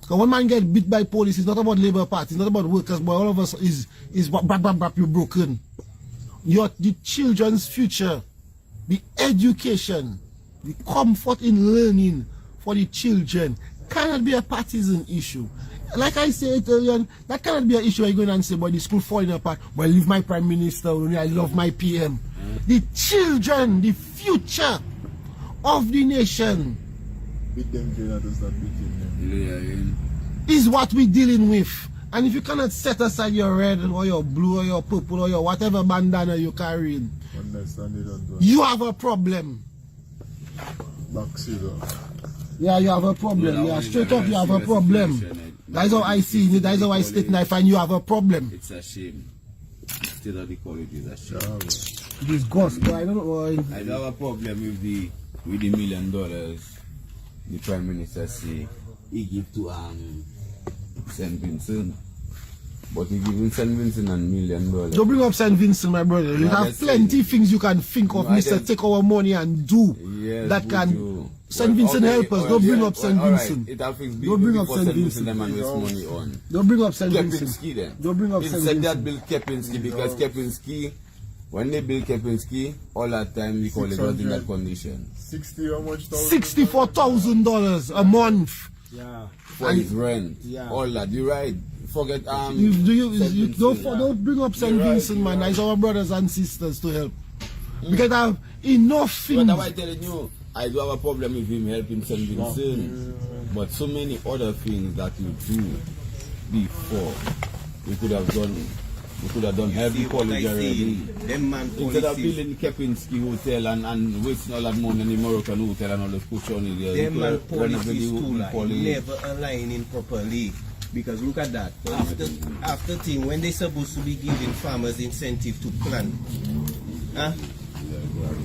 Speaker 1: Because one man get beat by police, it's not about Labour Party, it's not about workers, but all of us is you're broken. The children's future, the education, the comfort in learning for the children cannot be a partisan issue. Like I said earlier, that cannot be an issue where you're going and say, but the school falling apart, well, leave my prime minister, I love my PM. The children, the future of the nation
Speaker 2: Beat them, Jada, does not beating them.
Speaker 1: is what we're dealing with. And if you cannot set aside your red or your blue or your purple or your whatever bandana you're carrying,
Speaker 2: Understand it, don't do it.
Speaker 1: you have a problem.
Speaker 2: Back zero.
Speaker 1: Yeah, you have a problem. Yeah, straight up, you have a problem. That's how I see it. That's how I state and I find you have a problem.
Speaker 5: It's a shame. State of the college is a shame.
Speaker 1: Disgust, but I don't know why.
Speaker 5: I do have a problem with the $1 million the Prime Minister say he give to St. Vincent. But he giving St. Vincent $1 million.
Speaker 1: Don't bring up St. Vincent, my brother. You
Speaker 5: No,
Speaker 1: have
Speaker 5: that's
Speaker 1: plenty things you can think of,
Speaker 5: No, I
Speaker 1: Mr.
Speaker 5: don't-
Speaker 1: Take our money and do
Speaker 5: Yes,
Speaker 1: that
Speaker 5: would
Speaker 1: can.
Speaker 5: you?
Speaker 1: St. Vincent help us. Don't bring up St. Vincent.
Speaker 5: It have fixed
Speaker 1: Don't bring up
Speaker 5: before
Speaker 1: St.
Speaker 5: Vincent them
Speaker 1: Vincent.
Speaker 5: and waste money on.
Speaker 1: Don't bring up St. Vincent.
Speaker 5: Kepinski then.
Speaker 1: Don't bring up St.
Speaker 5: Instead that
Speaker 1: Vincent.
Speaker 5: build Kepinski because Kepinski, when they build Kepinski, all that time the college was in that
Speaker 2: 600.
Speaker 5: condition.
Speaker 2: 60 how much?
Speaker 1: $64,000 a month.
Speaker 4: Yeah.
Speaker 5: For his rent,
Speaker 4: Yeah.
Speaker 5: all that. You right. Forget
Speaker 1: You
Speaker 5: St.
Speaker 1: don't bring up St. Vincent, man. That's our brothers and sisters to help. Because I have enough
Speaker 5: But
Speaker 1: things.
Speaker 5: I'm telling you, I do have a problem with him helping St. Vincent. But so many other things that you do before we could have done. We could have done heavy
Speaker 3: See what
Speaker 5: college
Speaker 3: I
Speaker 5: already.
Speaker 3: see? Them man
Speaker 5: Instead of
Speaker 3: policies,
Speaker 5: building Kepinski Hotel and wasting all that money in the Moroccan hotel and all the push on it there.
Speaker 3: them
Speaker 5: you
Speaker 3: man
Speaker 5: could have renovated
Speaker 3: policies
Speaker 5: the
Speaker 3: too, like,
Speaker 5: college.
Speaker 3: never aligning properly. Because look at that. After thing, when they supposed to be giving farmers incentive to plant, huh?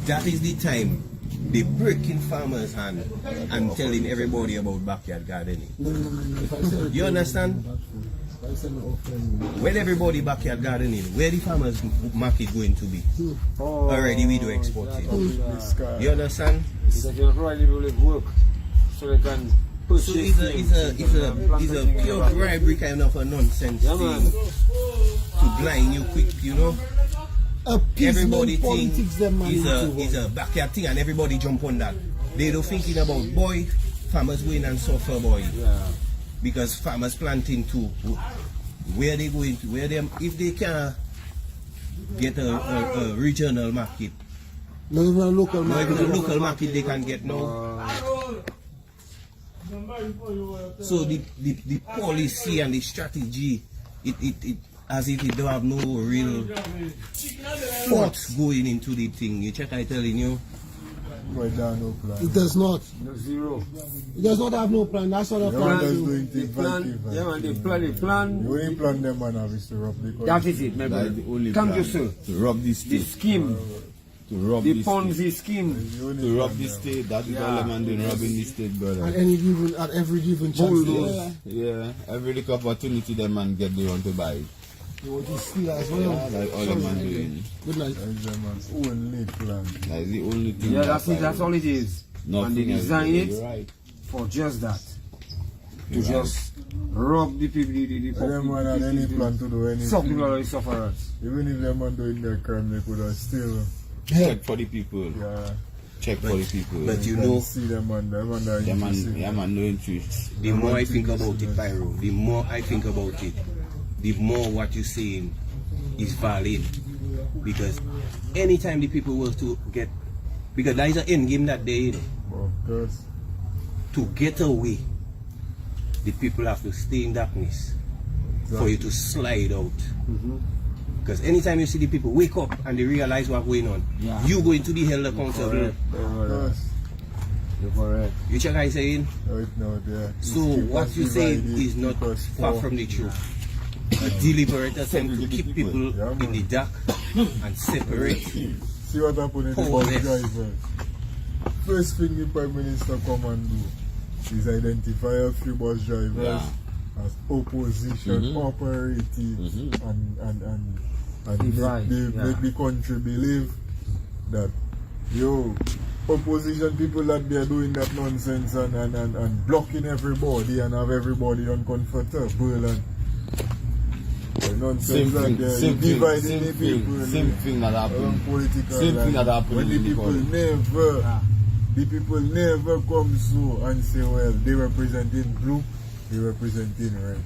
Speaker 3: That is the time they breaking farmers' hand and telling everybody about backyard gardening. You understand? When everybody backyard gardening, where the farmers market going to be? Already we do exporting. You understand?
Speaker 4: Because you don't provide people with work so they can purchase
Speaker 3: So it's a pure bribery kind of a nonsense
Speaker 4: Yeah,
Speaker 3: thing
Speaker 4: man.
Speaker 3: to blind you quick, you know. Everybody
Speaker 1: Appeasement
Speaker 3: think
Speaker 1: politics, them man.
Speaker 3: is a backyard thing and everybody jump on that. They don't thinking about boy, farmers going and suffer boy.
Speaker 4: Yeah.
Speaker 3: Because farmers planting too. Where they going to? Where them if they can get a regional market.
Speaker 1: Not even a local
Speaker 3: Not even
Speaker 1: market.
Speaker 3: a local market they can get now. So the policy and the strategy, it as if it don't have no real thoughts going into the thing. You check I telling you.
Speaker 2: Right down, no plan.
Speaker 1: It does not.
Speaker 4: No zero.
Speaker 1: It does not have no plan. That's what a
Speaker 2: The
Speaker 1: plan
Speaker 2: one that's
Speaker 1: do.
Speaker 2: doing
Speaker 4: They
Speaker 2: things
Speaker 4: plan,
Speaker 2: like
Speaker 4: yeah man, they plan.
Speaker 2: The only plan them man have is to rob the
Speaker 4: That is it, my
Speaker 5: That's
Speaker 4: brother.
Speaker 5: the only
Speaker 4: Come
Speaker 5: plan.
Speaker 4: to sir.
Speaker 5: To rob this
Speaker 4: This
Speaker 5: state.
Speaker 4: scheme
Speaker 5: To rob
Speaker 4: The
Speaker 5: the
Speaker 4: Ponzi
Speaker 5: state.
Speaker 4: scheme.
Speaker 5: To rob the state. That is all the man doing, robbing the state, brother.
Speaker 1: At every given chance.
Speaker 4: Bulldoze.
Speaker 5: Yeah. Every little opportunity the man get, they want to buy it.
Speaker 1: You want to steal as
Speaker 5: Yeah,
Speaker 1: well.
Speaker 5: like all the man doing.
Speaker 1: Good night.
Speaker 2: That's the man's only plan.
Speaker 5: That's the only thing.
Speaker 4: Yeah, that's it. That's all it is. And they
Speaker 5: Nothing else.
Speaker 4: design
Speaker 5: You're
Speaker 4: it
Speaker 5: right.
Speaker 4: for just that. To just rob the people, the poor
Speaker 2: Them man had any plan to do anything.
Speaker 4: Some people are the sufferers.
Speaker 2: Even if them man doing their crime, they could have still,
Speaker 5: Check for the people.
Speaker 2: yeah.
Speaker 5: Check for the people.
Speaker 3: But you
Speaker 2: can
Speaker 3: know,
Speaker 2: see them man that
Speaker 5: Yeah, man, no interest.
Speaker 3: the more I think about it, Pyro, the more I think about it, the more what you're saying is valid. Because anytime the people were to get, because that is an end game that day, you know,
Speaker 2: Of course.
Speaker 3: to get away, the people have to stay in darkness for you to slide out. Because anytime you see the people wake up and they realize what's going on,
Speaker 4: Yeah.
Speaker 3: you go into the hell accountable.
Speaker 4: Correct.
Speaker 2: Of course.
Speaker 4: You're correct.
Speaker 3: You check what I'm saying?
Speaker 2: Right now, there.
Speaker 3: So what you say is not far from the truth. A deliberate attempt to keep people in the dark and separate.
Speaker 2: See what happened in the bus
Speaker 3: Powerless.
Speaker 2: drivers. First thing the Prime Minister come and do is identify a few bus drivers as opposition operatives and
Speaker 4: Divide,
Speaker 2: make the country believe that opposition people that they are doing that nonsense and blocking everybody and have everybody uncomfortable and nonsense
Speaker 5: Same
Speaker 2: like
Speaker 5: thing,
Speaker 2: that.
Speaker 5: same thing,
Speaker 2: Dividing
Speaker 5: same
Speaker 2: the
Speaker 5: thing,
Speaker 2: people.
Speaker 5: same thing that happened.
Speaker 2: Political
Speaker 5: Same thing
Speaker 2: life.
Speaker 5: that happened
Speaker 2: When
Speaker 5: in
Speaker 2: the
Speaker 5: the
Speaker 2: people
Speaker 5: college.
Speaker 2: the people never come so and say, well, they representing blue, they representing red.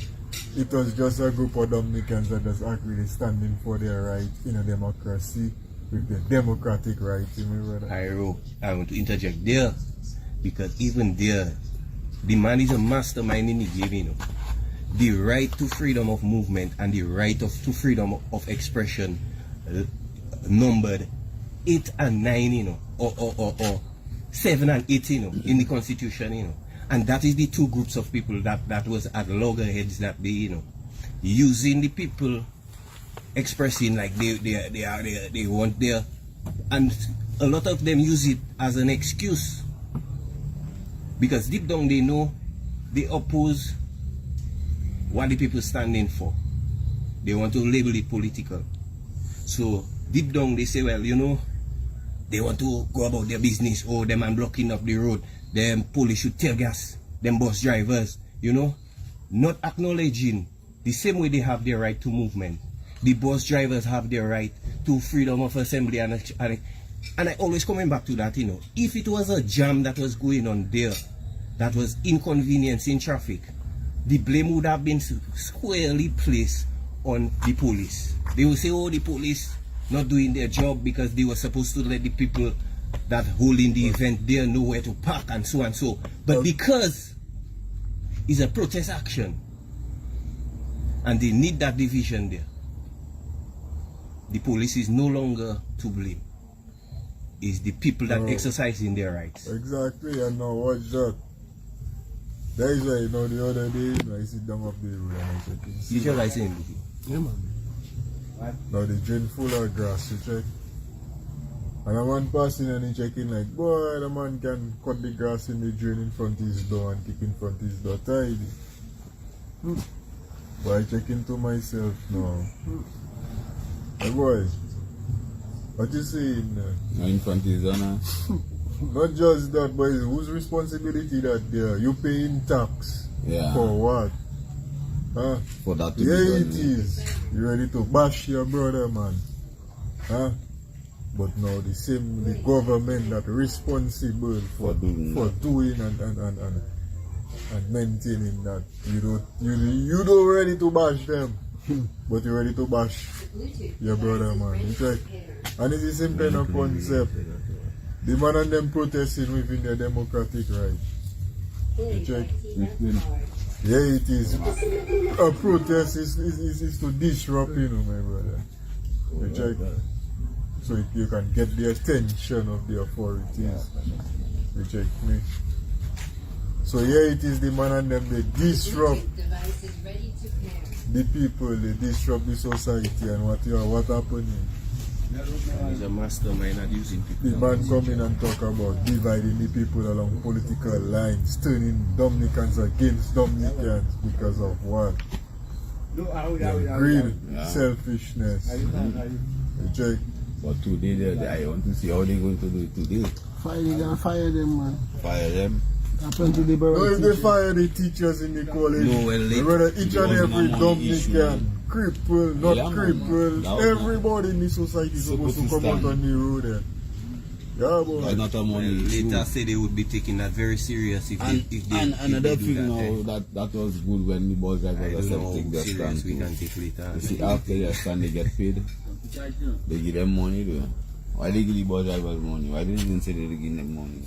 Speaker 2: It was just a group of Dominicans that just actually standing for their right in a democracy with the democratic right. You remember that?
Speaker 3: I want to interject there because even there, the man is a mastermind in the game, you know. The right to freedom of movement and the right to freedom of expression numbered 8 and 9, you know, or 7 and 8, you know, in the constitution, you know. And that is the two groups of people that was at loggerheads that day, you know, using the people expressing like they want their, and a lot of them use it as an excuse because deep down they know they oppose what the people standing for. They want to label it political. So deep down they say, well, you know, they want to go about their business. Oh, them man blocking up the road. Them police should tear gas. Them bus drivers, you know, not acknowledging the same way they have their right to movement. The bus drivers have their right to freedom of assembly and I always coming back to that, you know. If it was a jam that was going on there, that was inconveniencing traffic, the blame would have been squarely placed on the police. They will say, oh, the police not doing their job because they were supposed to let the people that holding the event there know where to park and so and so. But because it's a protest action and they need that division there, the police is no longer to blame. It's the people that exercising their rights.
Speaker 2: Exactly, and now watch that. That is why, you know, the other day, I sit down up the road and I check in.
Speaker 3: You just like saying,
Speaker 1: Yeah, man.
Speaker 2: Now the drain full of grass, you check. And a man passing and he checking like, boy, the man can cut the grass in the drain in front of his door and keep in front of his door tidy. But I checking to myself now. Hey boy, what you saying now?
Speaker 5: In front of his door now.
Speaker 2: Not just that, but it's whose responsibility that there? You paying tax.
Speaker 5: Yeah.
Speaker 2: For what? Huh?
Speaker 5: For that to
Speaker 2: Yeah,
Speaker 5: be done.
Speaker 2: it is. You ready to bash your brother, man? Huh? But now the government that responsible for doing and maintaining that. You don't ready to bash them, but you ready to bash your brother, man. You check. And it's the same kind of concept. The man and them protesting within their democratic right. You check. Yeah, it is. A protest is to disrupt, you know, my brother. You check. So you can get the attention of the authorities. You check me. So yeah, it is the man and them, they disrupt the people, they disrupt the society and what happening.
Speaker 3: He's a mastermind at using
Speaker 2: The
Speaker 3: people.
Speaker 2: man come in and talk about dividing the people along political lines, turning Dominicans against Dominicans because of what? Greed, selfishness. Check.
Speaker 5: But today, I want to see how they're going to do it today.
Speaker 1: Fire them, man.
Speaker 5: Fire them.
Speaker 1: Happen to
Speaker 2: No,
Speaker 1: liberate
Speaker 2: if they fire the teachers in the college,
Speaker 3: No, well,
Speaker 2: whether each and
Speaker 5: because
Speaker 2: every
Speaker 5: no money issue.
Speaker 2: Dominican, cripple, not
Speaker 5: Yeah, man.
Speaker 2: cripple,
Speaker 5: Now,
Speaker 2: everybody in the society is supposed to come out on the road there. Yeah, boy.
Speaker 5: That's not a money issue.
Speaker 3: Later say they would be taking that very serious if
Speaker 5: And,
Speaker 3: they, if they,
Speaker 5: and
Speaker 3: if
Speaker 5: another
Speaker 3: they do
Speaker 5: thing
Speaker 3: that,
Speaker 5: now, that was good when the bus
Speaker 3: I
Speaker 5: drivers
Speaker 3: don't know
Speaker 5: take
Speaker 3: how
Speaker 5: their
Speaker 3: serious
Speaker 5: stand
Speaker 3: we
Speaker 5: too.
Speaker 3: can take later.
Speaker 5: You see, after their stand, they get paid. They give them money though. Why they give the bus drivers money? Why they didn't say they give them money?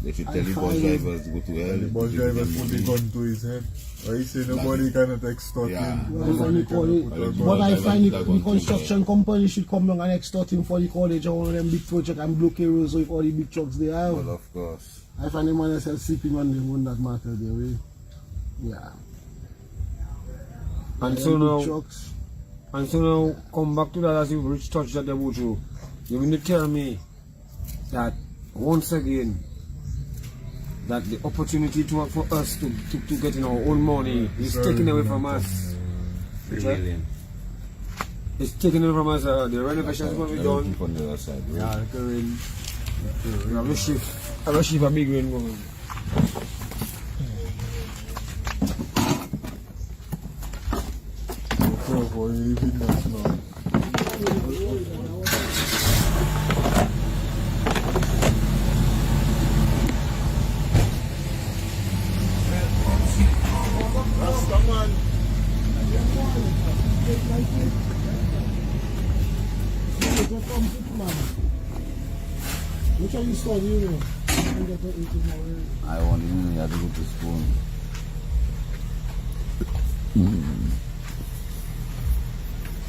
Speaker 5: They should tell the bus drivers to go to hell.
Speaker 2: The bus
Speaker 5: They
Speaker 2: driver
Speaker 5: give them
Speaker 2: put the
Speaker 5: money.
Speaker 2: gun to his head. Why he say nobody cannot extort
Speaker 5: Yeah.
Speaker 2: him?
Speaker 1: Well,
Speaker 2: Nobody
Speaker 1: I find
Speaker 2: cannot put a
Speaker 1: it-
Speaker 2: gun.
Speaker 1: But I find
Speaker 5: That
Speaker 1: the
Speaker 5: one
Speaker 1: construction company should come down and extort him for the college or one of them big project and block areas with all the big trucks they have.
Speaker 5: Well, of course.
Speaker 1: I find the man yourself sleeping on them when that matter their way. Yeah.
Speaker 4: And
Speaker 1: Them
Speaker 4: so
Speaker 1: big
Speaker 4: now,
Speaker 1: trucks.
Speaker 4: and so now, come back to that as you reach touch that they go through. You mean to tell me that once again, that the opportunity to for us to get in our own money is taken away from us.
Speaker 3: Brilliant.
Speaker 4: It's taken away from us. The renovations will be done.
Speaker 5: From the other side. Bro.
Speaker 4: Yeah, the rain. I wish if a big rain going.
Speaker 2: So, for you living that now.
Speaker 1: Which one you study, you know?
Speaker 5: I want him to go to school.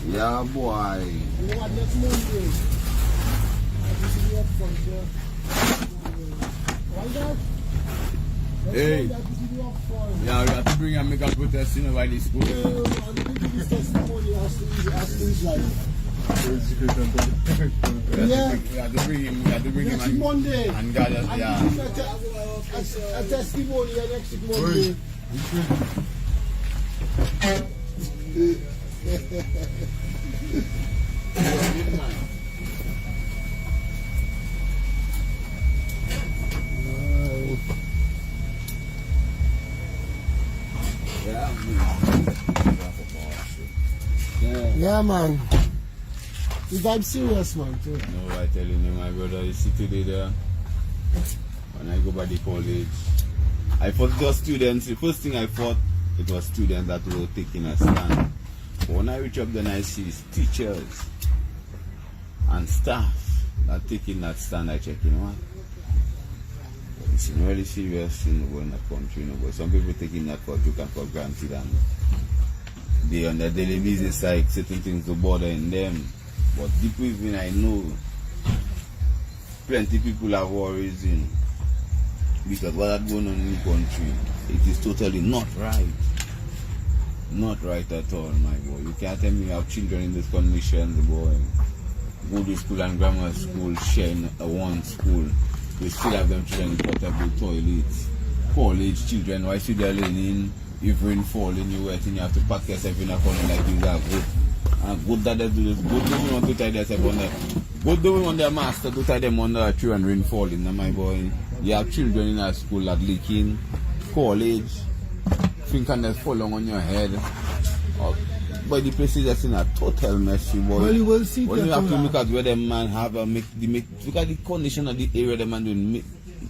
Speaker 5: Yeah, boy.
Speaker 1: You know what, next Monday, I will be up front, yeah. Why that? Next
Speaker 5: Hey.
Speaker 1: Monday, I will be up front.
Speaker 5: Yeah, we have to bring and make a protest, you know, by the school.
Speaker 1: I'm thinking this testimony has to his life.
Speaker 2: Education to-
Speaker 1: Yeah.
Speaker 5: We have to bring him,
Speaker 1: Next Monday.
Speaker 5: and God,
Speaker 1: I'm
Speaker 5: yeah.
Speaker 1: giving a testimony next Monday. Yeah, man. The vibe serious, man. Too.
Speaker 5: No, I telling you, my brother, you see today there, when I go by the college, I thought it was students. The first thing I thought, it was students that were taking a stand. But when I reach up then I see teachers and staff that taking that stand, I check, you know what? It's really serious thing in the country, you know, but some people taking that for joke and for granted, and they on their daily business like certain things to bother in them. But deep within I know plenty people have worries in because what is going on in the country, it is totally not right. Not right at all, my boy. You can't tell me you have children in this condition, boy. Go to school and grammar school, share in one school. We still have them children in portable toilets. College children, why should they learning? If rain falling, you wet and you have to pack yourself in a corner like you are good. And good that they do this. Good do we want to tie themselves on there. Good do we want their master to tie them under a tree and rain falling, now, my boy. You have children in a school that leaking, college, think and they fall on your head. But the place is just in a total mess, you boy.
Speaker 1: Well, you will see
Speaker 5: When you have to
Speaker 1: people
Speaker 5: look at where the man have a look at the condition of the area the man doing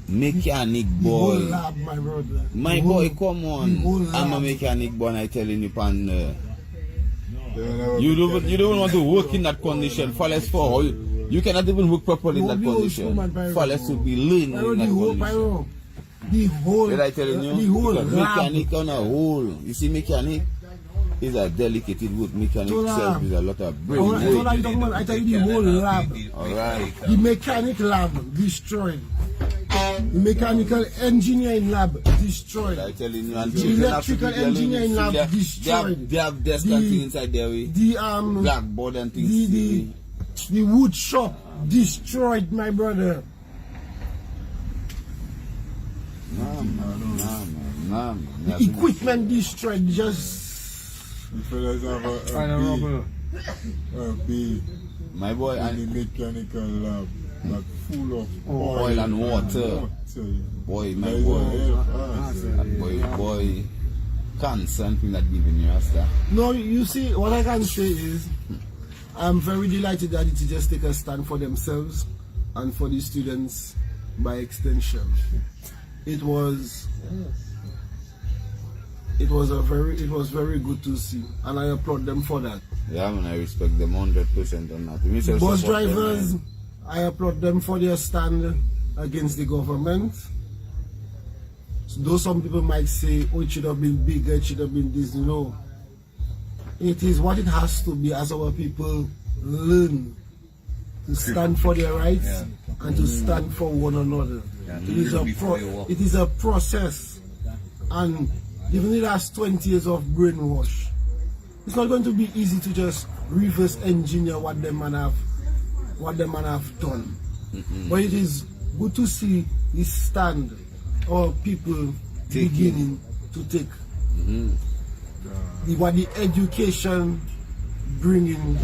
Speaker 5: mechanic
Speaker 1: The whole
Speaker 5: boy.
Speaker 1: lab, my brother.
Speaker 5: My
Speaker 1: The
Speaker 5: boy,
Speaker 1: whole-
Speaker 5: come
Speaker 1: the
Speaker 5: on.
Speaker 1: whole
Speaker 5: I'm a
Speaker 1: lab.
Speaker 5: mechanic boy and I telling you pan
Speaker 2: You
Speaker 5: you don't want to work in that condition. Fallest for you cannot even work properly in that
Speaker 1: The whole
Speaker 5: condition.
Speaker 1: school, man, Pyro.
Speaker 5: Fallest to be learning
Speaker 1: Pyro,
Speaker 5: in
Speaker 1: the
Speaker 5: that
Speaker 1: whole,
Speaker 5: condition.
Speaker 1: Pyro. The whole,
Speaker 5: Did I telling you?
Speaker 1: the whole
Speaker 5: Because
Speaker 1: lab.
Speaker 5: mechanic on a whole. You see, mechanic is a delicate work. Mechanic
Speaker 1: So,
Speaker 5: itself is a lot of brain
Speaker 1: Alright, so
Speaker 5: work.
Speaker 1: like talking about, I tell you the whole lab.
Speaker 5: Alright.
Speaker 1: The mechanic lab destroyed. The mechanical engineering lab destroyed.
Speaker 5: I telling you, and
Speaker 1: The
Speaker 5: children have to
Speaker 1: electrical
Speaker 5: be learning
Speaker 1: engineering
Speaker 5: this.
Speaker 1: lab
Speaker 5: They have
Speaker 1: destroyed.
Speaker 5: desk and
Speaker 1: The-
Speaker 5: things inside there.
Speaker 1: The
Speaker 5: Blackboard and things.
Speaker 1: the The wood shop destroyed, my brother.
Speaker 5: Nah, man.
Speaker 1: The equipment destroyed. Just
Speaker 2: The fellas have a B
Speaker 5: My boy,
Speaker 2: in
Speaker 5: and
Speaker 2: the mechanical lab that full of
Speaker 5: oil and water. Boy, my boy, cancer and thing that giving you a star.
Speaker 1: no. You see, what I can say is, I'm very delighted that it just take a stand for themselves and for the students by extension. It was very good to see, and I applaud them for that.
Speaker 5: Yeah, man, I respect them 100% on that. Me self
Speaker 1: Bus
Speaker 5: support them,
Speaker 1: drivers,
Speaker 5: man.
Speaker 1: I applaud them for their stand against the government. So though some people might say, oh, it should have been bigger, it should have been this, no. It is what it has to be as our people learn to stand for their rights and to stand for one another. It is a process, and even the last 20 years of brainwash, it's not going to be easy to just reverse engineer what them man have done. But it is good to see this stand or people beginning to take what the education bringing,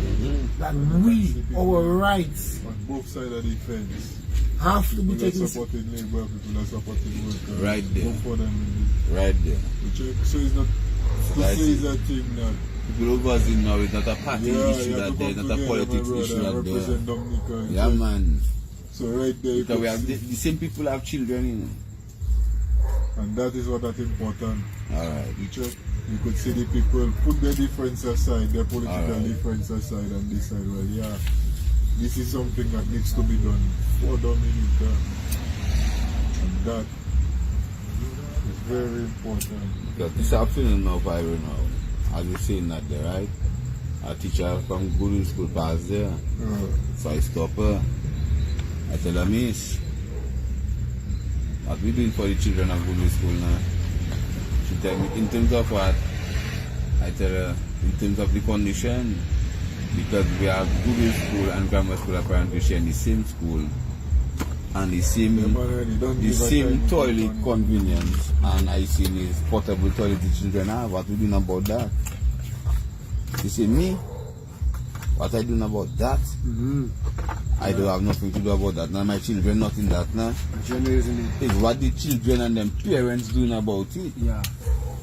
Speaker 1: that we, our rights,
Speaker 2: on both sides of the fence.
Speaker 1: have to be
Speaker 2: People are
Speaker 1: taken.
Speaker 2: supporting labor, people are supporting workers.
Speaker 5: Right there.
Speaker 2: Both for them.
Speaker 5: Right there.
Speaker 2: So it's not to
Speaker 5: That's
Speaker 2: say
Speaker 5: it.
Speaker 2: it's a thing that
Speaker 5: People over in now, it's not a party issue
Speaker 2: you have
Speaker 5: that
Speaker 2: to
Speaker 5: there,
Speaker 2: come
Speaker 5: not a
Speaker 2: together,
Speaker 5: politics
Speaker 2: my
Speaker 5: issue
Speaker 2: brother,
Speaker 5: that there.
Speaker 2: represent Dominica and
Speaker 5: Yeah,
Speaker 2: so-
Speaker 5: man.
Speaker 2: So right there you
Speaker 5: Because we
Speaker 2: could
Speaker 5: have
Speaker 2: see,
Speaker 5: the same people have children, you know.
Speaker 2: and that is what that's important.
Speaker 5: Alright.
Speaker 2: You could see the people put their difference aside, their political
Speaker 5: Alright.
Speaker 2: difference aside, and decide, well, yeah, this is something that needs to be done for Dominica. And that is very important.
Speaker 5: Because this afternoon now, Pyro now, as you saying that there, right? A teacher from Guru School passed there. So I stop her. I tell her, Miss, what we doing for the children of Guru School now? She tell me, in terms of what? I tell her, in terms of the condition, because we have Guru School and Grammar School apparently sharing the same school and the same toilet convenience, and I see this portable toilet the children have. What we doing about that? You see me? What I doing about that? I don't have nothing to do about that. Now my children not in that now. It's what the children and them parents doing about it.
Speaker 4: Yeah.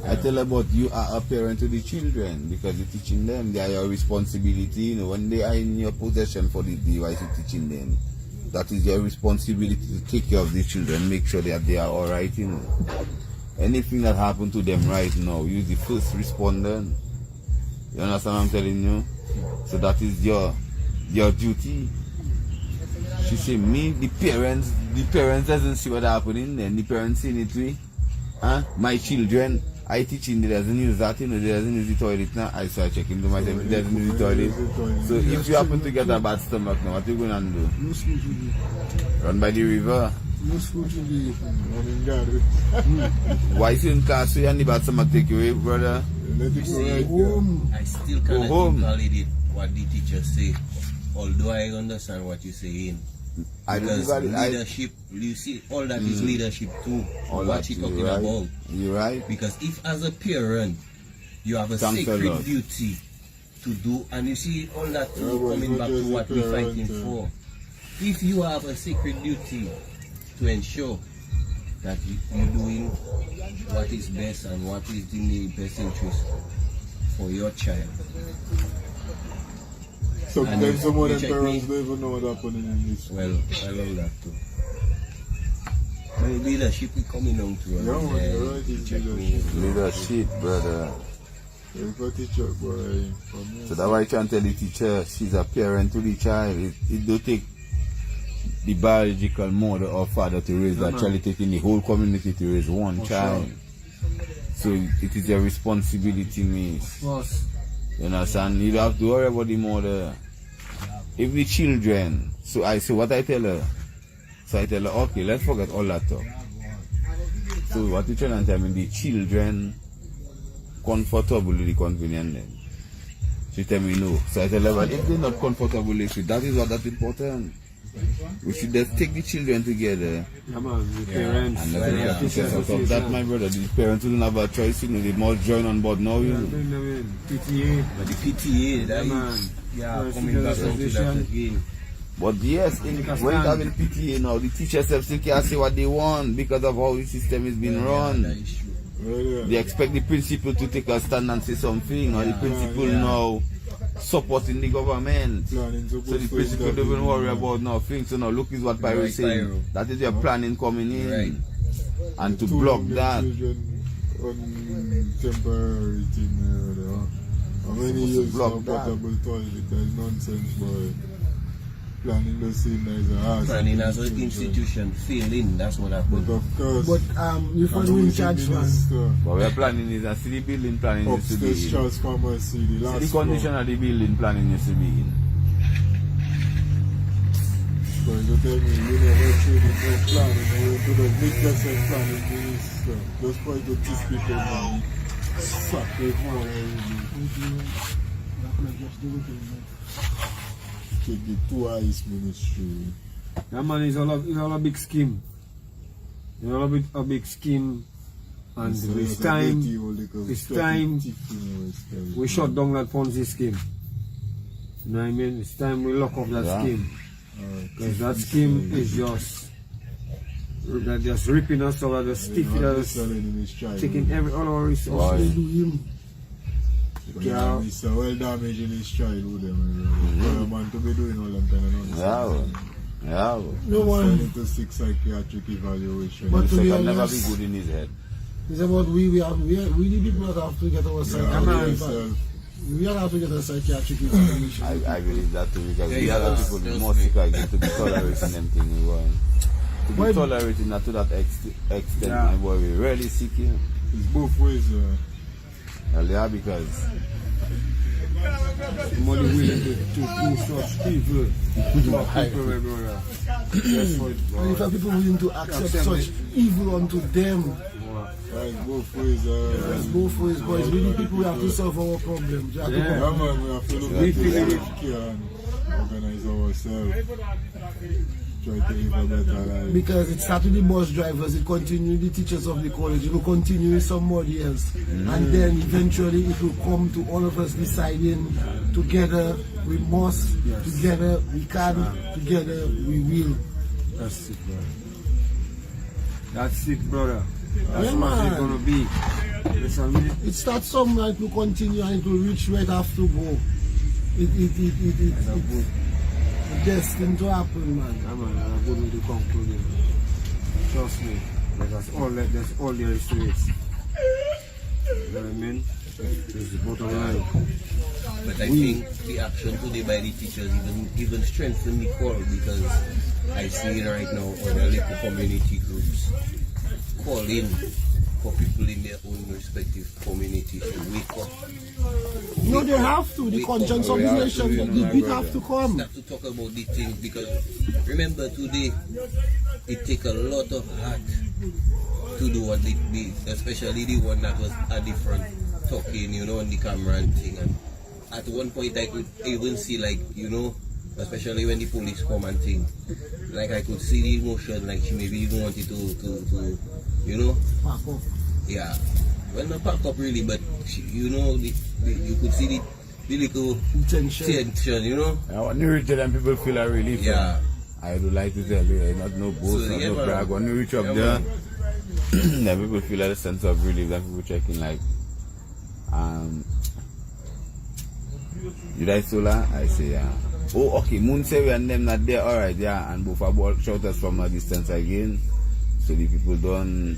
Speaker 5: I tell about you are a parent to the children because you're teaching them. They are your responsibility. You know, when they are in your possession for the day, why you're teaching them? That is your responsibility to take care of the children, make sure that they are alright, you know. Anything that happened to them right now, you're the first respondent. You understand what I'm telling you? So that is your duty. She said, me, the parents doesn't see what happening, then the parents see it too. Huh? My children, I teaching they doesn't use that, you know, they doesn't use the toilet now. I start checking to myself, they doesn't use the toilet. So if you happen to get a bad stomach now, what are you going to do?
Speaker 1: No school today.
Speaker 5: Run by the river.
Speaker 1: No school today.
Speaker 5: Why you in class so you and the bad stomach take you away, brother?
Speaker 2: Let it go right
Speaker 1: Home.
Speaker 3: I still cannot
Speaker 5: home.
Speaker 3: invalidate what the teachers say, although I understand what you're saying.
Speaker 5: I don't
Speaker 3: Because
Speaker 5: valid.
Speaker 3: leadership, you see, all that is leadership too.
Speaker 5: All
Speaker 3: what
Speaker 5: that,
Speaker 3: you're
Speaker 5: you're
Speaker 3: talking
Speaker 5: right.
Speaker 3: about.
Speaker 5: You're right.
Speaker 3: Because if as a parent, you have a
Speaker 5: Thanks a
Speaker 3: sacred
Speaker 5: lot.
Speaker 3: duty to do, and you see all that
Speaker 2: Yeah, but
Speaker 3: coming
Speaker 2: it's
Speaker 3: back
Speaker 2: not
Speaker 3: to
Speaker 2: just
Speaker 3: what
Speaker 2: a
Speaker 3: we're
Speaker 2: parent,
Speaker 3: fighting for. If you have a sacred duty to ensure that you're doing what is best and what is in the best interest for your child.
Speaker 2: Sometimes some of them
Speaker 3: check
Speaker 2: parents
Speaker 3: me.
Speaker 2: don't even know what's happening in this.
Speaker 3: Well, I love that too. My leadership is coming down to us.
Speaker 2: Yeah, man, you're right, it's
Speaker 3: check
Speaker 2: leadership.
Speaker 3: me.
Speaker 5: Leadership, brother.
Speaker 2: You got teacher, boy.
Speaker 5: So that's why I can tell the teacher she's a parent to the child. It don't take the biological mother or father to raise that child. It takes in the whole community to raise one child. So it is your responsibility, miss.
Speaker 4: Boss.
Speaker 5: You understand? You don't have to worry about the mother. If the children, so what I tell her, so I tell her, okay, let's forget all that talk. So what you trying to tell me, the children comfortably convenient then. She tell me no. So I tell her, well, if they're not comfortable with it, that is what that's important. We should just take the children together.
Speaker 4: Yeah, man, the parents.
Speaker 5: And let the teachers out of that, my brother. The parents don't have a choice, you know, they must join on board now, you know.
Speaker 4: PTA.
Speaker 3: But the PTA, that is, coming back into that again.
Speaker 5: But yes, when you have in PTA now, the teachers still can't say what they want because of how the system is being run.
Speaker 3: That is true.
Speaker 5: They expect the principal to take a stand and say something, or the principal now supporting the government. So the principal don't worry about nothing. So now look is what Pyro is saying. That is your planning coming in.
Speaker 3: Right.
Speaker 5: And to block that.
Speaker 2: On temporary thing, how many years
Speaker 5: block
Speaker 2: of
Speaker 5: that.
Speaker 2: portable toilet? That is nonsense, boy. Planning the same as a house.
Speaker 3: Planning as an institution failing, that's what happened.
Speaker 2: But of course,
Speaker 1: But you for
Speaker 2: and
Speaker 1: in
Speaker 2: who is the
Speaker 1: charge, man.
Speaker 5: But we're planning is a city building planning is to be
Speaker 2: upstairs
Speaker 5: in.
Speaker 2: transformer, see the last
Speaker 5: The condition of the building planning is to be in.
Speaker 2: So you tell me, you never train in no planning, and you do the big percent planning to this stuff. Just for you to teach people now. Suck it more everything. Take the 2 eyes ministry.
Speaker 4: That man is all a big scheme. It's all a big scheme. And it's time we shut down that Ponzi scheme. You know what I mean? It's time we lock up that scheme. Because that scheme is just ripping us over, just sticking us, taking all our resources.
Speaker 2: Yeah, he's well damaged in his childhood. For a man to be doing all them kind of nonsense.
Speaker 5: Yeah.
Speaker 1: No one.
Speaker 2: Send him to 6 psychiatric evaluation.
Speaker 1: But to
Speaker 5: So
Speaker 1: be
Speaker 5: can never be
Speaker 1: honest,
Speaker 5: good in his head.
Speaker 1: it's about we the people that have to get our psychiatric. We all have to get a psychiatric evaluation.
Speaker 5: I believe that too because the other people the more sick I get to be tolerating them things we want. To be tolerating that to that extent, my boy, we really sick here.
Speaker 2: It's both ways.
Speaker 5: Yeah, because
Speaker 4: Money willing to do such evil to people, my brother. That's what
Speaker 1: And if people willing to accept such evil unto them,
Speaker 2: It's both ways.
Speaker 1: it's both ways, but it's really people who have to solve our problems. We have to
Speaker 4: Yeah.
Speaker 2: Yeah, man, we have to look
Speaker 4: We
Speaker 2: at
Speaker 4: feel
Speaker 2: the
Speaker 4: it.
Speaker 2: care and organize ourselves. Try to live a better life.
Speaker 1: Because it started with the bus drivers, it continued the teachers of the college, it will continue with somebody else. And then eventually it will come to all of us deciding together we must, together we can, together we will.
Speaker 4: That's it, brother. That's it, brother. That's
Speaker 1: Yeah,
Speaker 4: what
Speaker 1: man.
Speaker 4: it's gonna be. Listen,
Speaker 1: It starts somewhere, it will continue and it will reach where it have to go. It's destined to happen, man.
Speaker 4: I'm a good way to conclude it. Trust me. That's all there is to it. You know what I mean? It's the bottom line.
Speaker 3: But I think the action today by the teachers even strengthen the call because I see it right now other little community groups calling for people in their own respective communities to wake up.
Speaker 1: No, they have to. The conscience of the nation, the beat have to come.
Speaker 3: Start to talk about the things because remember today it take a lot of heart to do what they did, especially the one that was at the front talking, you know, on the camera and thing. And at one point I could even see, like, you know, especially when the police come and thing, like I could see the emotion, like she maybe even wanted to you know,
Speaker 1: Pack up.
Speaker 3: yeah, well not pack up really, but she, you know, you could see the little tension, you know.
Speaker 5: I want to reach them people feel a relief.
Speaker 3: Yeah.
Speaker 5: I would like to tell you, not no boast,
Speaker 3: So,
Speaker 5: not
Speaker 3: yeah,
Speaker 5: no
Speaker 3: man.
Speaker 5: brag. When you reach up
Speaker 3: Yeah,
Speaker 5: there,
Speaker 3: man.
Speaker 5: then people feel a sense of relief. That people checking like, did I solar? I say yeah. Oh, okay. Moun Séwyè and them not there. All right, yeah. And both about shout us from a distance again, so the people don't.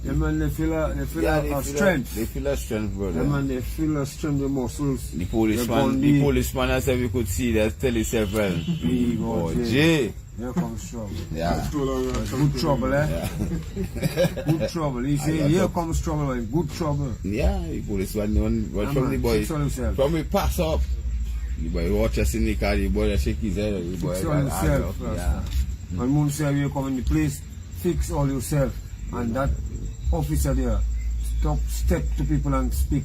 Speaker 4: Yeah, man, they feel a strength.
Speaker 5: They feel a strength, brother.
Speaker 4: Yeah, man, they feel a strength, the muscles.
Speaker 5: The policeman, I said we could see that tell yourself, well, oh, Jay.
Speaker 4: Here comes trouble.
Speaker 5: Yeah.
Speaker 4: Good trouble, eh? Good trouble. He say, here comes trouble, like good trouble.
Speaker 5: Yeah, the policeman, but from the boy, from we pass up, the boy watch us in the car, the boy shake his head, the boy
Speaker 4: Fix all yourself.
Speaker 5: yeah.
Speaker 4: When Moun Séwyè come in the place, fix all yourself. And that officer there, step to people and speak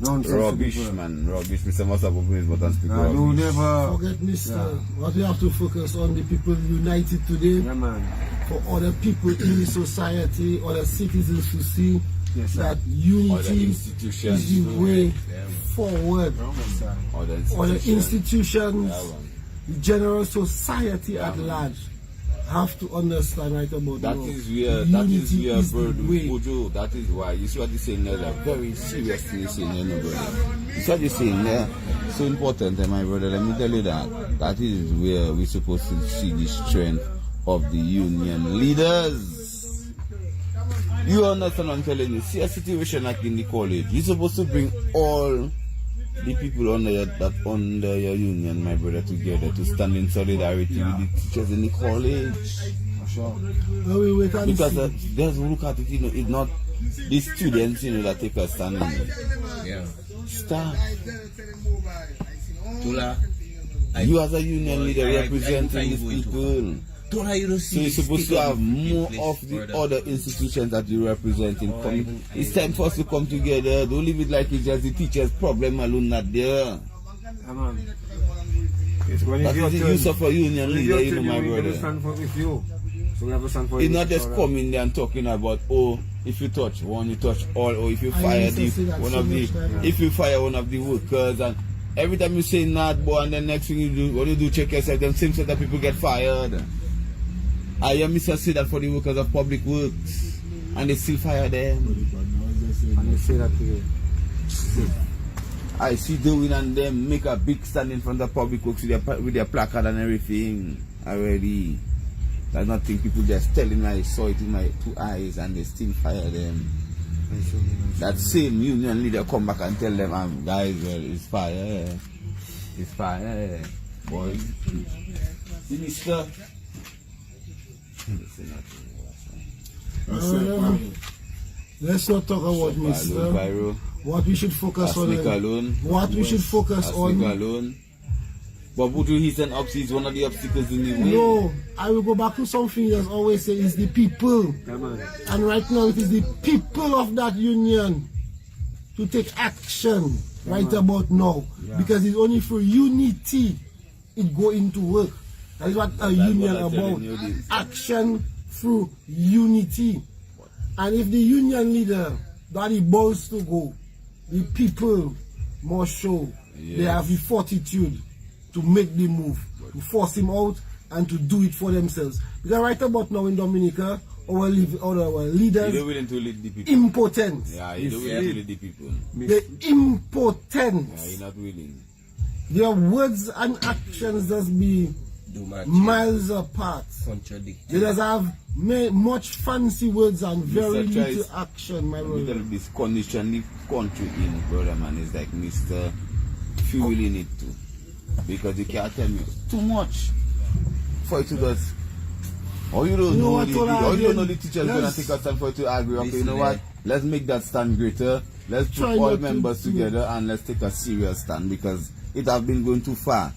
Speaker 4: Nonsense.
Speaker 5: Rubbish,
Speaker 4: people.
Speaker 5: man. Rubbish. Mr. must have opened his mouth and speak
Speaker 4: Nah, do
Speaker 5: rubbish.
Speaker 4: never.
Speaker 1: Forget Mr. What we have to focus on the people united today
Speaker 4: Yeah, man.
Speaker 1: for other people in the society, other citizens to see
Speaker 4: Yes, sir.
Speaker 1: that
Speaker 5: Other
Speaker 1: unity
Speaker 5: institutions.
Speaker 1: is the way forward. Other institutions,
Speaker 5: Yeah, man.
Speaker 1: the general society at large have to understand right about
Speaker 5: That
Speaker 1: now.
Speaker 5: is where
Speaker 1: Unity is the
Speaker 5: bird
Speaker 1: way.
Speaker 5: Bojo. That is why you see what you're saying there. Like, very serious thing you're saying there, no, brother. You see what you're saying there. So important, my brother. Let me tell you that. That is where we're supposed to see the strength of the union leaders. You understand what I'm telling you? See a situation like in the college. You're supposed to bring all the people under your union, my brother, together to stand in solidarity with the teachers in the college.
Speaker 1: Now we wait and
Speaker 5: Because
Speaker 1: see.
Speaker 5: there's look at it, it's not the students, that take a stand.
Speaker 3: Yeah.
Speaker 5: Staff.
Speaker 3: Tula,
Speaker 5: You as a union leader
Speaker 3: I
Speaker 5: representing
Speaker 3: go
Speaker 5: these
Speaker 3: into-
Speaker 5: people.
Speaker 3: Tula, you don't
Speaker 5: So
Speaker 3: see
Speaker 5: you're
Speaker 3: the
Speaker 5: supposed
Speaker 3: state
Speaker 5: to have
Speaker 3: the
Speaker 5: more
Speaker 3: place,
Speaker 5: of the
Speaker 3: brother.
Speaker 5: other institutions that you represent in coming. It's time for us to come together. Don't leave it like it's just the teachers' problem alone, not there.
Speaker 4: Yeah, man. It's when
Speaker 5: That
Speaker 4: it's your
Speaker 5: is the
Speaker 4: turn.
Speaker 5: use of a union
Speaker 4: When it's
Speaker 5: leader,
Speaker 4: your turn,
Speaker 5: my
Speaker 4: we gotta
Speaker 5: brother.
Speaker 4: stand for with you. So we have to stand for
Speaker 5: It's
Speaker 4: you.
Speaker 5: not just coming there and talking about, oh, if you touch one, you touch all, or if you
Speaker 1: I
Speaker 5: fire
Speaker 1: used to say that
Speaker 5: one
Speaker 1: so
Speaker 5: of the,
Speaker 1: much time.
Speaker 5: if you fire one of the workers, and every time you say not, boy, and then next thing you do, what you do, check yourself, them same set of people get fired. I hear Mr. say that for the workers of public works, and they still fire them.
Speaker 4: And they say that to you.
Speaker 5: I see doing and them make a big stand in front of public works with their placard and everything already. That's nothing people just telling me. I saw it in my 2 eyes and they still fire them. That same union leader come back and tell them, guys, well, it's fire. It's fire. Boy. Minister.
Speaker 1: Let's not talk about Mr. What we should focus on. What we should focus on.
Speaker 5: Alone. But Buju, he's an obstacle. He's one of the obstacles in the way.
Speaker 1: No, I will go back to something that's always say is the people.
Speaker 4: Yeah, man.
Speaker 1: And right now it is the people of that union to take action right about now. Because it's only through unity it go into work. That is what a union
Speaker 5: what I'm
Speaker 1: about.
Speaker 5: telling you this.
Speaker 1: Action through unity. And if the union leader that he bows to go, the people must show they have the fortitude to make the move, to force him out and to do it for themselves. Because right about now in Dominica, our leaders
Speaker 5: You're willing to lead the people.
Speaker 1: impotent.
Speaker 5: Yeah, you're willing to lead the people.
Speaker 1: They're impotent.
Speaker 5: Yeah, you're not willing.
Speaker 1: Their words and actions just be
Speaker 3: Do match.
Speaker 1: miles apart.
Speaker 3: Contradict.
Speaker 1: They just have much fancy words and very
Speaker 5: Mr.
Speaker 1: little
Speaker 5: Choice,
Speaker 1: action, my
Speaker 5: Let me tell
Speaker 1: brother.
Speaker 5: you this condition the country in, brother man, is like Mr. Fueling it too. Because you can't tell me too much for it to just. Or you don't
Speaker 1: You know
Speaker 5: know,
Speaker 1: what,
Speaker 5: the,
Speaker 1: Tola,
Speaker 5: or you don't know
Speaker 1: again,
Speaker 5: the teacher's gonna
Speaker 1: let's-
Speaker 5: take a stand for it to argue. Okay, you know
Speaker 3: Listen,
Speaker 5: what? Let's make that stand greater. Let's
Speaker 1: Try
Speaker 5: put all
Speaker 1: not to
Speaker 5: members
Speaker 1: do-
Speaker 5: together and let's take a serious stand because it has been going too far.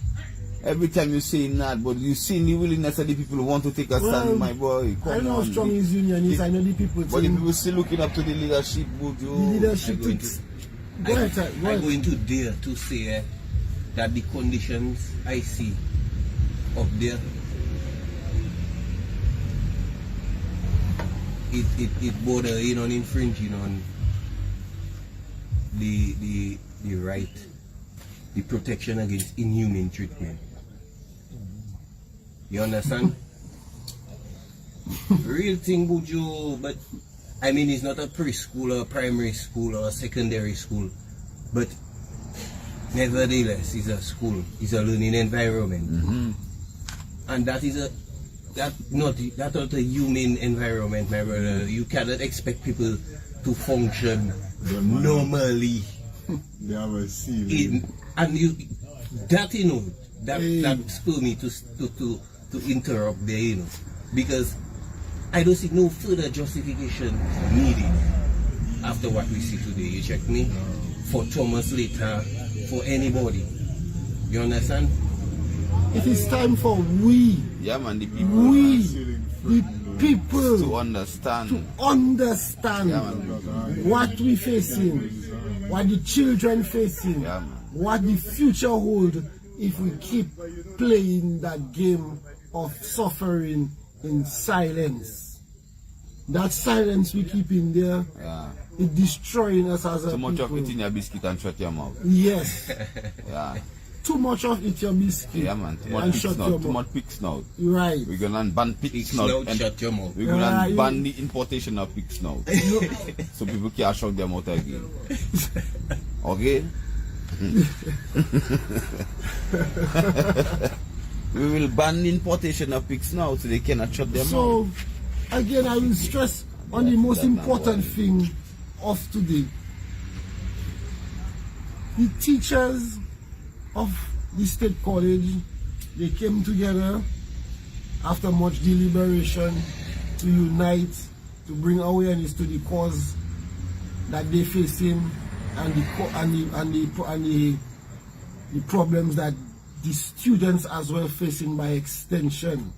Speaker 5: Every time you say that, but you see the willingness of the people who want to take a stand,
Speaker 1: Well,
Speaker 5: my boy. Come
Speaker 1: I know how
Speaker 5: on.
Speaker 1: strong his union is. I know the people.
Speaker 5: But the
Speaker 1: team.
Speaker 5: people still looking up to the leadership, but
Speaker 1: The
Speaker 5: you.
Speaker 1: leadership
Speaker 3: I'm going
Speaker 1: takes.
Speaker 3: to-
Speaker 1: Go ahead, Ty, go
Speaker 3: I'm
Speaker 1: ahead.
Speaker 3: going to dare to say that the conditions I see up there, it border on infringing on the right, the protection against inhumane treatment. You understand? Real thing, Bujo, but I mean it's not a preschool or a primary school or a secondary school, but nevertheless it's a school, it's a learning environment. And that is not a humane environment, my brother. You cannot expect people to function normally
Speaker 2: They have a ceiling.
Speaker 3: and that spur me to interrupt there, because I don't see no further justification needed after what we see today. You check me? For Thomas later, for anybody. You understand?
Speaker 1: It is time for we,
Speaker 5: Yeah, man, the people
Speaker 1: the people
Speaker 5: to understand.
Speaker 1: understand
Speaker 5: Yeah, man.
Speaker 1: what we facing. what the children facing,
Speaker 5: Yeah, man.
Speaker 1: what the future hold if we keep playing that game of suffering in silence. That silence we keep in there,
Speaker 5: Yeah.
Speaker 1: it destroying us as a
Speaker 5: Too much of
Speaker 1: people.
Speaker 5: it in your biscuit and shut your mouth.
Speaker 1: Yes.
Speaker 5: Yeah.
Speaker 1: Too much of it your biscuit.
Speaker 5: Yeah, man. Too much
Speaker 1: and
Speaker 5: pigs
Speaker 1: shut
Speaker 5: now.
Speaker 1: your
Speaker 5: Too
Speaker 1: mouth.
Speaker 5: much pigs now.
Speaker 1: Right.
Speaker 5: We're gonna ban pigs now.
Speaker 3: Now
Speaker 5: And
Speaker 3: shut your mouth.
Speaker 5: we're gonna
Speaker 1: Yeah,
Speaker 5: ban the importation of pigs now. So people can't shut them out again. Okay? We will ban the importation of pigs now so they cannot shut them out.
Speaker 1: So, again, I will stress on the most important thing of today. The teachers of the state college, they came together after much deliberation to unite, to bring awareness to the cause that they facing and the problems that the students as well facing by extension.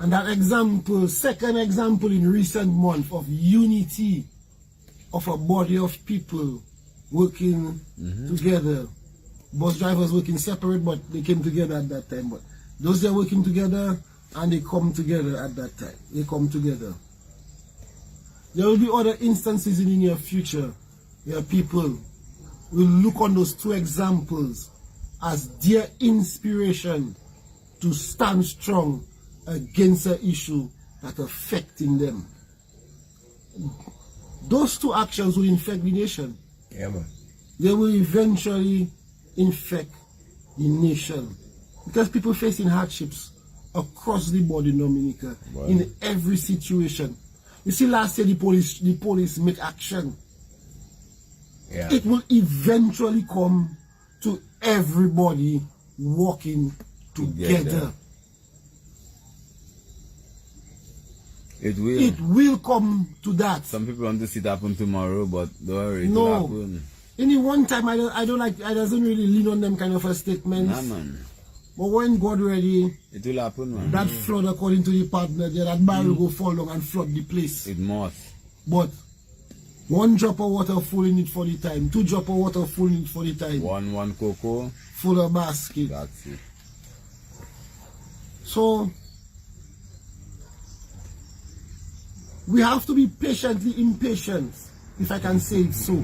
Speaker 1: And that example, second example in recent months of unity of a body of people working together. Bus drivers working separate, but they came together at that time. But those that are working together and they come together at that time. They come together. There will be other instances in the near future where people will look on those two examples as their inspiration to stand strong against an issue that affecting them. Those two actions will infect the nation.
Speaker 3: Yeah, man.
Speaker 1: They will eventually infect the nation. Because people facing hardships across the board in Dominica, in every situation. You see, last year the police make action.
Speaker 3: Yeah.
Speaker 1: It will eventually come to everybody working together.
Speaker 5: It will.
Speaker 1: It will come to that.
Speaker 5: Some people want to see it happen tomorrow, but don't worry, it
Speaker 1: No.
Speaker 5: will happen.
Speaker 1: Any one time I doesn't really lean on them kind of a statements.
Speaker 5: Nah, man.
Speaker 1: But when God ready,
Speaker 5: It will happen, man.
Speaker 1: that flood according to the partner there, that barrel go fall down and flood the place.
Speaker 5: It must.
Speaker 1: But one drop of water full in it for the time, two drop of water full in it for the time,
Speaker 5: One cocoa,
Speaker 1: full of basket.
Speaker 5: that's it.
Speaker 1: So we have to be patiently impatient, if I can say it so,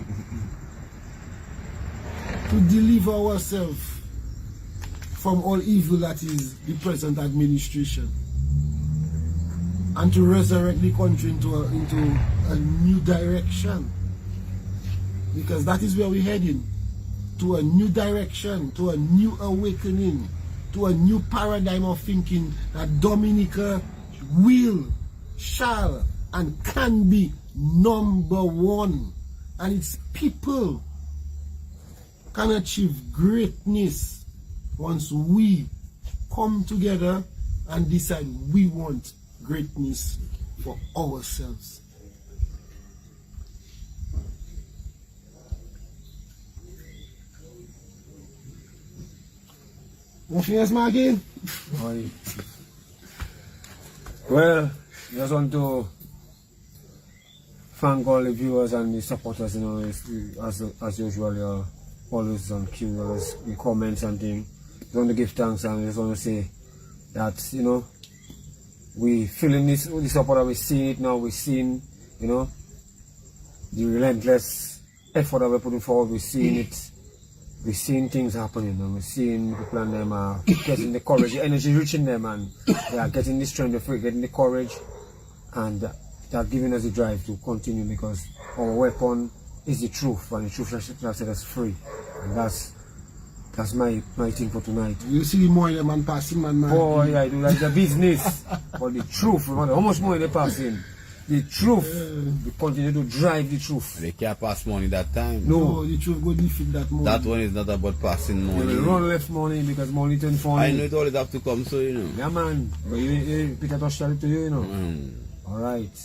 Speaker 1: to deliver ourselves from all evil that is the present administration, and to resurrect the country into a new direction, because that is where we're heading, to a new direction, to a new awakening, to a new paradigm of thinking that Dominica will, shall, and can be number one, and its people can achieve greatness once we come together and decide we want greatness for ourselves. Nothing else, Marky?
Speaker 4: Well, just want to thank all the viewers and the supporters, you know, as usual, you're always on cue, always in comments and things. Just want to give thanks and just want to say that, you know, we feeling this, the support, we're seeing it now, we're seeing, you know, the relentless effort that we're putting forward, we're seeing it. We're seeing things happening, and we're seeing people and them are getting the courage, the energy reaching them, and they are getting the strength, they're getting the courage, and they're giving us the drive to continue, because our weapon is the truth, and the truth shall set us free. And that's my thing for tonight.
Speaker 1: You see the more the man passing, man.
Speaker 4: Boy, I do like the business, but the truth, no matter how much money they passing, the truth, we continue to drive the truth.
Speaker 5: They can't pass money that time.
Speaker 1: No, the truth go defeat that money.
Speaker 5: That one is not about passing
Speaker 4: They
Speaker 5: money.
Speaker 4: will run left money because money turn funny.
Speaker 5: I know it always have to come, so you know.
Speaker 4: Yeah, man. But Peter touched to you, you know. Alright.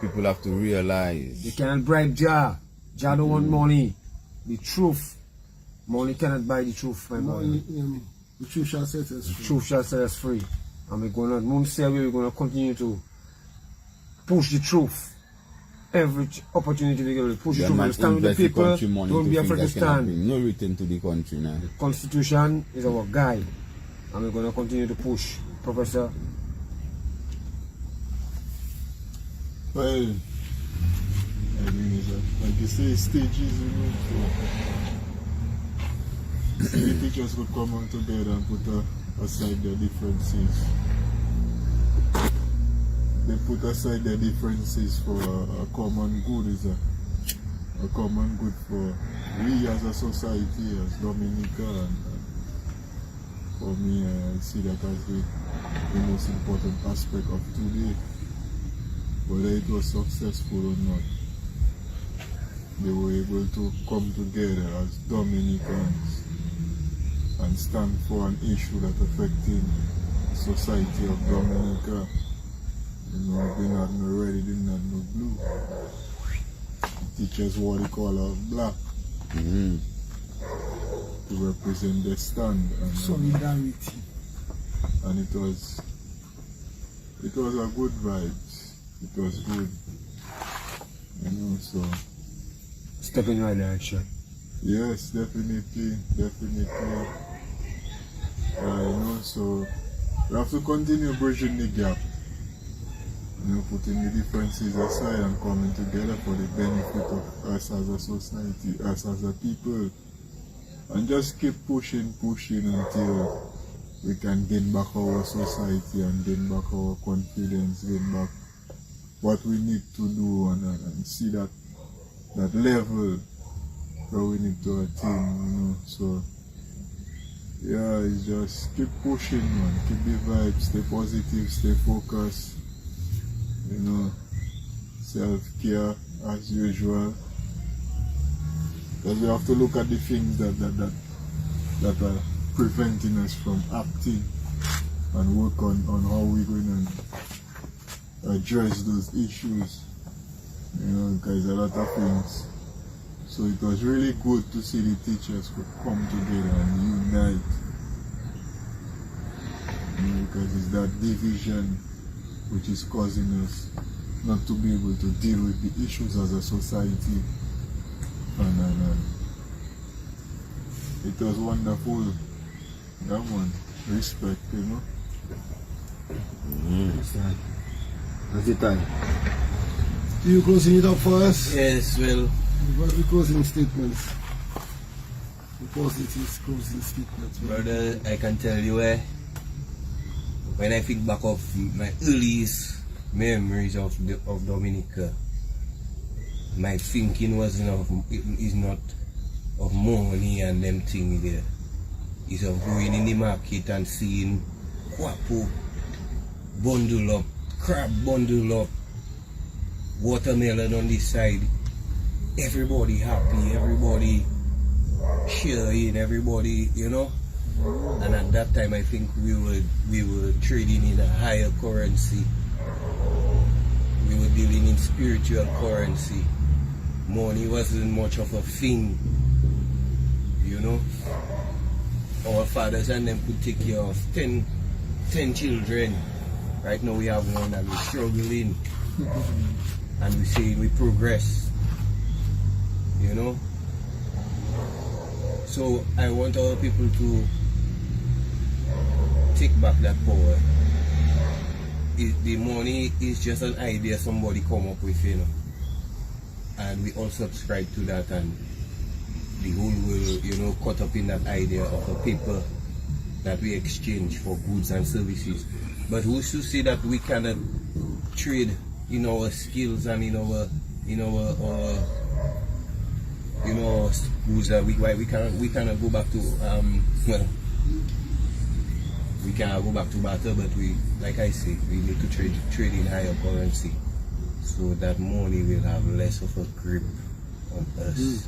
Speaker 5: People have to realize.
Speaker 4: You cannot bribe Jah. Jah don't want money. The truth. Money cannot buy the truth, my brother.
Speaker 1: The truth shall set us
Speaker 4: The
Speaker 1: free.
Speaker 4: truth shall set us free. And we're going to, Moun Séwyè, we're going to continue to push the truth. every opportunity we get, push it
Speaker 5: Yeah,
Speaker 4: through,
Speaker 5: man,
Speaker 4: stand with the
Speaker 5: invest the
Speaker 4: people,
Speaker 5: country money
Speaker 4: don't be
Speaker 5: to
Speaker 4: afraid to
Speaker 5: things that cannot
Speaker 4: stand.
Speaker 5: bring no return to the country now.
Speaker 4: Constitution is our guide, and we're going to continue to push. Professor,
Speaker 2: Well, I mean, it's like you say, stages, you know, so the teachers could come on together and put aside their differences. They put aside their differences for a common good, is a common good for we as a society, as Dominica, and for me, I see that as the most important aspect of today. Whether it was successful or not, they were able to come together as Dominicans and stand for an issue that affecting society of Dominica. You know, they not no red, they not no blue. Teachers wore the color of black to represent their stand. And,
Speaker 1: Solidarity.
Speaker 2: and it was a good vibe. It was good, you know, so
Speaker 4: step in the right direction.
Speaker 2: yes, definitely, you know, so we have to continue bridging the gap, you know, putting the differences aside and coming together for the benefit of us as a society, us as a people, and just keep pushing until we can gain back our society and gain back our confidence, gain back what we need to do and see that level that we need to attain, you know. So yeah, it's just keep pushing, man, keep the vibe, stay positive, stay focused, you know, self-care as usual. Because we have to look at the things that are preventing us from acting and work on how we're going to address those issues, you know, because a lot of things. So it was really good to see the teachers could come together and unite, you know, because it's that division which is causing us not to be able to deal with the issues as a society. And it was wonderful. That one, respect, you know.
Speaker 4: That's the time.
Speaker 1: You closing it up for us?
Speaker 3: Yes, well,
Speaker 1: What are the closing statements? The positive closing statements.
Speaker 3: brother, I can tell you when I think back of my earliest memories of Dominica, my thinking is not of money and them things there. It's of going in the market and seeing guapo bundle up, crab bundle up, watermelon on this side. Everybody happy, everybody sharing, everybody, you know. And at that time, I think we were trading in a higher currency. We were dealing in spiritual currency. Money wasn't much of a thing, you know. Our fathers and them could take care of 10 children. Right now we have one and we're struggling. And we say we progress, you know. So I want our people to take back that power. The money is just an idea somebody come up with, you know. And we all subscribe to that, and the whole world, you know, caught up in that idea of a paper that we exchange for goods and services. But who's to say that we cannot trade in our skills and in our schools, that we cannot go back to we cannot go back to barter, but we, like I say, we need to trade in higher currency so that money will have less of a grip on us.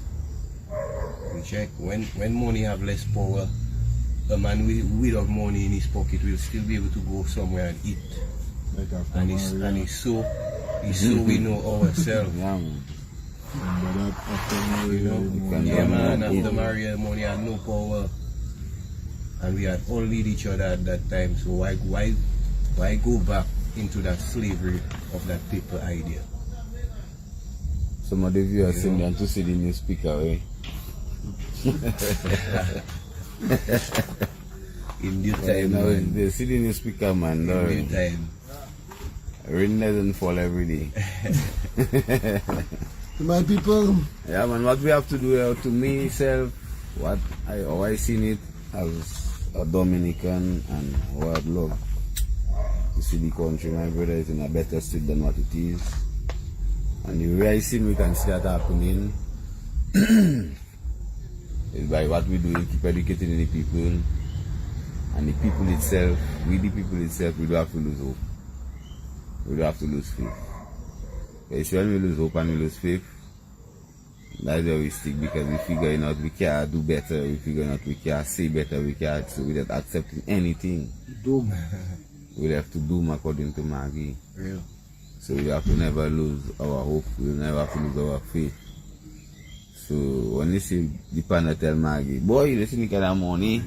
Speaker 3: We check when money have less power, a man without money in his pocket will still be able to go somewhere and eat. And it's so we know ourselves. Yeah, man, after Maria, money had no power, and we had all need each other at that time. So why go back into that slavery of that paper idea?
Speaker 5: Some of the viewers send them to see the new speaker, eh?
Speaker 3: In due
Speaker 5: You
Speaker 3: time,
Speaker 5: know,
Speaker 3: man.
Speaker 5: they see the new speaker, man.
Speaker 3: In due
Speaker 5: Don't
Speaker 3: time.
Speaker 5: rain doesn't fall every day.
Speaker 1: My people,
Speaker 5: Yeah, man, what we have to do to me, self, how I seen it as a Dominican and how I'd love to see the country, my brother, is in a better state than what it is. And the way I see we can see that happening is by what we do, keep educating the people. And the people itself, we the people itself, we don't have to lose hope. We don't have to lose faith. It's when we lose hope and we lose faith, that's where we stick, because we figure out we can do better, we figure out we can say better, we can, so without accepting anything.
Speaker 1: doom.
Speaker 5: We have to doom according to Maggie.
Speaker 3: Real.
Speaker 5: So we have to never lose our hope, we never have to lose our faith. So when you see the partner tell Maggie, boy, let's make that money,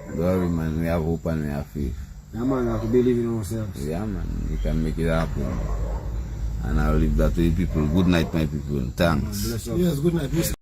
Speaker 5: don't worry, man, we have hope and we have faith.
Speaker 4: Yeah, man, we have to believe in ourselves.
Speaker 5: Yeah, man, we can make it happen. And I'll leave that to you people. Good night, my people. Thanks.
Speaker 4: Bless up.
Speaker 1: Yes, good night.